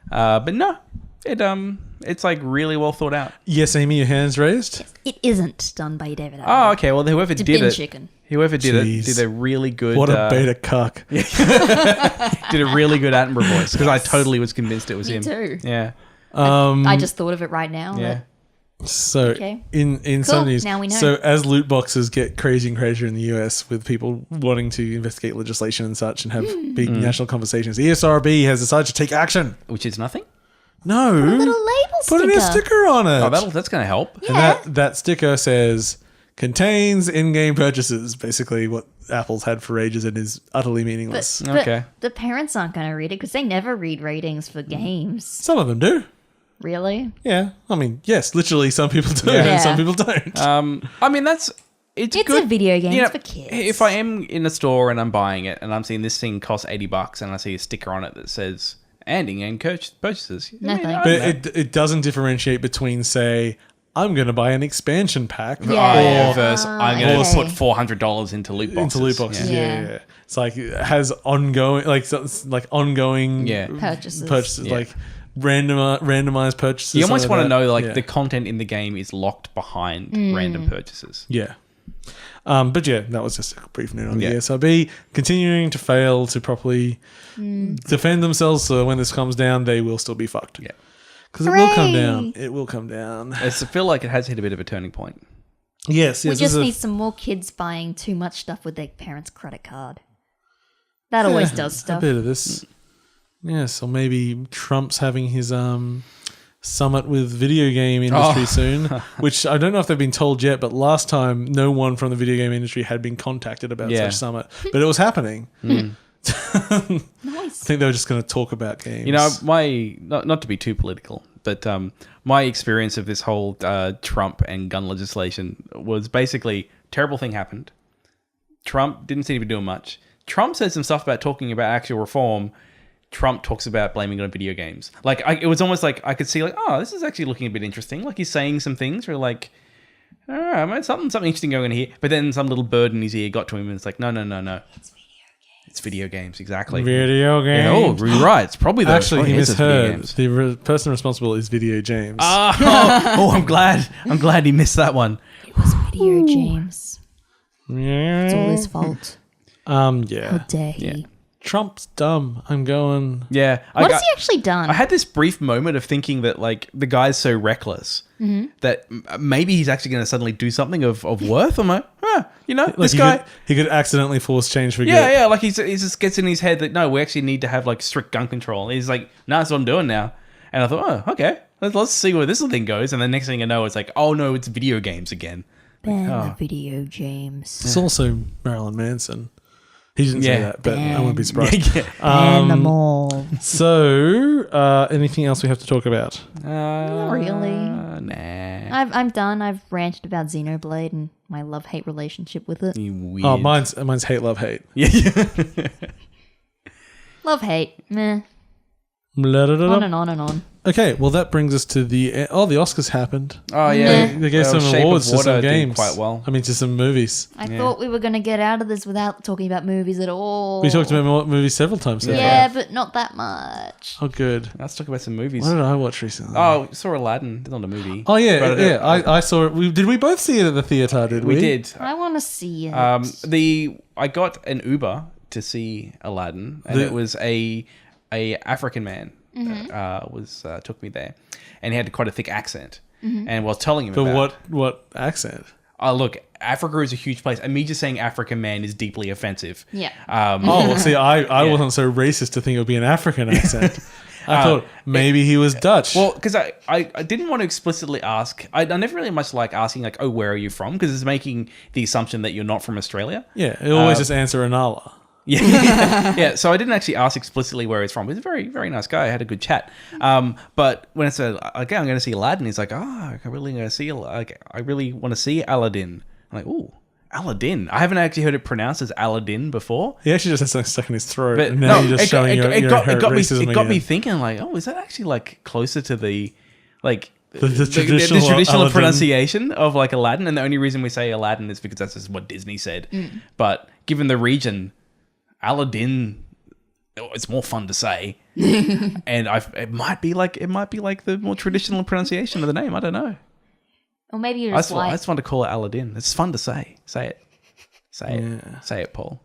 But no, it's like really well thought out. Yes, Amy, your hand's raised? It isn't done by David Attenborough. Oh, okay. Well, whoever did it. Chicken. Whoever did it did a really good... What a beta cuck. Did a really good Attenborough voice, because I totally was convinced it was him. Me too. Yeah. I just thought of it right now. Yeah. So in some news, now we know. So as loot boxes get crazier and crazier in the US, with people wanting to investigate legislation and such and have big national conversations, ESRB has decided to take action. Which is nothing? No. Put a little label sticker. Put a sticker on it. Oh, that's going to help. Yeah. And that sticker says, contains in-game purchases, basically what Apple's had for ages and is utterly meaningless. But Okay. the parents aren't going to read it because they never read ratings for games. Some of them do. Really? Yeah. I mean, yes, literally some people do Yeah. and some people don't. I mean, it's good. A video game. You know, It's for kids. If I am in a store and I'm buying it and I'm seeing this thing costs $80 and I see a sticker on it that says, and in-game purchases. No thanks. But it doesn't differentiate between, say, I'm going to buy an expansion pack. Versus I'm going to okay. put $400 into loot boxes. Into loot boxes, Yeah. yeah. It's like it has ongoing, ongoing Purchases. Yeah. like randomized purchases. You almost something want to like know that. the content in the game is locked behind random purchases. Yeah. But yeah, that was just a brief note on the Yeah. ESRB continuing to fail to properly defend themselves. So when this comes down, they will still be fucked. Yeah. Because it will come Hooray! down. It will come down. I feel like it has hit a bit of a turning point. Yes. We Yes. just need some more kids buying too much stuff with their parents' credit card. That always does a stuff. bit of this. Yes, or maybe Trump's having his summit with video game industry soon, which I don't know if they've been told yet, but last time no one from the video game industry had been contacted about such summit, but it was happening. Nice. I think they were just going to talk about games. You know, my not to be too political, but my experience of this whole Trump and gun legislation was basically terrible thing happened. Trump didn't seem to be doing much. Trump said some stuff about talking about actual reform. Trump talks about blaming it on video games. Like it was almost like I could see like, oh, this is actually looking a bit interesting. Like he's saying some things where like, something interesting going on here. But then some little bird in his ear got to him and it's like, no. It's video games, exactly. Video games. Yeah, you're right. It's probably those. Actually, he It's video misheard. games. The person responsible is Video James. I'm glad he missed that one. It was Video James. yeah. It's all his fault. How Yeah. dare he? Yeah. Trump's dumb. I'm going. Yeah. What has he actually done? I had this brief moment of thinking that like the guy's so reckless that maybe he's actually going to suddenly do something of worth. I'm like, this Like guy. he could accidentally force change for good. Yeah, like he just gets in his head that no, we actually need to have like strict gun control. And he's like, no, that's what I'm doing now. And I thought, oh, okay, let's see where this thing goes. And the next thing I know, it's like, oh no, it's video games again. Ben the Video James. It's also Marilyn Manson. He didn't say Yeah. that, but I wouldn't be surprised. Ben the Mall. So, anything else we have to talk about? Not really. Nah. I'm done. I've ranted about Xenoblade and my love-hate relationship with it. You weird. Oh, mine's hate, love, hate. Yeah. Love-hate. Meh. Blah-da-da-da. On and on and on. Okay, well that brings us to the Oscars happened. Oh yeah. They gave Well, some Shape of awards to Water some did games. quite well. I mean, to some movies. I thought we were going to get out of this without talking about movies at all. We talked about movies several times. So Yeah, far. but not that much. Oh, good. Let's talk about some movies. What did I watch recently? Oh, saw Aladdin. It's not a movie. Oh yeah, But yeah. I saw it. Did we both see it at the theater? Did we? we did. I want to see it. I got an Uber to see Aladdin, and it was a African man took me there, and he had quite a thick accent. And while telling him But about what accent? look, Africa is a huge place, and me just saying African man is deeply offensive. Yeah. Oh, well, see, I wasn't so racist to think it would be an African accent. I thought maybe he was Dutch. Well, because I didn't want to explicitly ask. I never really much like asking like, oh, where are you from? Because it's making the assumption that you're not from Australia. yeah, it always just answer Anala. Yeah, yeah. So I didn't actually ask explicitly where he's from. He's a very, very nice guy. I had a good chat. But when I said, okay, I'm going to see Aladdin, he's like, I really want to see Aladdin. I'm like, ooh, Aladdin. I haven't actually heard it pronounced as Aladdin before. He actually just has something stuck in his throat. But And now you're just showing your it inherent got racism me again. thinking like, oh, is that actually like closer to the like The the traditional traditional Aladdin. pronunciation of like Aladdin? And the only reason we say Aladdin is because that's just what Disney said. But given the region, Aladdin, it's more fun to say, and it might be like the more traditional pronunciation of the name. I don't know. Or maybe you're I just white. just want to call it Aladdin. It's fun to say. Say it. Say it, Paul.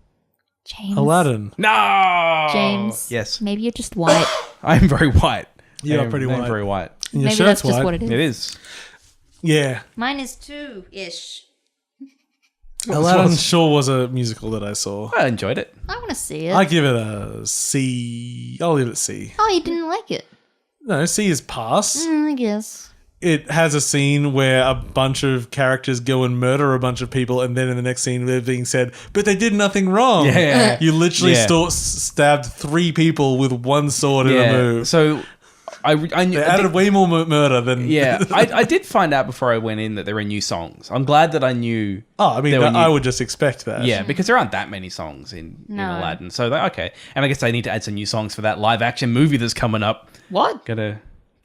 James. Aladdin. No, James. Yes, Maybe you're just white. I'm very white. You are I'm pretty white. Very white. And your Maybe shirt's that's just white. what it is. It is. Yeah. Mine is too-ish. Aladdin sure was a musical that I saw. I enjoyed it. I want to see it. I give it a C. I'll give it C. Oh, you didn't like it? No, C is pass. I guess. It has a scene where a bunch of characters go and murder a bunch of people, and then in the next scene they're being said, but they did nothing wrong. Yeah. You literally Yeah. stabbed 3 people with 1 sword in a move. So I knew. They added way more murder than... Yeah, I did find out before I went in that there were new songs. I'm glad that I knew. Oh, I mean, there were I new- would just expect that. Yeah, because there aren't that many songs in Aladdin. So okay, and I guess they need to add some new songs for that live action movie that's coming up. What? Gotta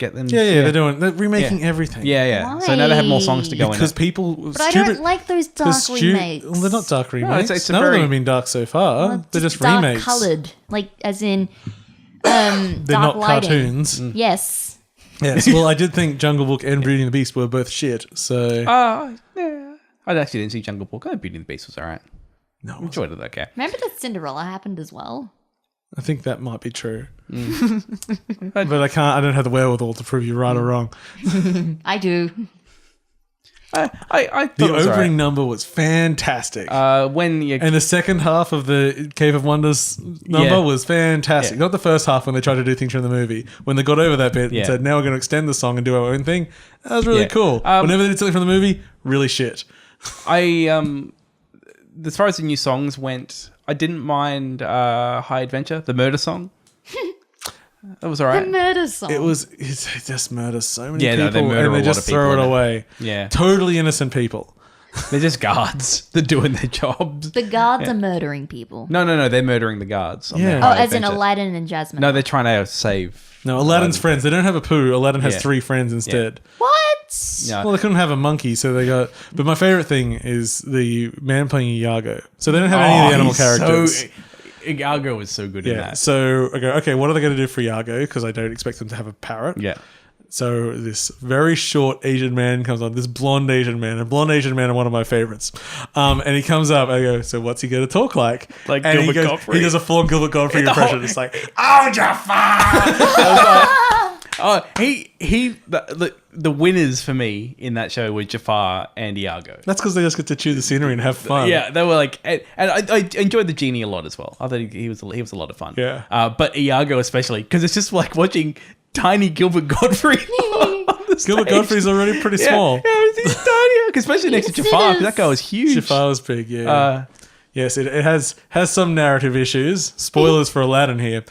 get them. Yeah, they're remaking everything. Yeah. So now they have more songs to go Because in. people, But I don't like those dark remakes. Well, they're not dark remakes. it's a None of very- them have been dark so far. Well, they're just dark remakes. coloured, like as in They're dark not lighting. cartoons. Yes. Yes. Well, I did think Jungle Book and Beauty and the Beast were both shit. So Yeah. I actually didn't see Jungle Book. Beauty and the Beast was alright. no, Enjoyed it. Okay. Remember that Cinderella happened as well? I think that might be true. But I don't have the wherewithal to prove you right or wrong. I do. I thought The it was opening number was fantastic. when you And the second half of the Cave of Wonders number Yeah. was fantastic. Yeah. Not the first half when they tried to do things from the movie. When they got over that bit Yeah. and said, now we're going to extend the song and do our own thing. That was really Yeah. cool. Whenever they did something from the movie, really shit. As far as the new songs went, I didn't mind High Adventure, the murder song. That was The alright. murder song. It just murders so many Yeah, people no, they murder and they a lot just of people throw it in it. away. Yeah. Totally innocent people. They're just guards. They're doing their jobs. the guards are murdering people. No, they're murdering the guards. On Yeah. their Oh, High as in Adventure. Aladdin and Jasmine. No, they're trying to save. No, Aladdin's friends. They don't have a poo. Aladdin has Yeah. 3 friends instead. What? Yeah. Well, they couldn't have a monkey, so they got... But my favorite thing is the man playing Iago. So they don't have any of the animal he's characters. Iago was so good in Yeah. that. So I go, okay, what are they going to do for Iago? Because I don't expect them to have a parrot. Yeah. So this very short Asian man comes on, this blonde Asian man. And blonde Asian man are one of my favorites. And he comes up, I go, so what's he going to talk like? Like and Gilbert he Gottfried. He does a full Gilbert Gottfried The impression. whole- It's like, oh, Jafar! The winners for me in that show were Jafar and Iago. That's because they just get to chew the scenery and have fun. Yeah, they were like, and I enjoyed the genie a lot as well. I thought he was a lot of fun. Yeah. But Iago especially because it's just like watching tiny Gilbert Gottfried. on the Gilbert stage. Gottfried's already pretty Yeah, small. Yeah, he's tiny, especially next to Jafar. 'Cause that guy was huge. Jafar was big, yeah. Yes, it has some narrative issues. Spoilers for Aladdin here.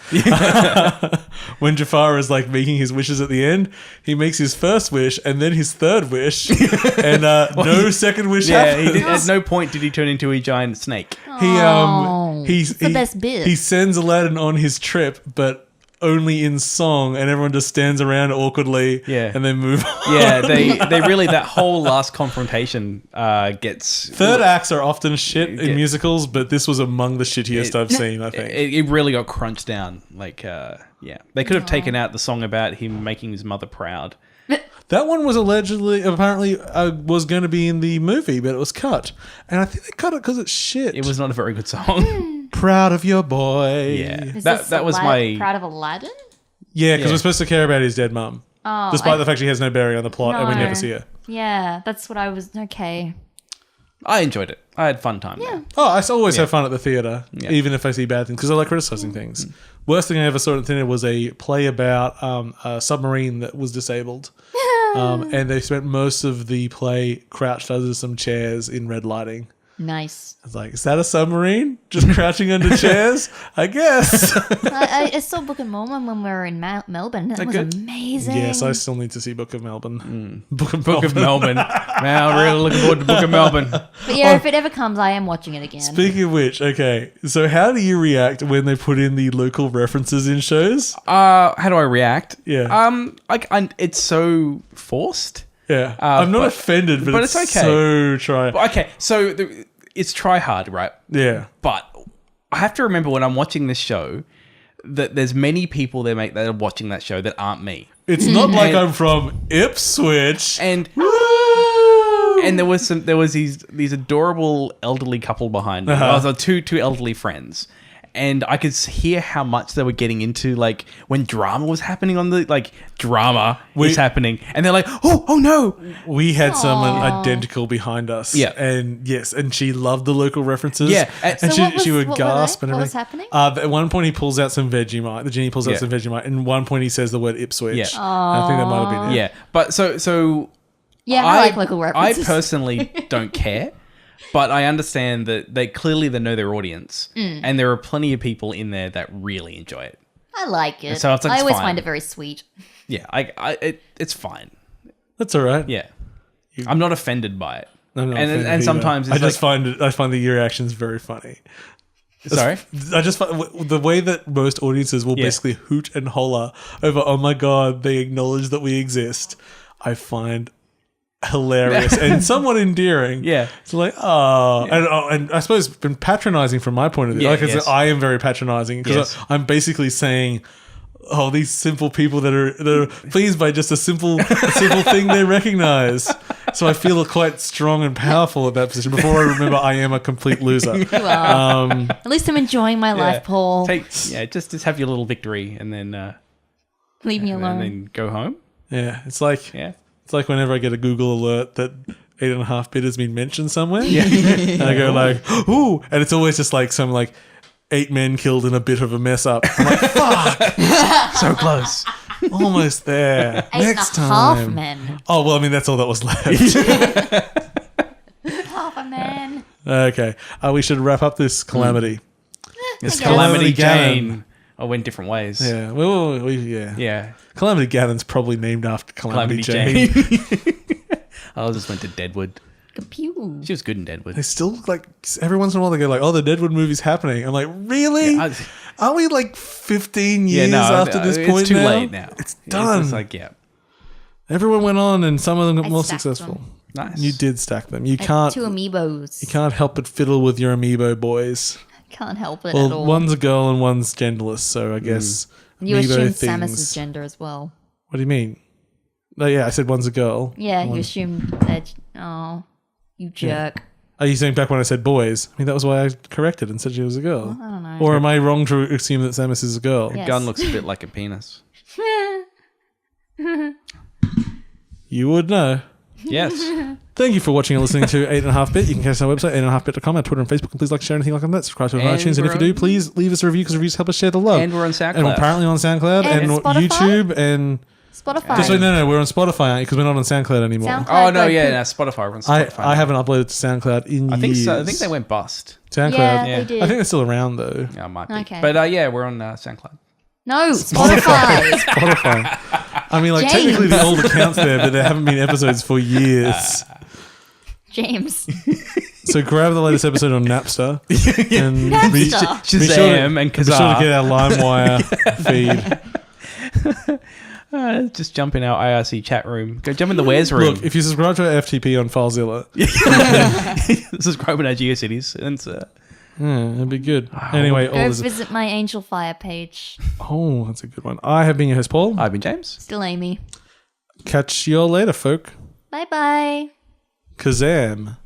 When Jafar is like making his wishes at the end, he makes his first wish and then his third wish, and no second wish Yeah, he happens. did, at no point did he turn into a giant snake. It's the best bit. He sends Aladdin on his trip, but only in song, and everyone just stands around awkwardly, Yeah. and then move on. Yeah, they really that whole last confrontation gets Third acts are often shit in Yeah. musicals, but this was among the shittiest I've seen, I think. It really got crunched down. Like, yeah, they could have taken out the song about him making his mother proud. That one was apparently was going to be in the movie, but it was cut. And I think they cut it because it's shit. It was not a very good song. Proud of your boy. Yeah, Is that this that was my Proud of Aladdin? Yeah, because Yeah. we're supposed to care about his dead mum. Oh, Despite the fact she has no bearing on the plot and we No. never see her. Yeah, that's what I was. Okay. I enjoyed it. I had fun time. Yeah. Oh, I always have fun at the theatre, Yeah. even if I see bad things, because I like criticizing things. Worst thing I ever saw at the theatre was a play about a submarine that was disabled. And they spent most of the play crouched under some chairs in red lighting. Nice. I was like, is that a submarine? Just crouching under chairs? I guess. I saw Book of Mormon when we were in Melbourne. That was good? amazing. Yes, I still need to see Book of Melbourne. Book of Melbourne. Man, I'm really looking forward to Book of Melbourne. But yeah, if it ever comes, I am watching it again. Speaking of which, okay, so how do you react when they put in the local references in shows? How do I react? Yeah. It's so forced. Yeah, I'm not but- offended, but it's it's okay. so try. Okay, so it's try hard, right? Yeah, But I have to remember when I'm watching this show that there's many people that are watching that show that aren't me. it's not like And- I'm from Ipswich. And there was these adorable elderly couple behind me. Uh-huh. So two elderly friends. And I could hear how much they were getting into, like, when drama was happening on the, like, drama is happening. And they're like, oh no. We had someone identical behind us. Yeah. And yes, and she loved the local references. Yeah, And and- So she would what were gasp they? and What was everything. happening? At one point he pulls out some Vegemite. The genie pulls out Yeah. some Vegemite. And at one point he says the word Ipswich. Yeah. I think that might have been it. Yeah. But so Yeah, I like local references. I personally don't care, but I understand that they know their audience, and there are plenty of people in there that really enjoy it. I like it. So it's like, I it's always fine. find it very sweet. Yeah, it's fine. That's all right. Yeah, I'm not offended by it. I'm not And offended and either. sometimes it's I just find the reactions very funny. Sorry? I just find the way that most audiences will basically hoot and holler over, oh my God, they acknowledge that we exist, I find hilarious and somewhat endearing. Yeah. It's like, and I suppose been patronizing from my point of view. Yeah, Like I said, yes. I am very patronizing because I'm basically saying, oh, these simple people that are pleased by just a simple thing they recognize. So I feel quite strong and powerful at that position before I remember I am a complete loser. At least I'm enjoying my life, Paul. Just have your little victory and then Leave me alone. and then go home. Yeah, it's like whenever I get a Google alert that 8.5-bit has been mentioned somewhere. Yeah. And I go like, ooh, and it's always just like some like 8 men killed in a bit of a mess up. I'm like, fuck. So close. Almost there. 8.5 Next time. men. Oh, well, I mean, that's all that was left. Half a man. Okay. We should wrap up this calamity. It's guess. Calamity Ganon. Jane. Oh, went different ways. Yeah. Well, yeah. Yeah. Calamity Ganon's probably named after Calamity Jane. I just went to Deadwood. Pew. She was good in Deadwood. They still, like, every once in a while they go like, oh, the Deadwood movie's happening. I'm like, really? Yeah, Aren't we like 15 years after this point it's too now? late now. It's done. It's like, yeah. Everyone went on and some of them got I more stacked successful. them. Nice. You did stack them. You I had can't 2 amiibos. you can't help but fiddle with your amiibo boys. Can't help it at Well, all. one's a girl and one's genderless, so I guess You amiibo assumed things. Samus's gender as well. What do you mean? Oh, yeah, I said one's a girl. Yeah, you assumed that. Oh, you jerk. Are you saying back when I said boys? I mean, that was why I corrected and said she was a girl. I don't know. Or am I wrong to assume that Samus is a girl? Yeah. Gun looks a bit like a penis. You would know. Yes. Thank you for watching and listening to 8.5-bit. You can catch us on our website, 8.5bit.com, our Twitter and Facebook. And please like, share anything like that. Subscribe to us on And iTunes. And if you we're do, please leave us a review because reviews help us share the love. And we're on SoundCloud. And we're apparently on SoundCloud and, And Spotify? YouTube and... Spotify. Just wait, no, we're on Spotify, aren't you? Because we're not on SoundCloud anymore. SoundCloud Oh, no, got yeah, poop. no, Spotify. We're on Spotify. I haven't uploaded to SoundCloud in I think years. so. I think they went bust. SoundCloud. Yeah, Yeah. they did. I think they're still around though. Yeah, it might be. Okay. But yeah, we're on SoundCloud. No, Spotify. Spotify. I mean, like James. technically the old account's there, but there haven't been episodes for years. James. So grab the latest episode on Napster. And Napster. be Shazam and be sure to Kazaa. get our LimeWire feed. Just jump in our IRC chat room. Go jump in the Where's room. Look, if you subscribe to our FTP on FileZilla, Subscribe in our GeoCities. And it'd be good. Anyway, all Go this. visit my Angel Fire page. Oh, that's a good one. I have been your host, Paul. I've been James. Still Amy. Catch you all later, folk. Bye bye. Kazam.